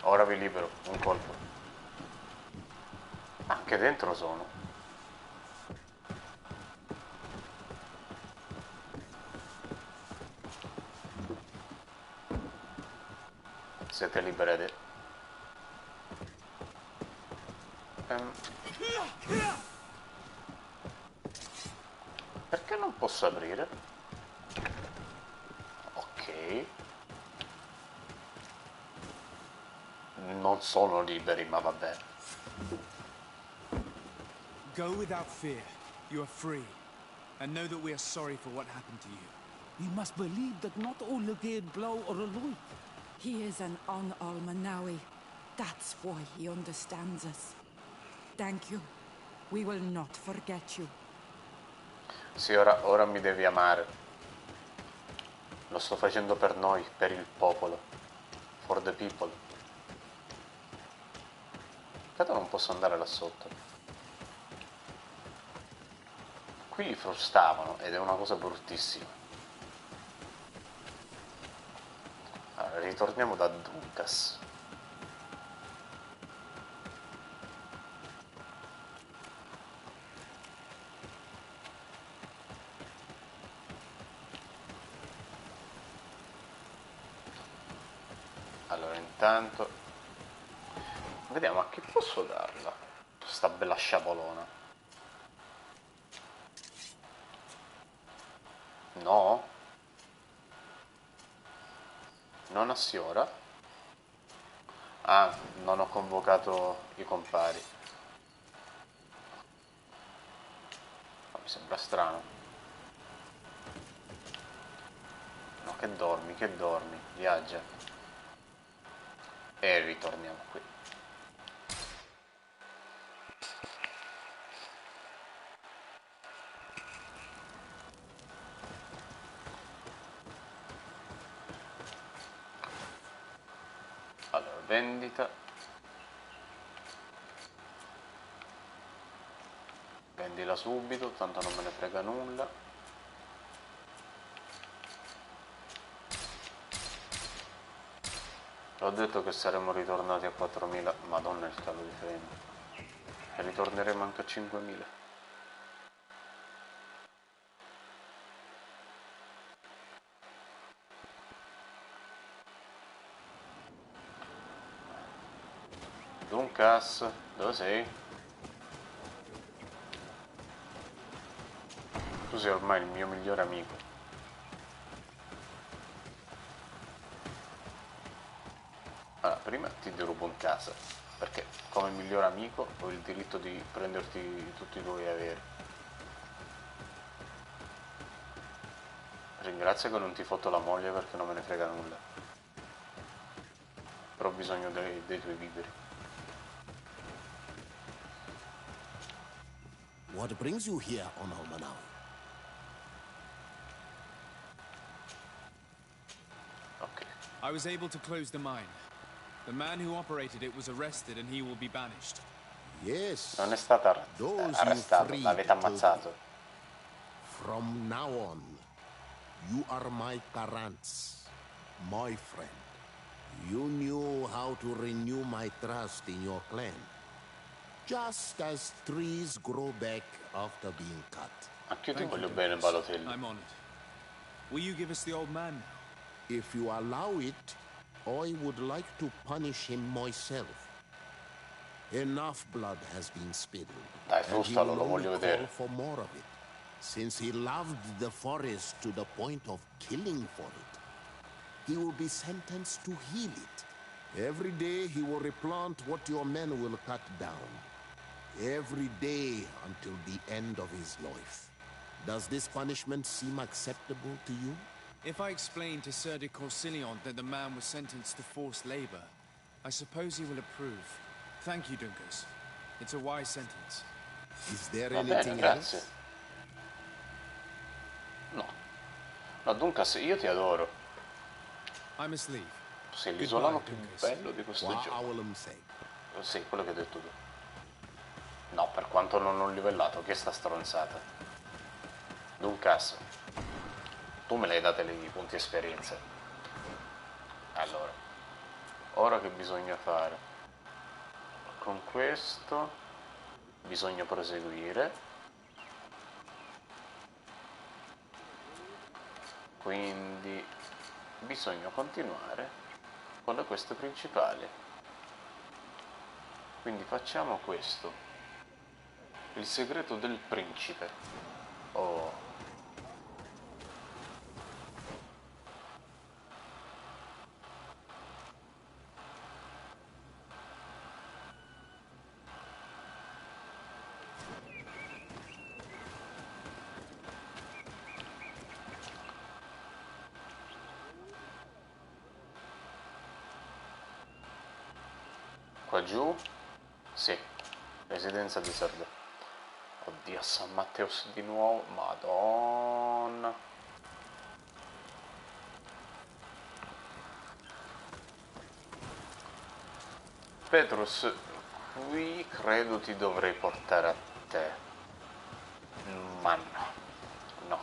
Speaker 1: Ora vi libero, un colpo. Anche dentro sono. Siete liberi. Perché non posso aprire? Ok. Non sono liberi, ma vabbè.
Speaker 3: Go without fear. You are free. And know that we are sorry for what happened to you.
Speaker 10: We must believe that not all again blow or alloy.
Speaker 6: He is an Almanawi. That's why he understands us. Thank you. We will not forget you.
Speaker 1: Sì, ora mi devi amare. Lo sto facendo per noi, per il popolo. For the people. Peccato non posso andare là sotto. Qui li frustavano ed è una cosa bruttissima. Allora, ritorniamo da Duncas. Allora, intanto vediamo a chi posso darla sta bella sciabolona. No? Non a Siora? Ah, non ho convocato i compari. Oh, mi sembra strano. No, che dormi, viaggia. E ritorniamo qui. Allora, vendita. Vendila subito, tanto non me ne frega nulla. L'ho detto che saremmo ritornati a 4.000, madonna il calo di freni. E ritorneremo anche a 5.000. Duncas, dove sei? Tu sei ormai il mio migliore amico. Allora, prima ti derubo in casa, perché come miglior amico ho il diritto di prenderti tutti i tuoi averi. Ringrazio che non ti fotto la moglie perché non me ne frega nulla. Però ho bisogno dei tuoi viveri.
Speaker 4: What brings you here on Almanawi?
Speaker 1: Okay.
Speaker 3: I was able to close the mine. The man who operated it was arrested and he will be banished.
Speaker 4: Yes.
Speaker 1: Non è stato arrestato, l'avete ammazzato.
Speaker 4: From now on, you are my parents, my friend. You knew how to renew my trust in your clan. Just as trees grow back after being cut.
Speaker 1: Anch'io ti voglio bene, Balotelli.
Speaker 3: I'm honored. Will you give us the old man now?
Speaker 4: If you allow it, I would like to punish him myself. Enough blood has been spilled.
Speaker 1: Dai, frustalo, lo voglio vedere.
Speaker 4: Call for more of it, since he loved the forest to the point of killing for it. He will be sentenced to heal it. Every day he will replant what your men will cut down. every day until the end of his life. Does this punishment seem acceptable to you?
Speaker 3: If I explain to Sir de Corsillon that the man was sentenced to forced labor, I suppose he will approve. Thank you, Dunkus. It's a wise sentence.
Speaker 4: Is there
Speaker 1: Va bene,
Speaker 4: anything
Speaker 1: grazie.
Speaker 4: else?
Speaker 1: No. No, Dunkas, io ti adoro.
Speaker 3: I must leave.
Speaker 1: Sei l'isolano più bello di questo
Speaker 4: What
Speaker 1: gioco.
Speaker 4: Awolum say?
Speaker 1: Sì, quello che hai detto tu. No, per quanto non ho livellato, che sta stronzata. Dunkas, tu me le hai date i punti esperienze. Allora, ora che bisogna fare? Con questo bisogna proseguire. Quindi bisogna continuare con le queste principali. Quindi facciamo questo. Il segreto del principe. Oh. Qua giù? Sì, residenza di Salve. Oddio, San Matteo di nuovo, madonna. Petrus, qui credo ti dovrei portare a te. Ma no, no.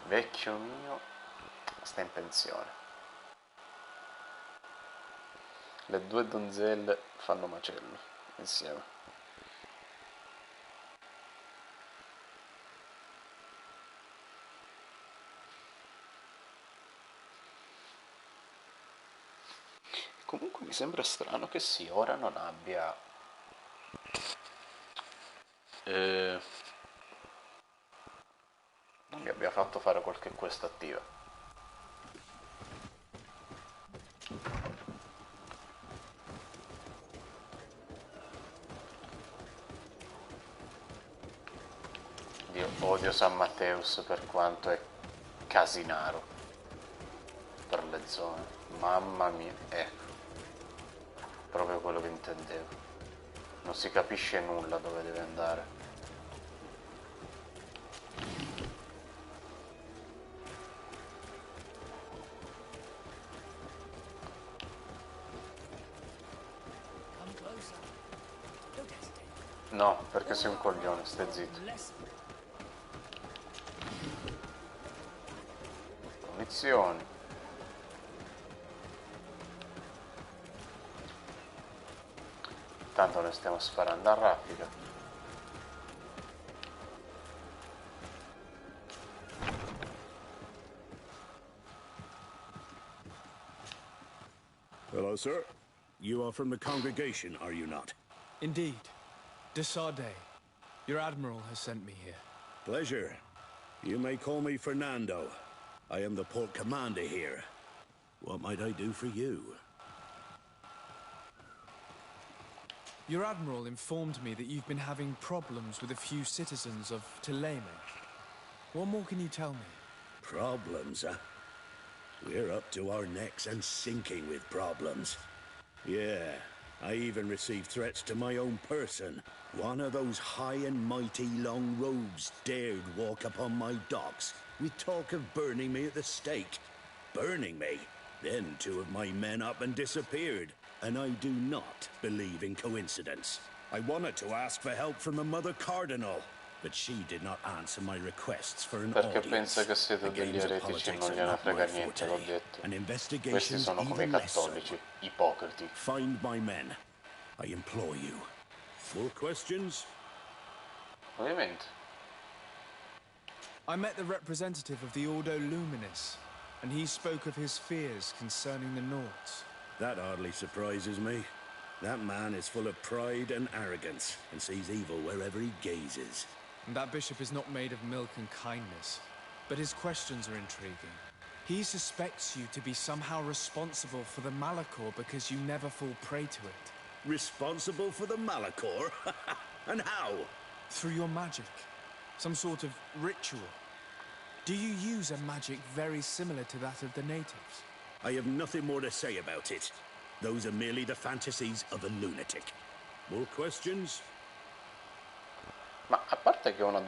Speaker 1: Vecchio mio, sta in pensione. Le due donzelle fanno macello insieme. Comunque mi sembra strano che sì, ora non abbia non mi abbia fatto fare qualche quest attiva. Dio, odio San Matteus per quanto è casinaro per le zone. Mamma mia, ecco, proprio quello che intendevo. Non si capisce nulla dove deve andare. No, perché sei un coglione, stai zitto. Munizioni. Tanto ne stiamo sparando a raffica.
Speaker 16: Hello, sir. You are from the congregation, are you not?
Speaker 3: Indeed. De Sardet. Your admiral has sent me here.
Speaker 16: Pleasure. You may call me Fernando. I am the port commander here. What might I do for you?
Speaker 3: Your admiral informed me that you've been having problems with a few citizens of Teleme. What more can you tell me?
Speaker 16: Problems, huh? We're up to our necks and sinking with problems. Yeah, I even received threats to my own person. One of those high and mighty long robes dared walk upon my docks with talk of burning me at the stake. Burning me? Then two of my men up and disappeared. And I do not believe in coincidence. I wanted to ask for help from the Mother Cardinal, but she did not answer my requests for an
Speaker 1: Perché
Speaker 16: audience.
Speaker 1: pensa che siete degli eretici e non gliene frega niente, l'ho detto. Questi sono come i cattolici, ipocriti.
Speaker 16: Find my men. I implore you. More questions?
Speaker 1: Ovviamente.
Speaker 3: I met the representative of the Ordo Luminis, and he spoke of his fears concerning the Nauts.
Speaker 16: That hardly surprises me. That man is full of pride and arrogance, and sees evil wherever he gazes.
Speaker 3: And that bishop is not made of milk and kindness, but his questions are intriguing. He suspects you to be somehow responsible for the Malachor because you never fall prey to it.
Speaker 16: Responsible for the Malachor? And how?
Speaker 3: Through your magic. Some sort of ritual. Do you use a magic very similar to that of the natives?
Speaker 16: I have nothing more to say about it. Those are merely the fantasies of a lunatic. More questions?
Speaker 1: Ma a parte che è una...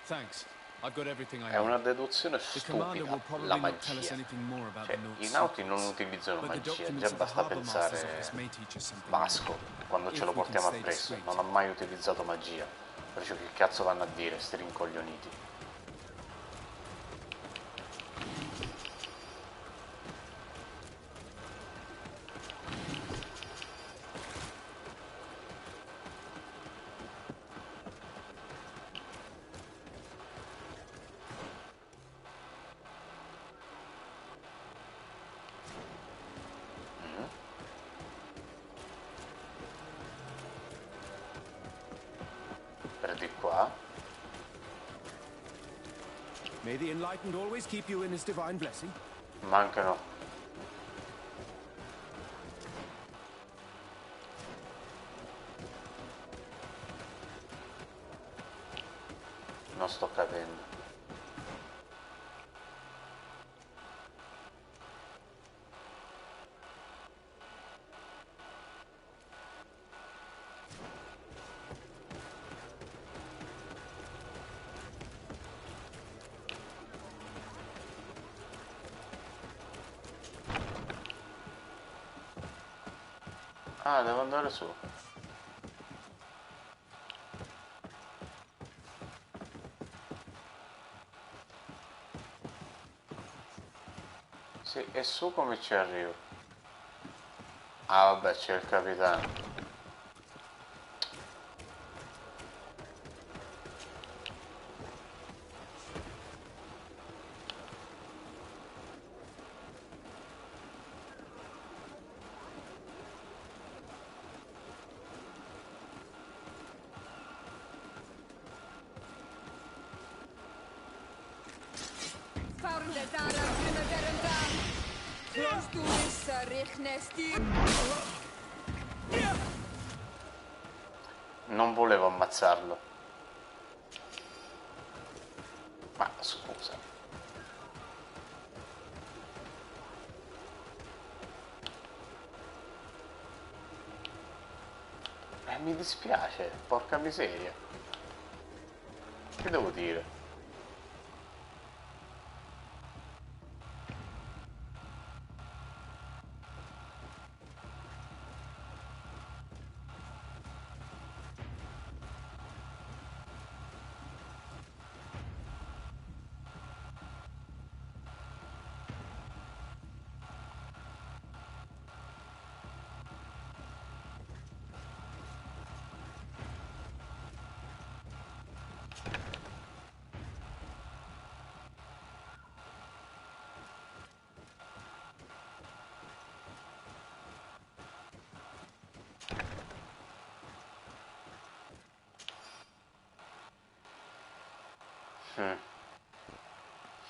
Speaker 3: Thanks. I've got everything I
Speaker 1: È una
Speaker 3: need.
Speaker 1: deduzione
Speaker 3: The commander will
Speaker 1: stupida,
Speaker 3: probably
Speaker 1: la
Speaker 3: not tell us
Speaker 1: magia.
Speaker 3: anything more about
Speaker 1: Cioè,
Speaker 3: the North
Speaker 1: i nauti non
Speaker 3: secrets,
Speaker 1: utilizzano
Speaker 3: but the
Speaker 1: magia,
Speaker 3: documents
Speaker 1: già
Speaker 3: of the
Speaker 1: basta
Speaker 3: Harbour Master's
Speaker 1: pensare
Speaker 3: Office may teach us something
Speaker 1: Vasco, quando ce
Speaker 3: if
Speaker 1: lo
Speaker 3: we can
Speaker 1: portiamo
Speaker 3: stay
Speaker 1: appresso,
Speaker 3: discreet.
Speaker 1: non ha mai utilizzato magia. Perciò che cazzo vanno a dire, sti rincoglioniti? Per di qua.
Speaker 17: May the enlightened always keep you in his divine blessing.
Speaker 1: Mancano. Non sto capendo. Ah, devo andare su. Sì, e su come ci arrivo? Ah, vabbè, c'è il capitano. Non volevo ammazzarlo. Ma scusa. Mi dispiace, porca miseria. Che devo dire?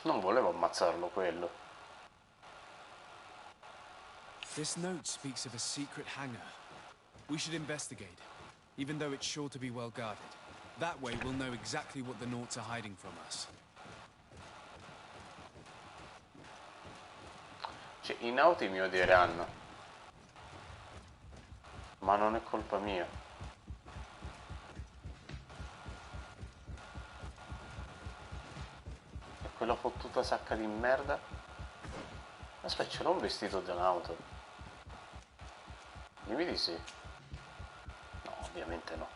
Speaker 1: Non volevo ammazzarlo quello.
Speaker 3: This note speaks of a secret hangar. We should investigate, even though it's sure to be well guarded. That way we'll know exactly what the Nauts are hiding from us.
Speaker 1: Cioè, i nauti mi odieranno. Ma non è colpa mia. E quella fottuta sacca di merda? Aspetta, ce l'ho un vestito da nauto. Dimmi di sì. No, ovviamente no.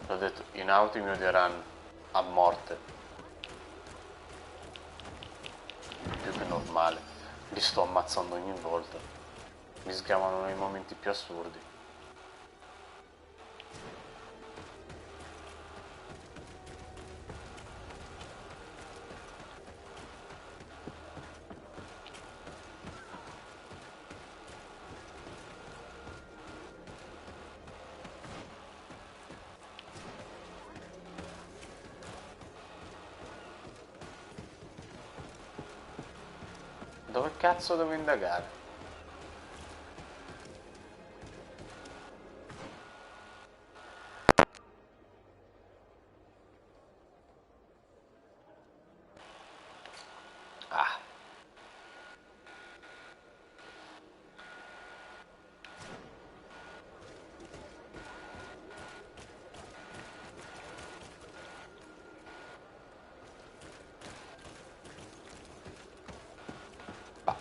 Speaker 1: L'ho detto, i nauti mi odieranno a morte. Più che normale. Li sto ammazzando ogni volta. Mi sgamano nei momenti più assurdi. Dove cazzo devo indagare? Ah.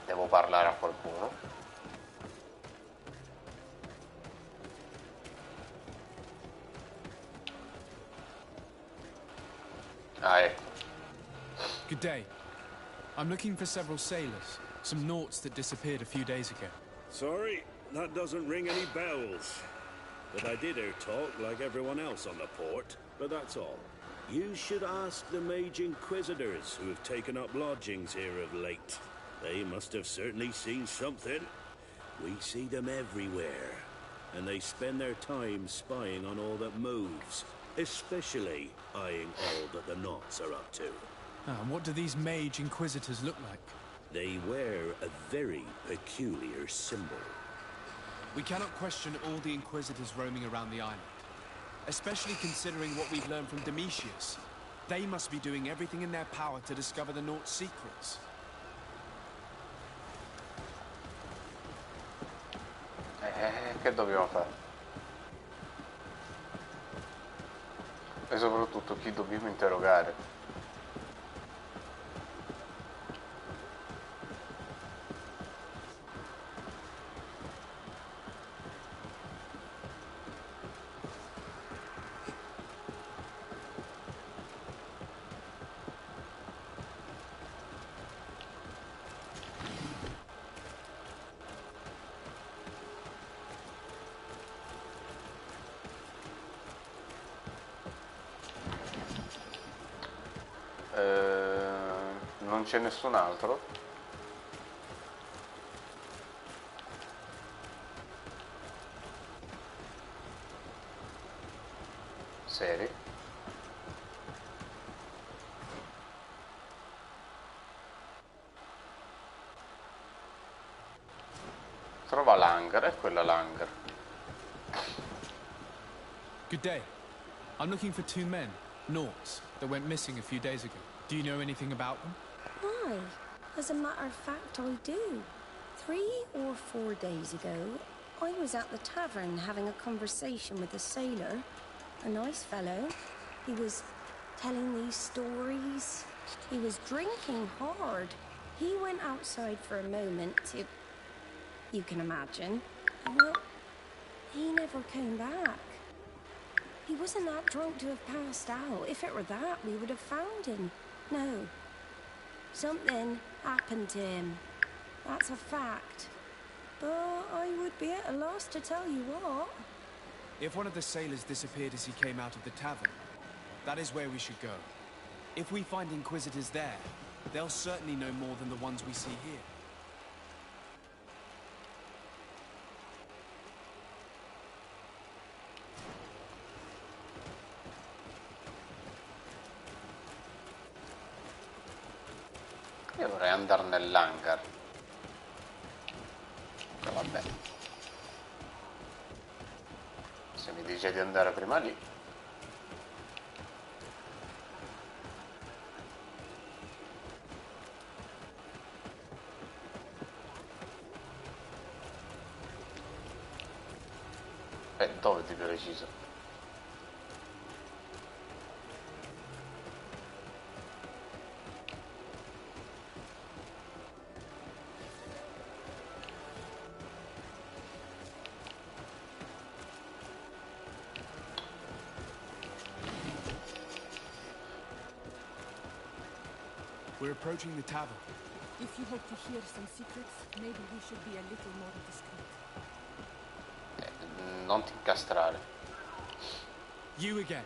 Speaker 1: Devo parlare a qualcuno. Ah, ecco.
Speaker 3: Good day. I'm looking for several sailors. Some naughts that disappeared a few days ago.
Speaker 16: Sorry, that doesn't ring any bells. But I did hear talk like everyone else on the port, but that's all. You should ask the mage inquisitors who have taken up lodgings here of late. They must have certainly seen something. We see them everywhere, and they spend their time spying on all that moves, especially eyeing all that the knots are up to.
Speaker 3: And what do these mage inquisitors look like?
Speaker 16: They wear a very peculiar symbol.
Speaker 3: We cannot question all the inquisitors roaming around the island, especially considering what we've learned from Domitius. They must be doing everything in their power to discover the Naught's secrets.
Speaker 1: Che dobbiamo fare? E soprattutto chi dobbiamo interrogare? Non c'è nessun altro? Seri? Trova l'hangar, è quella l'hangar.
Speaker 3: Good day. I'm looking for two men, Naughts, that went missing a few days ago. Do you know anything about them?
Speaker 11: Why? As a matter of fact, I do. 3 or 4 days ago, I was at the tavern having a conversation with a sailor. A nice fellow. He was telling these stories. He was drinking hard. He went outside for a moment to... you can imagine. Well, he never came back. He wasn't that drunk to have passed out. If it were that, we would have found him. No. Something happened to him. That's a fact. But I would be at a loss to tell you what.
Speaker 3: If one of the sailors disappeared as he came out of the tavern, that is where we should go. If we find inquisitors there, they'll certainly know more than the ones we see here.
Speaker 1: Io vorrei andare nell'hangar. Ma vabbè. Se mi dice di andare prima lì. Dove di preciso?
Speaker 3: We're approaching the tavern.
Speaker 6: If you hope to hear some secrets, maybe we should be a little more discreet.
Speaker 1: Non ti incastrare.
Speaker 3: You again.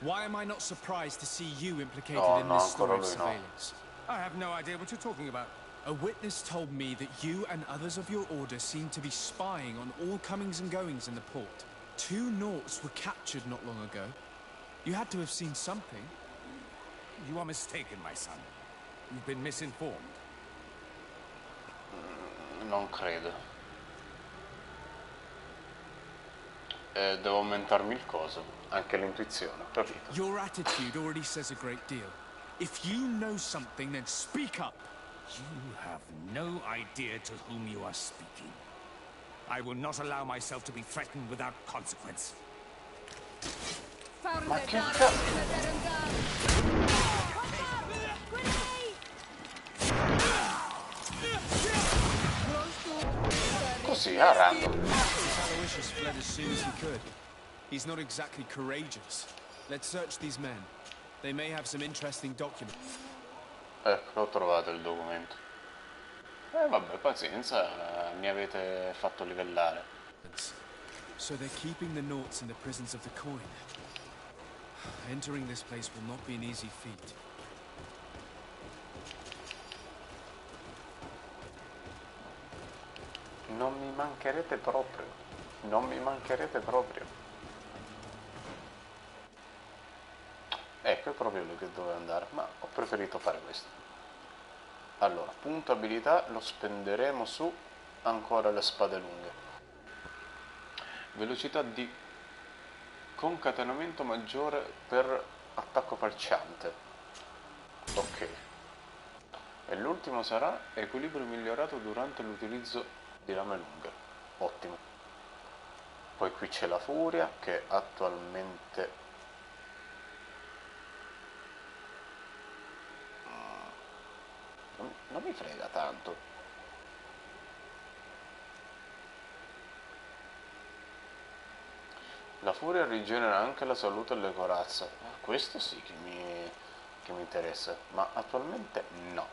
Speaker 3: Why am I not surprised to see you implicated
Speaker 1: No,
Speaker 3: in
Speaker 1: no,
Speaker 3: this story of
Speaker 1: ancora lui no.
Speaker 3: surveillance?
Speaker 15: I have no idea what you're talking about.
Speaker 3: A witness told me that you and others of your order seem to be spying on all comings and goings in the port. 2 Naughts were captured not long ago. You had to have seen something.
Speaker 15: You are mistaken, my son. You've been misinformed.
Speaker 1: Non credo. Devo aumentarmi il coso, anche l'intuizione, capito?
Speaker 3: Your attitude already says a great deal. If you know something, then speak up.
Speaker 15: You have no idea to whom you are speaking. I will not allow myself to be threatened without consequence.
Speaker 1: Ma che così a random.
Speaker 3: Aloysius fled as soon as he could. He's not exactly courageous. Let's search these men. They may have some interesting documents.
Speaker 1: Ecco, ho trovato il documento. Vabbè, pazienza, mi avete fatto livellare.
Speaker 3: So they're keeping the notes in the prisons of the coin. Entering this place will not be an easy feat.
Speaker 1: Non mi mancherete proprio. Non mi mancherete proprio. Ecco, è proprio lui che doveva andare, ma ho preferito fare questo. Allora, punto abilità lo spenderemo su ancora le spade lunghe. Velocità di concatenamento maggiore per attacco falciante. Ok. E l'ultimo sarà equilibrio migliorato durante l'utilizzo di lame lunghe. Ottimo. Poi qui c'è la furia che attualmente non mi frega tanto. La furia rigenera anche la salute e le corazze. Questo sì che mi interessa, ma attualmente no.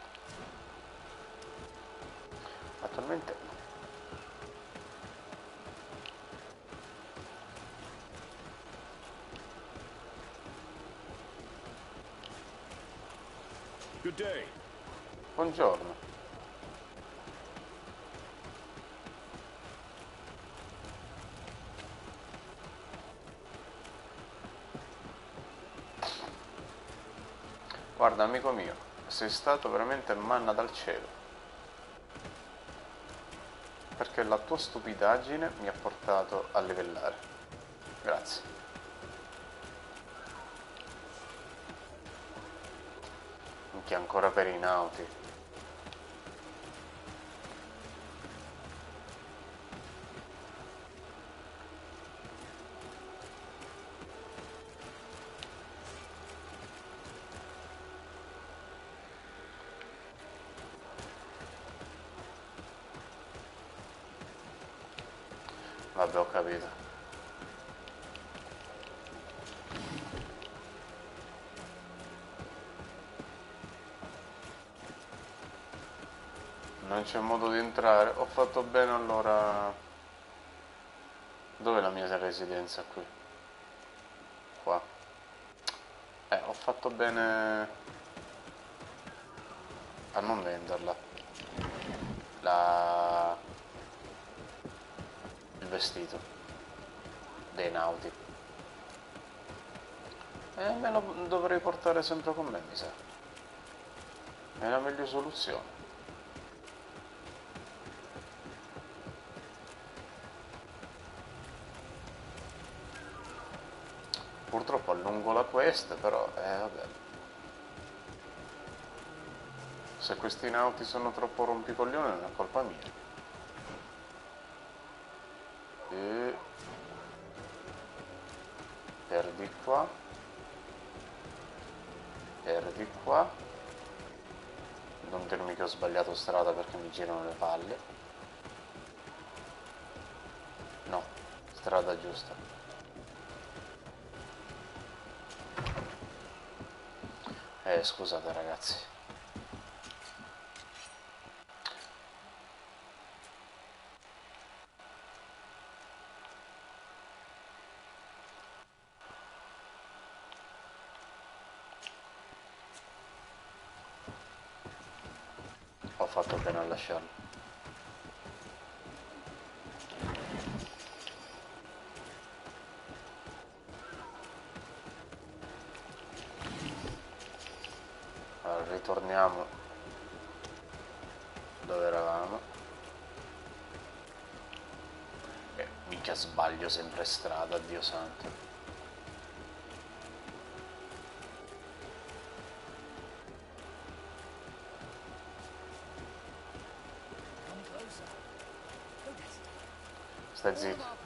Speaker 1: Attualmente no.
Speaker 16: Good day.
Speaker 1: Buongiorno. Guarda, amico mio, sei stato veramente manna dal cielo. Perché la tua stupidaggine mi ha portato a livellare. Grazie. Minchia, ancora per i nauti. Vabbè, ho capito. Non c'è modo di entrare. Ho fatto bene allora. Dov'è la mia residenza qui? Qua. Ho fatto bene a non venderla. Il vestito dei nauti. Me lo dovrei portare sempre con me, mi sa. È la meglio soluzione. Purtroppo allungo la quest, però vabbè. Se questi nauti sono troppo rompicoglioni non è colpa mia. E perdi qua. Perdi qua. Non dirmi che ho sbagliato strada perché mi girano le palle. No, strada giusta. Scusate ragazzi. Ho fatto bene a lasciarlo. Allora, ritorniamo Dove eravamo? Mica sbaglio sempre strada, Dio santo. Stai zitto.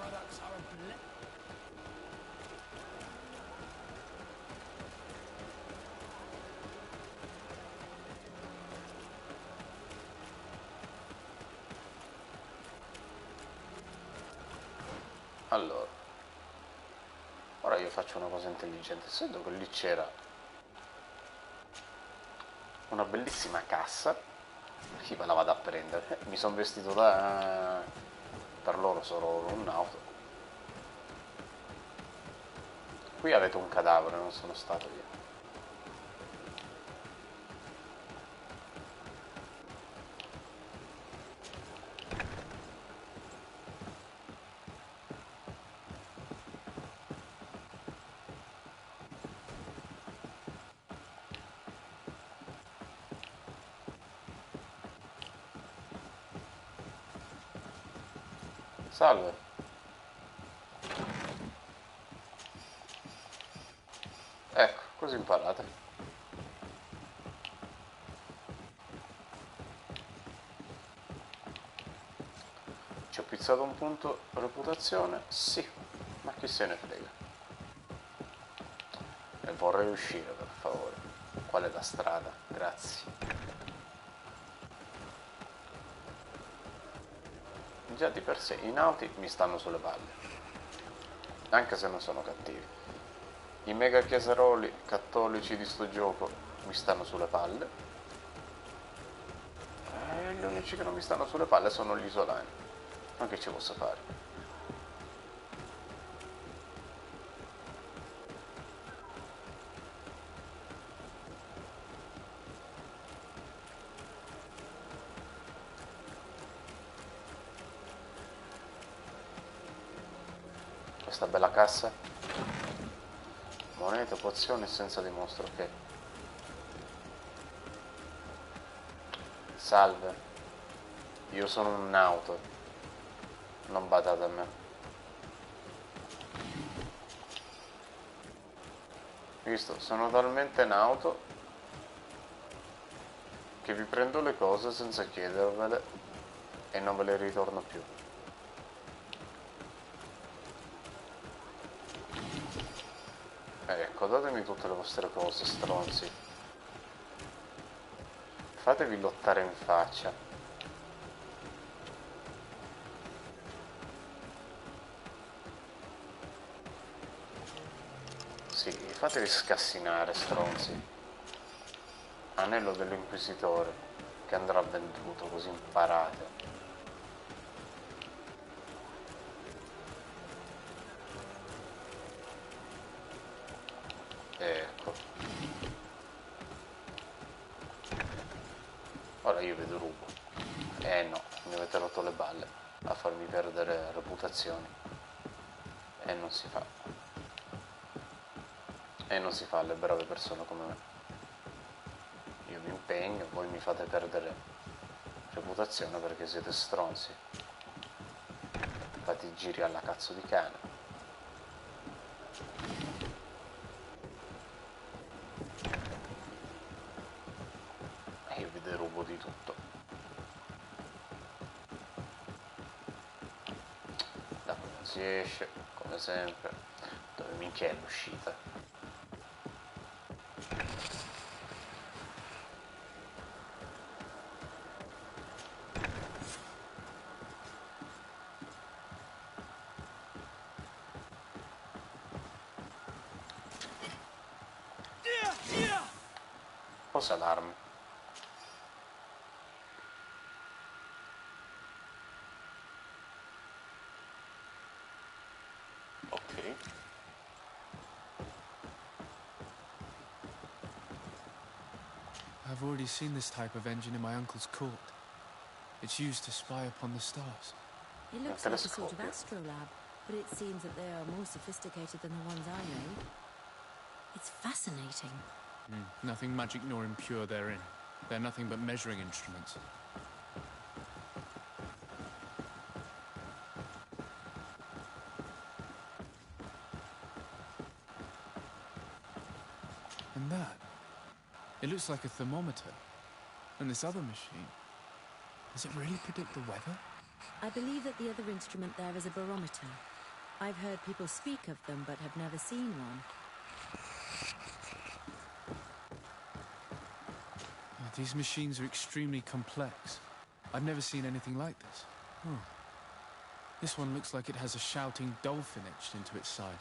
Speaker 1: Allora, ora io faccio una cosa intelligente, essendo che lì c'era una bellissima cassa, chi me la vado a prendere? Mi sono vestito da... per loro sono un'auto. Qui avete un cadavere, non sono stato io. Salve. Ecco, così imparate. Ci ho pizzato un punto reputazione? Sì, ma chi se ne frega. E vorrei uscire, per favore. Qual è la strada? Grazie. Già di per sé i nauti mi stanno sulle palle, anche se non sono cattivi. I mega chiaseroli cattolici di sto gioco mi stanno sulle palle, e gli unici che non mi stanno sulle palle sono gli isolani. Ma che ci posso fare? Questa bella cassa, monete, pozioni, essenza di mostro, ok. Salve, io sono un nauto, non badate a me. Visto, sono talmente nauto che vi prendo le cose senza chiedervele e non ve le ritorno più. Ecco, datemi tutte le vostre cose, stronzi. Fatevi lottare in faccia. Sì, fatevi scassinare, stronzi. Anello dell'Inquisitore, che andrà venduto, così imparate. Ecco. Ora io vedo rubo. No, mi avete rotto le balle a farmi perdere reputazioni. E non si fa. E non si fa alle brave persone come me. Io mi impegno, voi mi fate perdere reputazione perché siete stronzi. Fate i giri alla cazzo di cane. Derubo di tutto. Da qui non si esce, come sempre. Dove minchia è l'uscita? Cosa l'armi?
Speaker 3: I've already seen this type of engine in my uncle's court. It's used to spy upon the stars.
Speaker 2: It looks like a sort of astrolab, but it seems that they are more sophisticated than the ones I know. It's fascinating.
Speaker 3: Nothing magic nor impure therein. They're nothing but measuring instruments. It looks like a thermometer. And this other machine, does it really predict the weather?
Speaker 2: I believe that the other instrument there is a barometer. I've heard people speak of them, but have never seen one.
Speaker 3: Oh, these machines are extremely complex. I've never seen anything like this. Oh. This one looks like it has a shouting dolphin etched into its side.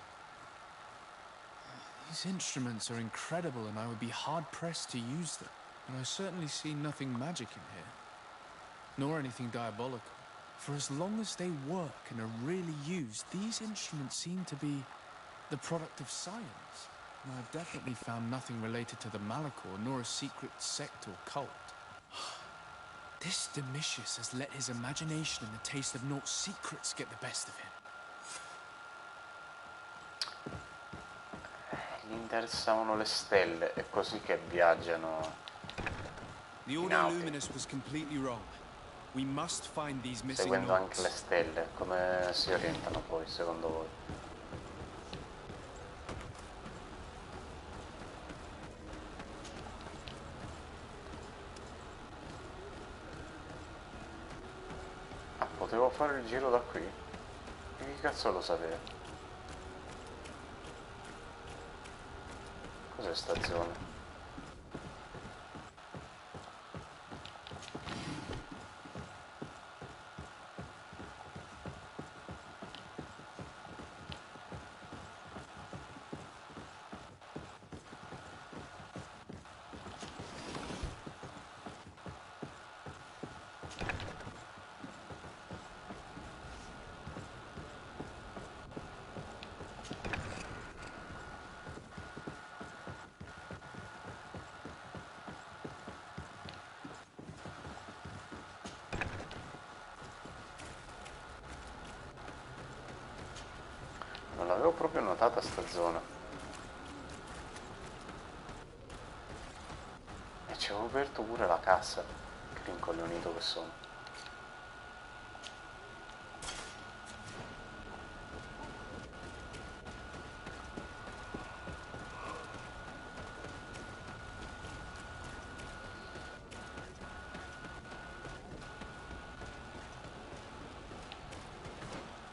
Speaker 3: These instruments are incredible, and I would be hard-pressed to use them. But I certainly see nothing magic in here, nor anything diabolical. For as long as they work and are really used, these instruments seem to be the product of science. And I've definitely found nothing related to the Malachor, nor a secret sect or cult. This Domitius has let his imagination and the taste of Naught's secrets get the best of him.
Speaker 1: Gli interessavano le stelle, è così che viaggiano.
Speaker 3: The Ordo Luminous was completely wrong. We must find these missing
Speaker 1: Seguendo
Speaker 3: notes.
Speaker 1: anche le stelle, come si orientano poi, secondo voi? Ah, potevo fare il giro da qui? E chi cazzo lo sapeva? Cos'è sta zona? Non l'avevo proprio notata sta zona. E ci avevo aperto pure la cassa. Che rincoglionito che sono.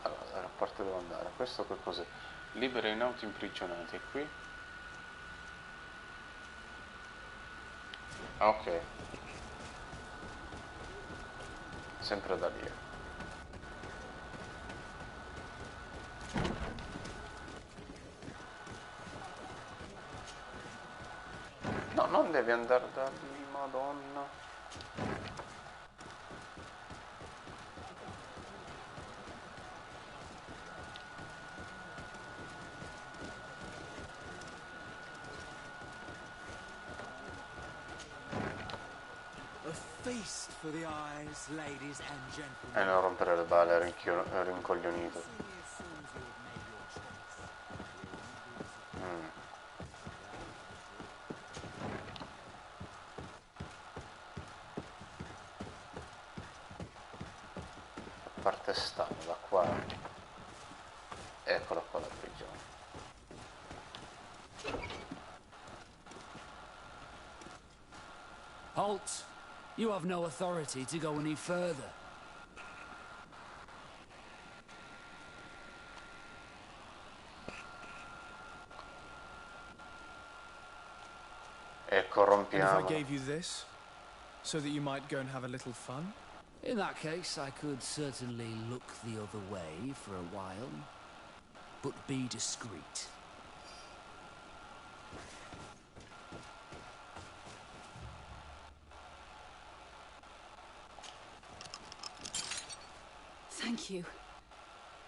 Speaker 1: Allora, a parte devo andare. Questo che cos'è? Libera i nauti imprigionati. E qui? Ah, ok. Sempre da lì. No, non devi andare da lì, madonna.
Speaker 17: A feast for the eyes, ladies and gentlemen.
Speaker 1: Non rompere le balle, rincoglionito. A parte stanno da qua. Eccola qua la prigione.
Speaker 8: Halt! You have no authority to go any further.
Speaker 1: E
Speaker 3: And if
Speaker 1: corrompiamo.
Speaker 3: I gave you this, so that you might go and have a little fun?
Speaker 8: In that case, I could certainly look the other way for a while, but be discreet.
Speaker 9: Thank you.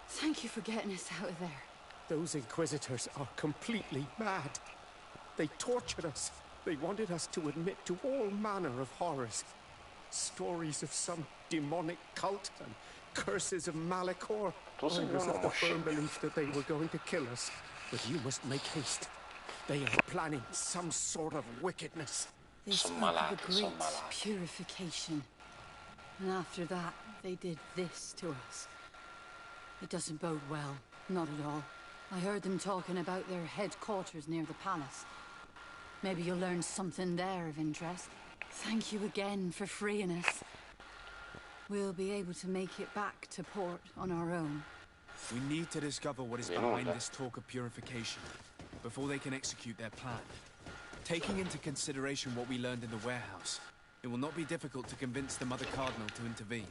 Speaker 9: Thank you for getting us out of there.
Speaker 17: Those Inquisitors are completely mad. They tortured us. They wanted us to admit to all manner of horrors. Stories of some demonic cult and curses of Malachor. I was of the firm belief that they were going to kill us. But you must make haste. They are planning some sort of wickedness.
Speaker 9: They spoke of a great purification. And after that, they did this to us. It doesn't bode well. Not at all. I heard them talking about their headquarters near the palace. Maybe you'll learn something there of interest. Thank you again for freeing us. We'll be able to make it back to port on our own.
Speaker 3: We need to discover what is behind this talk of purification before they can execute their plan. Taking into consideration what we learned in the warehouse, it will not be difficult to convince the Mother Cardinal to intervene.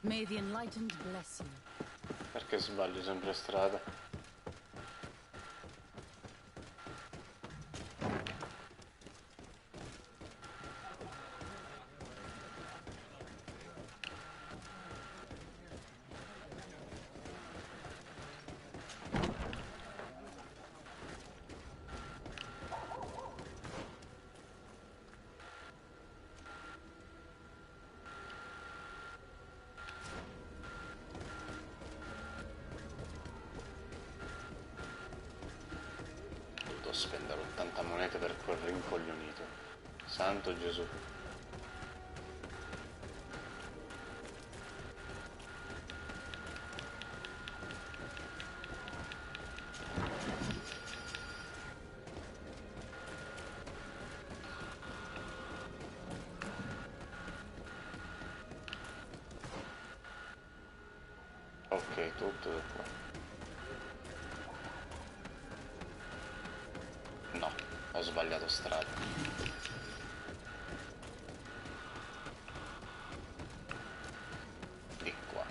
Speaker 9: May the enlightened bless you.
Speaker 1: Perché sbaglio sempre strada? Spendere 80 monete per quel rincoglionito. Santo Gesù. Ok, tutto da qua. No, ho sbagliato strada. Di qua.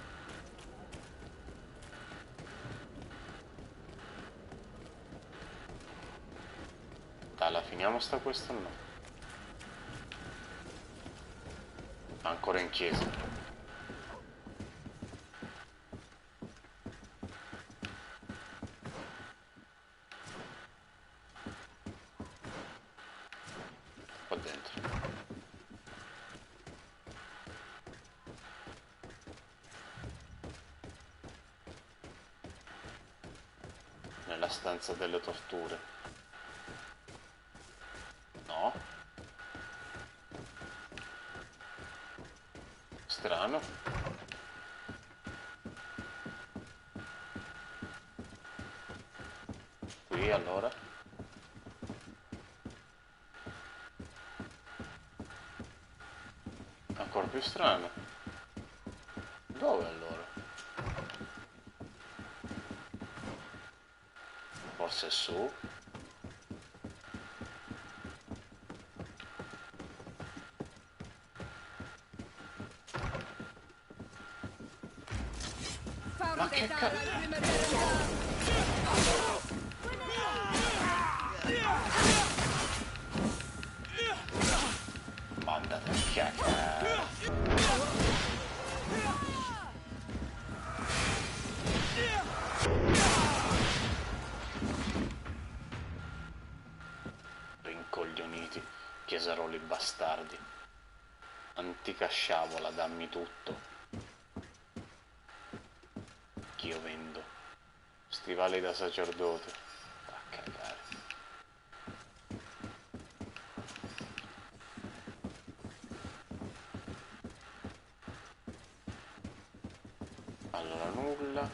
Speaker 1: Dai, la finiamo sta questa o no? Ancora in chiesa. Nella stanza delle torture. No. Strano. Qui allora. Ancora più strano. Dove allora? Forse su. Ma che mandate a chiacchiere. Rincoglioniti, chiesaroli bastardi. Antica sciavola, dammi tutto. Che io vendo. Stivali da sacerdote. A cagare. Allora nulla.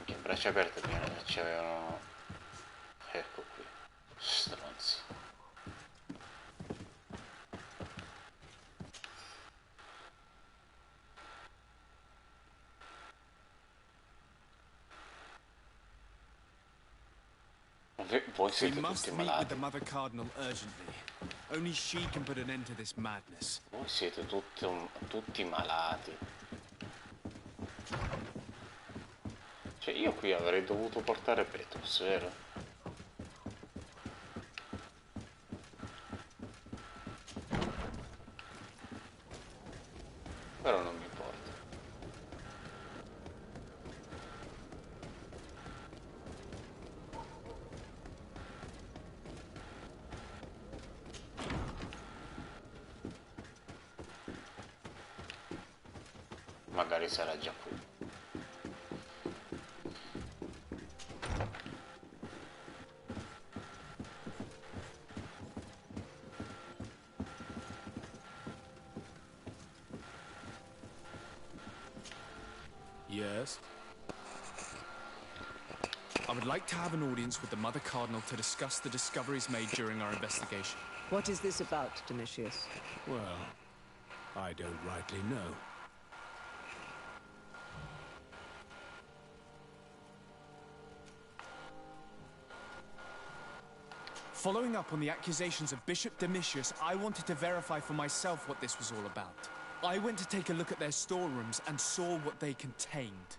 Speaker 1: Che braccia aperte prima che c'avevano. Ecco qui. Stronzi. Voi siete tutti malati.
Speaker 3: The Mother Cardinal urgently. Only she can put an end to this madness.
Speaker 1: Voi siete tutti malati. Cioè io qui avrei dovuto portare Petrus, vero? Però non mi importa. magari sarà già qui.
Speaker 3: Yes? I would like to have an audience with the Mother Cardinal to discuss the discoveries made during our investigation.
Speaker 5: What is this about, Domitius?
Speaker 16: Well, I don't rightly know.
Speaker 3: Following up on the accusations of Bishop Domitius, I wanted to verify for myself what this was all about. I went to take a look at their storerooms and saw what they contained.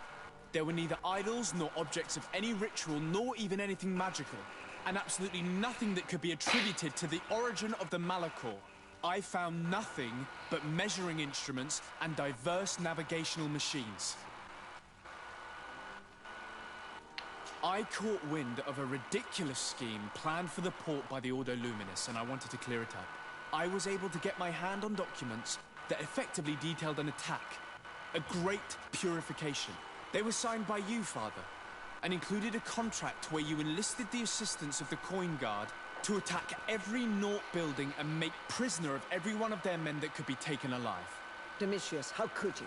Speaker 3: There were neither idols nor objects of any ritual, nor even anything magical, and absolutely nothing that could be attributed to the origin of the Malachor. I found nothing but measuring instruments and diverse navigational machines. I caught wind of a ridiculous scheme planned for the port by the Ordo Luminis, and I wanted to clear it up. I was able to get my hand on documents that effectively detailed an attack, a great purification. They were signed by you, Father, and included a contract where you enlisted the assistance of the Coin Guard to attack every Naught building and make prisoner of every one of their men that could be taken alive.
Speaker 5: Domitius, how could you?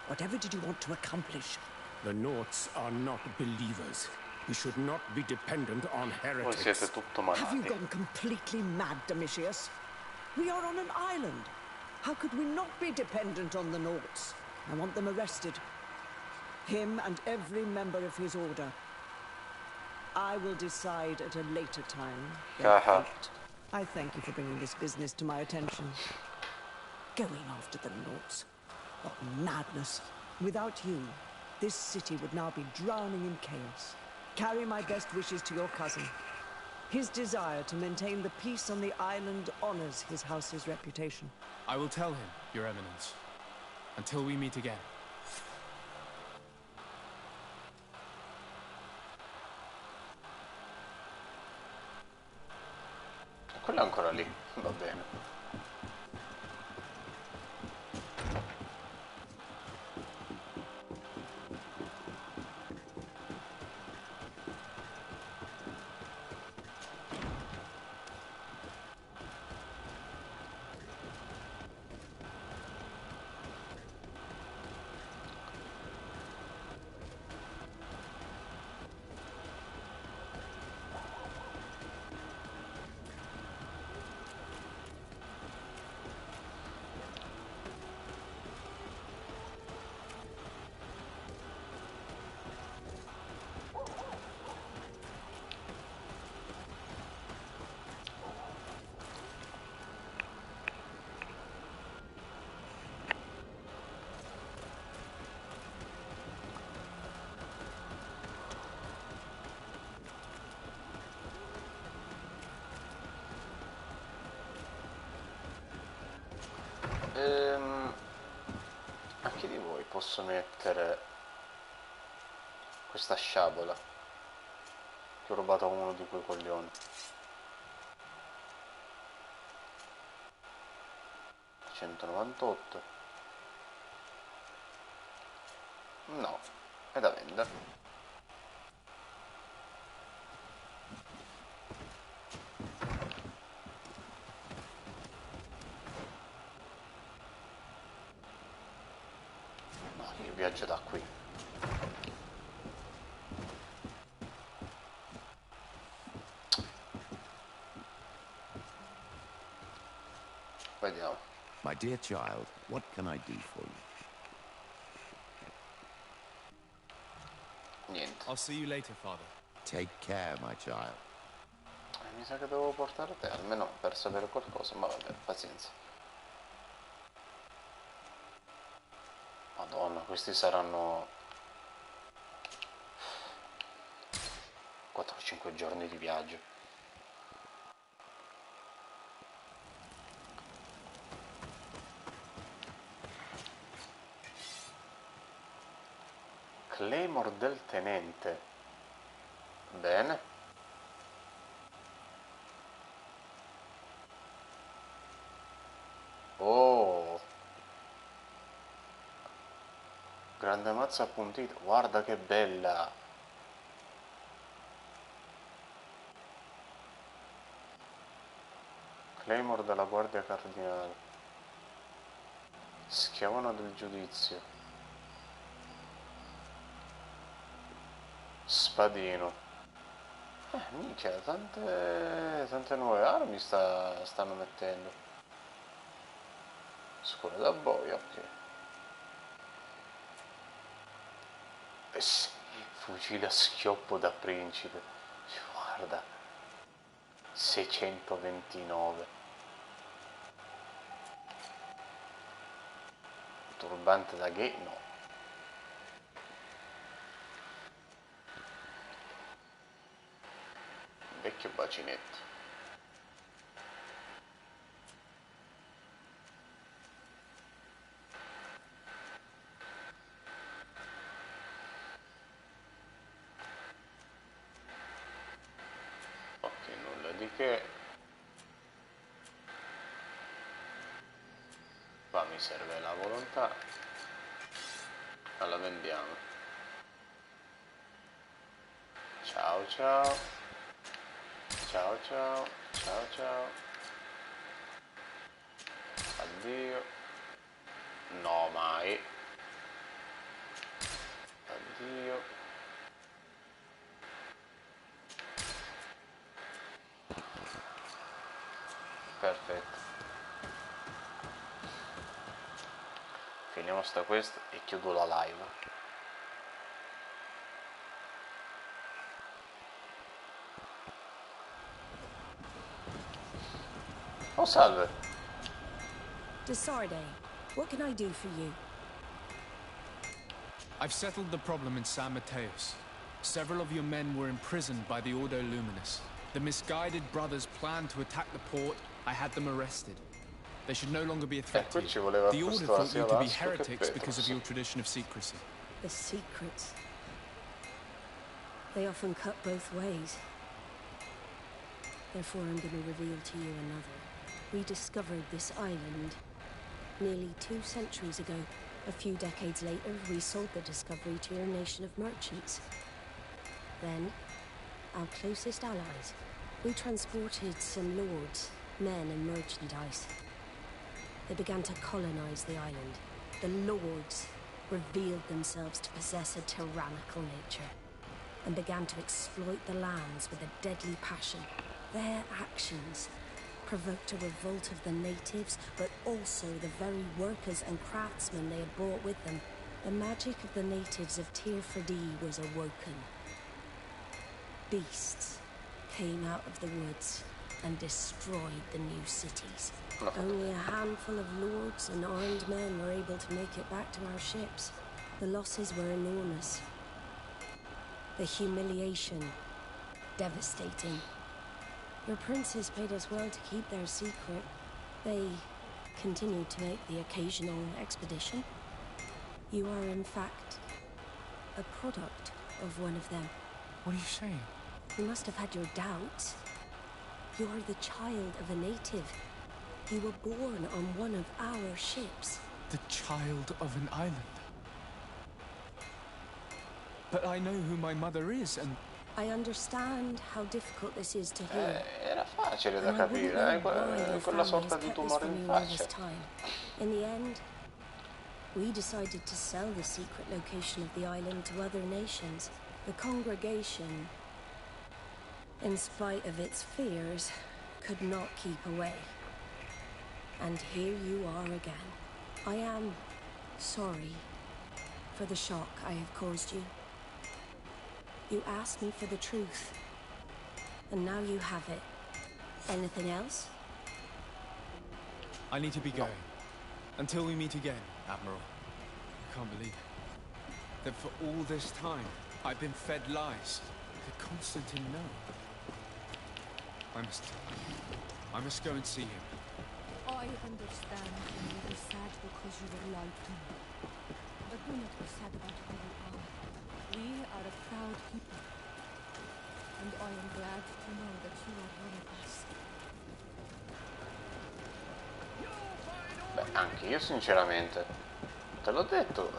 Speaker 5: Whatever did you want to accomplish?
Speaker 17: The Naughts are not believers. We should not be dependent on heretics.
Speaker 1: Voi siete tutto malati.
Speaker 5: Have you gone completely mad, Domitius? We are on an island. How could we not be dependent on the Naughts? I want them arrested. Him and every member of his order. I will decide at a later time their fate. I thank you for bringing this business to my attention. Going after the Naughts. What madness. Without you, this city would now be drowning in chaos. Carry my best wishes to your cousin. His desire to maintain the peace on the island honors his house's reputation.
Speaker 3: I will tell him, Your Eminence. Until we meet again.
Speaker 1: Quello è ancora lì, va bene. A chi di voi posso mettere questa sciabola che ho rubato a uno di quei coglioni? $198. No, è da vendere. Viaggio da qui. Vediamo.
Speaker 14: My dear child, what can I do for you?
Speaker 1: Niente.
Speaker 3: I'll see you later, Father.
Speaker 14: Take care, my child.
Speaker 1: Mi sa che devo portare te, almeno per sapere qualcosa, ma vabbè, pazienza. Madonna, questi saranno 4-5 giorni di viaggio. Claymore del tenente. Bene. Oh. Grande mazza appuntita, guarda che bella! Claymore della guardia cardinale. Schiavona del giudizio. Spadino. Minchia, tante nuove armi stanno mettendo. Scuola da boia, ok. Eh sì, fucile a schioppo da principe. Guarda. 629. Turbante da gay? No. Vecchio bacinetto. Ok, nulla di che. Qua mi serve la volontà. La vendiamo. Ciao ciao. Ciao ciao. Ciao ciao. Addio. No mai. Addio. Perfetto. Finiamo sta quest e chiudo la live. Oh, salve.
Speaker 11: Desarde, what can I do for you?
Speaker 3: I've settled the problem in San Mateus. Several of your men were imprisoned by the Ordo Luminus. The misguided brothers planned to attack the port. I had them arrested. They should no longer be a threat to you. The Order thought you to be heretics because of your tradition of secrecy.
Speaker 11: The secrets. They often cut both ways. Therefore, I'm going to reveal to you another. We discovered this island nearly 2 centuries ago. A few decades later, we sold the discovery to your nation of merchants. Then, our closest allies. We transported some lords, men and merchandise. They began to colonize the island. The lords revealed themselves to possess a tyrannical nature and began to exploit the lands with a deadly passion. Their actions provoked a revolt of the natives, but also the very workers and craftsmen they had brought with them. The magic of the natives of Tirfadi was awoken. Beasts came out of the woods and destroyed the new cities. Only a handful of lords and armed men were able to make it back to our ships. The losses were enormous. The humiliation, devastating. Your princes paid us well to keep their secret. They continued to make the occasional expedition. You are, in fact, a product of one of them.
Speaker 3: What are you saying?
Speaker 11: You must have had your doubts. You are the child of a native. You were born on one of our ships.
Speaker 3: The child of an island. But I know who my mother is, and...
Speaker 11: I understand how difficult this is to hear.
Speaker 1: Era facile da capire, quella sorta di tumore in faccia.
Speaker 11: In the end, we decided to sell the secret location of the island to other nations. The congregation, in spite of its fears, could not keep away. And here you are again. I am sorry for the shock I have caused you. You asked me for the truth, and now you have it. Anything else?
Speaker 3: I need to be going. Until we meet again, Admiral. I can't believe it. That for all this time, I've been fed lies. Did Constantine know? I must go and see him.
Speaker 6: I understand when you were sad because you were lied to. But do not be sad about who you are. We are a proud people. And I am glad to know that you are one of us.
Speaker 1: Beh, anche io sinceramente, te l'ho detto,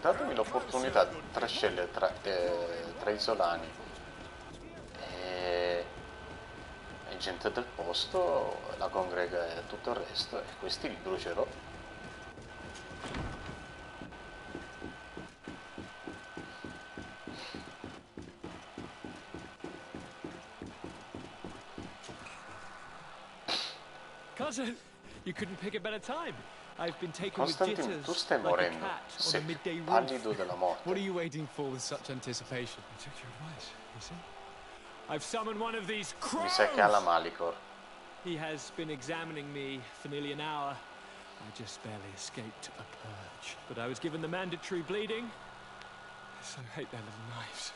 Speaker 1: datemi l'opportunità, 3 stelle tra isolani e gente del posto, la congrega e tutto il resto, e questi li brucerò.
Speaker 18: Cousin, you couldn't pick a better time. I've been taken with
Speaker 1: Constantine, tu
Speaker 18: jitters
Speaker 1: stai
Speaker 18: like a
Speaker 1: morendo,
Speaker 18: cat on a
Speaker 1: sei
Speaker 18: midday roof.
Speaker 1: pallido della morte.
Speaker 3: What are you waiting for with such anticipation?
Speaker 18: I took your advice, you see? I've summoned one of these crows!
Speaker 1: Mi sa che ha la Malicor.
Speaker 18: He has been examining me for nearly an hour. I just barely escaped a purge. But I was given the mandatory bleeding. I so hate their little knives.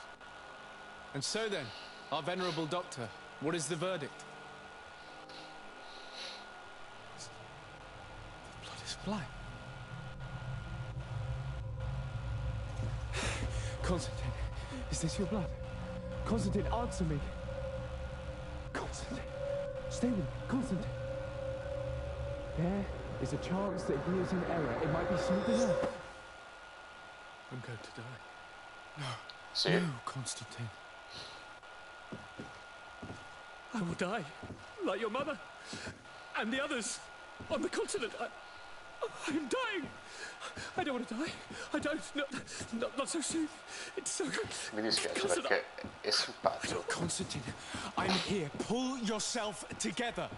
Speaker 3: And so then, our venerable doctor, what is the verdict?
Speaker 18: The blood is flying. Constantine, is this your blood? Constantine, answer me. Constantine, stay with me. Constantine. There is a chance that he is in error. It might be smooth enough. I'm going to die. No. No, Constantine. I will die, like your mother and the others on the continent. I'm dying. I don't want to die. I don't. Not so soon. It's so good.
Speaker 1: Mi dispiace perché è simpatico.
Speaker 3: Constantine, I'm here. Pull yourself together.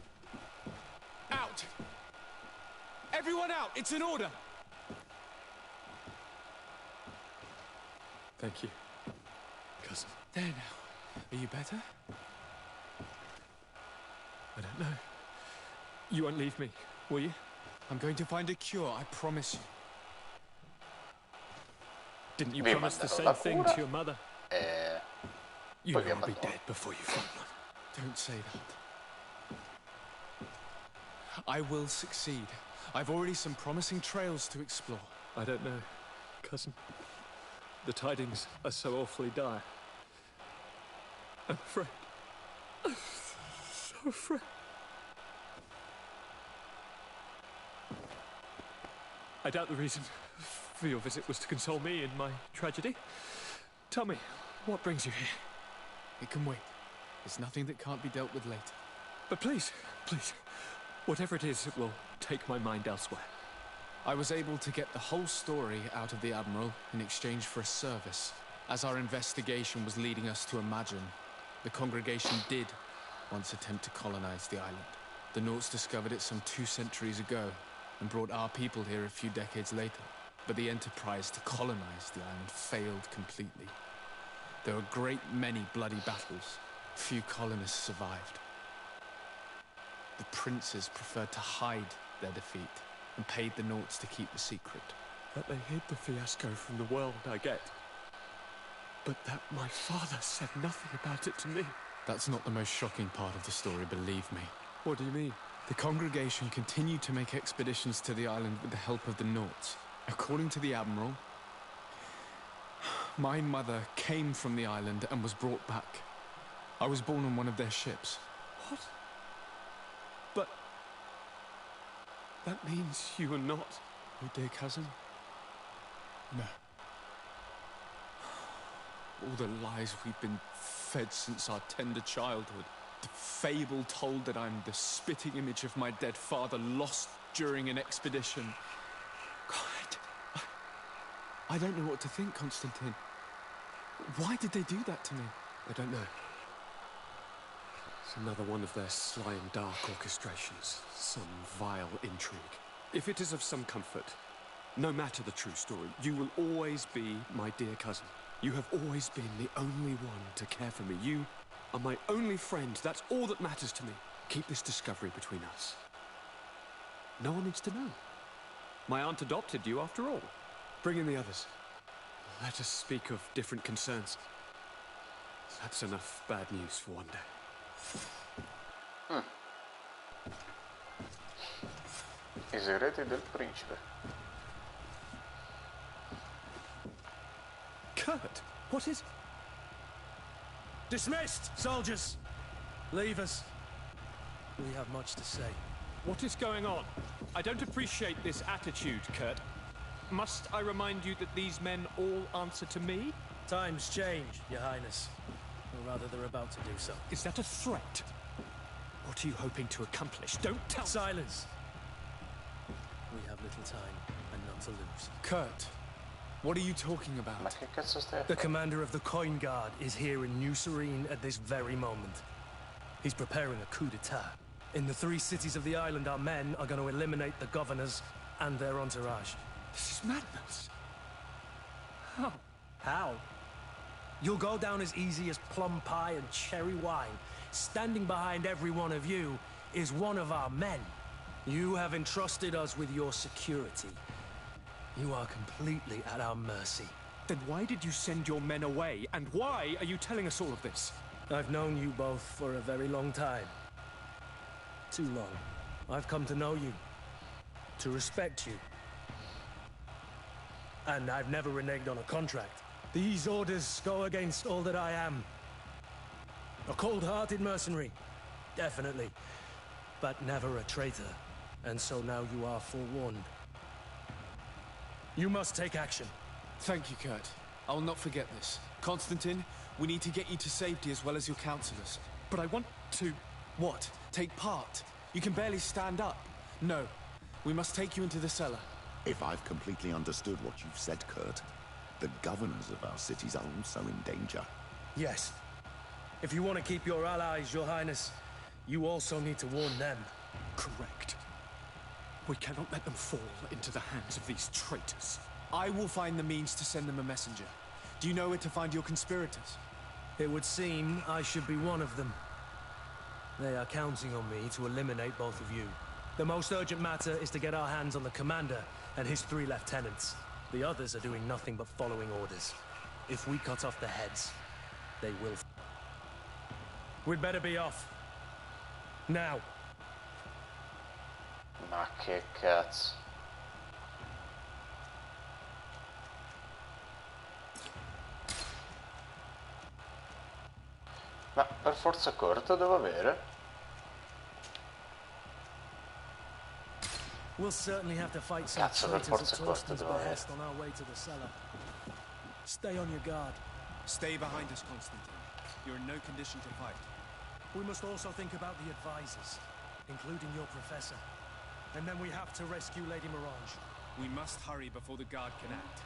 Speaker 3: Out. Everyone out. It's an order.
Speaker 18: Thank you, cousin.
Speaker 3: There now. Are you better?
Speaker 18: I don't know. You won't leave me, will you?
Speaker 3: I'm going to find a cure, I promise you.
Speaker 18: Didn't you promise the same thing to your mother? You
Speaker 1: Poi
Speaker 18: will be dead before you find one.
Speaker 3: Don't say that. I will succeed. I've already some promising trails to explore.
Speaker 18: I don't know, cousin. The tidings are so awfully dire. I'm afraid. I'm so afraid. I doubt the reason for your visit was to console me in my tragedy. Tell me, what brings you here?
Speaker 3: It can wait. There's nothing that can't be dealt with later.
Speaker 18: But please, please, whatever it is, it will take my mind elsewhere.
Speaker 3: I was able to get the whole story out of the Admiral in exchange for a service. As our investigation was leading us to imagine, the congregation did once attempt to colonize the island. The Nauts discovered it some 2 centuries ago and brought our people here a few decades later. But the enterprise to colonize the island failed completely. There were a great many bloody battles. Few colonists survived. The princes preferred to hide their defeat and paid the Nauts to keep the secret.
Speaker 18: That they hid the fiasco from the world, I get. But that my father said nothing about it to me.
Speaker 3: That's not the most shocking part of the story, believe me.
Speaker 18: What do you mean?
Speaker 3: The congregation continued to make expeditions to the island with the help of the Nauts. According to the Admiral, my mother came from the island and was brought back. I was born on one of their ships.
Speaker 18: What? But that means you were not your dear cousin?
Speaker 3: No. All the lies we've been fed since our tender childhood. The fable told that I'm the spitting image of my dead father, lost during an expedition. God, I don't know what to think, Constantine. Why did they do that to me?
Speaker 18: I don't know. It's another one of their sly and dark orchestrations. Some vile intrigue. If it is of some comfort, no matter the true story, you will always be my dear cousin. You have always been the only one to care for me. You are my only friend. That's all that matters to me. Keep this discovery between us. No one needs to know. My aunt adopted you after all. Bring in the others. Let us speak of different concerns. That's enough bad news for one day.
Speaker 1: I segreti del principe.
Speaker 18: Kurt, what is...
Speaker 10: Dismissed, soldiers! Leave us. We have much to say.
Speaker 18: What is going on? I don't appreciate this attitude, Kurt.
Speaker 19: Must I remind you that these men all answer to me?
Speaker 20: Times change, Your Highness. Or rather, they're about to do so.
Speaker 19: Is that a threat? What are you hoping to accomplish? Don't tell—
Speaker 20: Silence! We have little time, and none to lose.
Speaker 3: Kurt, what are you talking about?
Speaker 1: Ma che cazzo stai?
Speaker 20: The commander of the Coin Guard is here in New Serene at this very moment. He's preparing a coup d'etat. In the 3 cities of the island, our men are going to eliminate the governors and their entourage.
Speaker 3: This is madness.
Speaker 20: How? How? You'll go down as easy as plum pie and cherry wine. Standing behind every one of you is one of our men. You have entrusted us with your security. You are completely at our mercy.
Speaker 19: Then why did you send your men away? And why are you telling us all of this?
Speaker 20: I've known you both for a very long time. Too long. I've come to know you. To respect you. And I've never reneged on a contract. These orders go against all that I am. A cold-hearted mercenary, definitely. But never a traitor. And so now you are forewarned. You must take action.
Speaker 3: Thank you, Kurt. I will not forget this. Constantine, we need to get you to safety as well as your counselors. But I want to... What? Take part? You can barely stand up. No. We must take you into the cellar.
Speaker 21: If I've completely understood what you've said, Kurt, the governors of our cities are also in danger.
Speaker 20: Yes. If you want to keep your allies, Your Highness, you also need to warn them.
Speaker 19: Correct. We cannot let them fall into the hands of these traitors.
Speaker 3: I will find the means to send them a messenger. Do you know where to find your conspirators?
Speaker 20: It would seem I should be one of them. They are counting on me to eliminate both of you. The most urgent matter is to get our hands on the commander and his 3 lieutenants. The others are doing nothing but following orders. If we cut off the heads, they will. We'd better be off. Now.
Speaker 1: Ma che cazzo. Ma per forza corto devo avere?
Speaker 20: We'll certainly have to fight some
Speaker 1: Cazzo, per
Speaker 20: traitors
Speaker 1: forza
Speaker 20: at
Speaker 1: corto
Speaker 20: Torsten's
Speaker 1: devo avere.
Speaker 20: behest on our way to the cellar. Stay on your guard.
Speaker 3: Stay behind us, Constantine. You're in no condition to fight.
Speaker 20: We must also think about the advisors, including your professor. And then we have to rescue Lady Morange.
Speaker 3: We must hurry before the guard can act.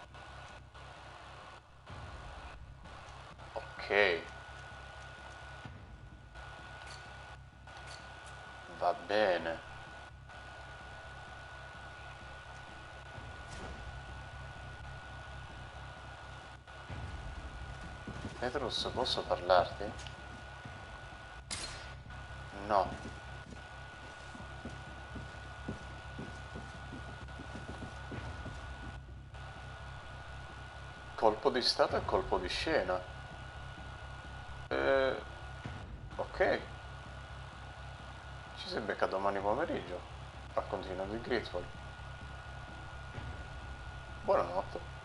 Speaker 1: Ok. Va bene. Petrus, posso parlarti? No. Colpo di stato e colpo di scena. Ok. Ci si becca domani pomeriggio. A continuo di Greedfall. Buonanotte.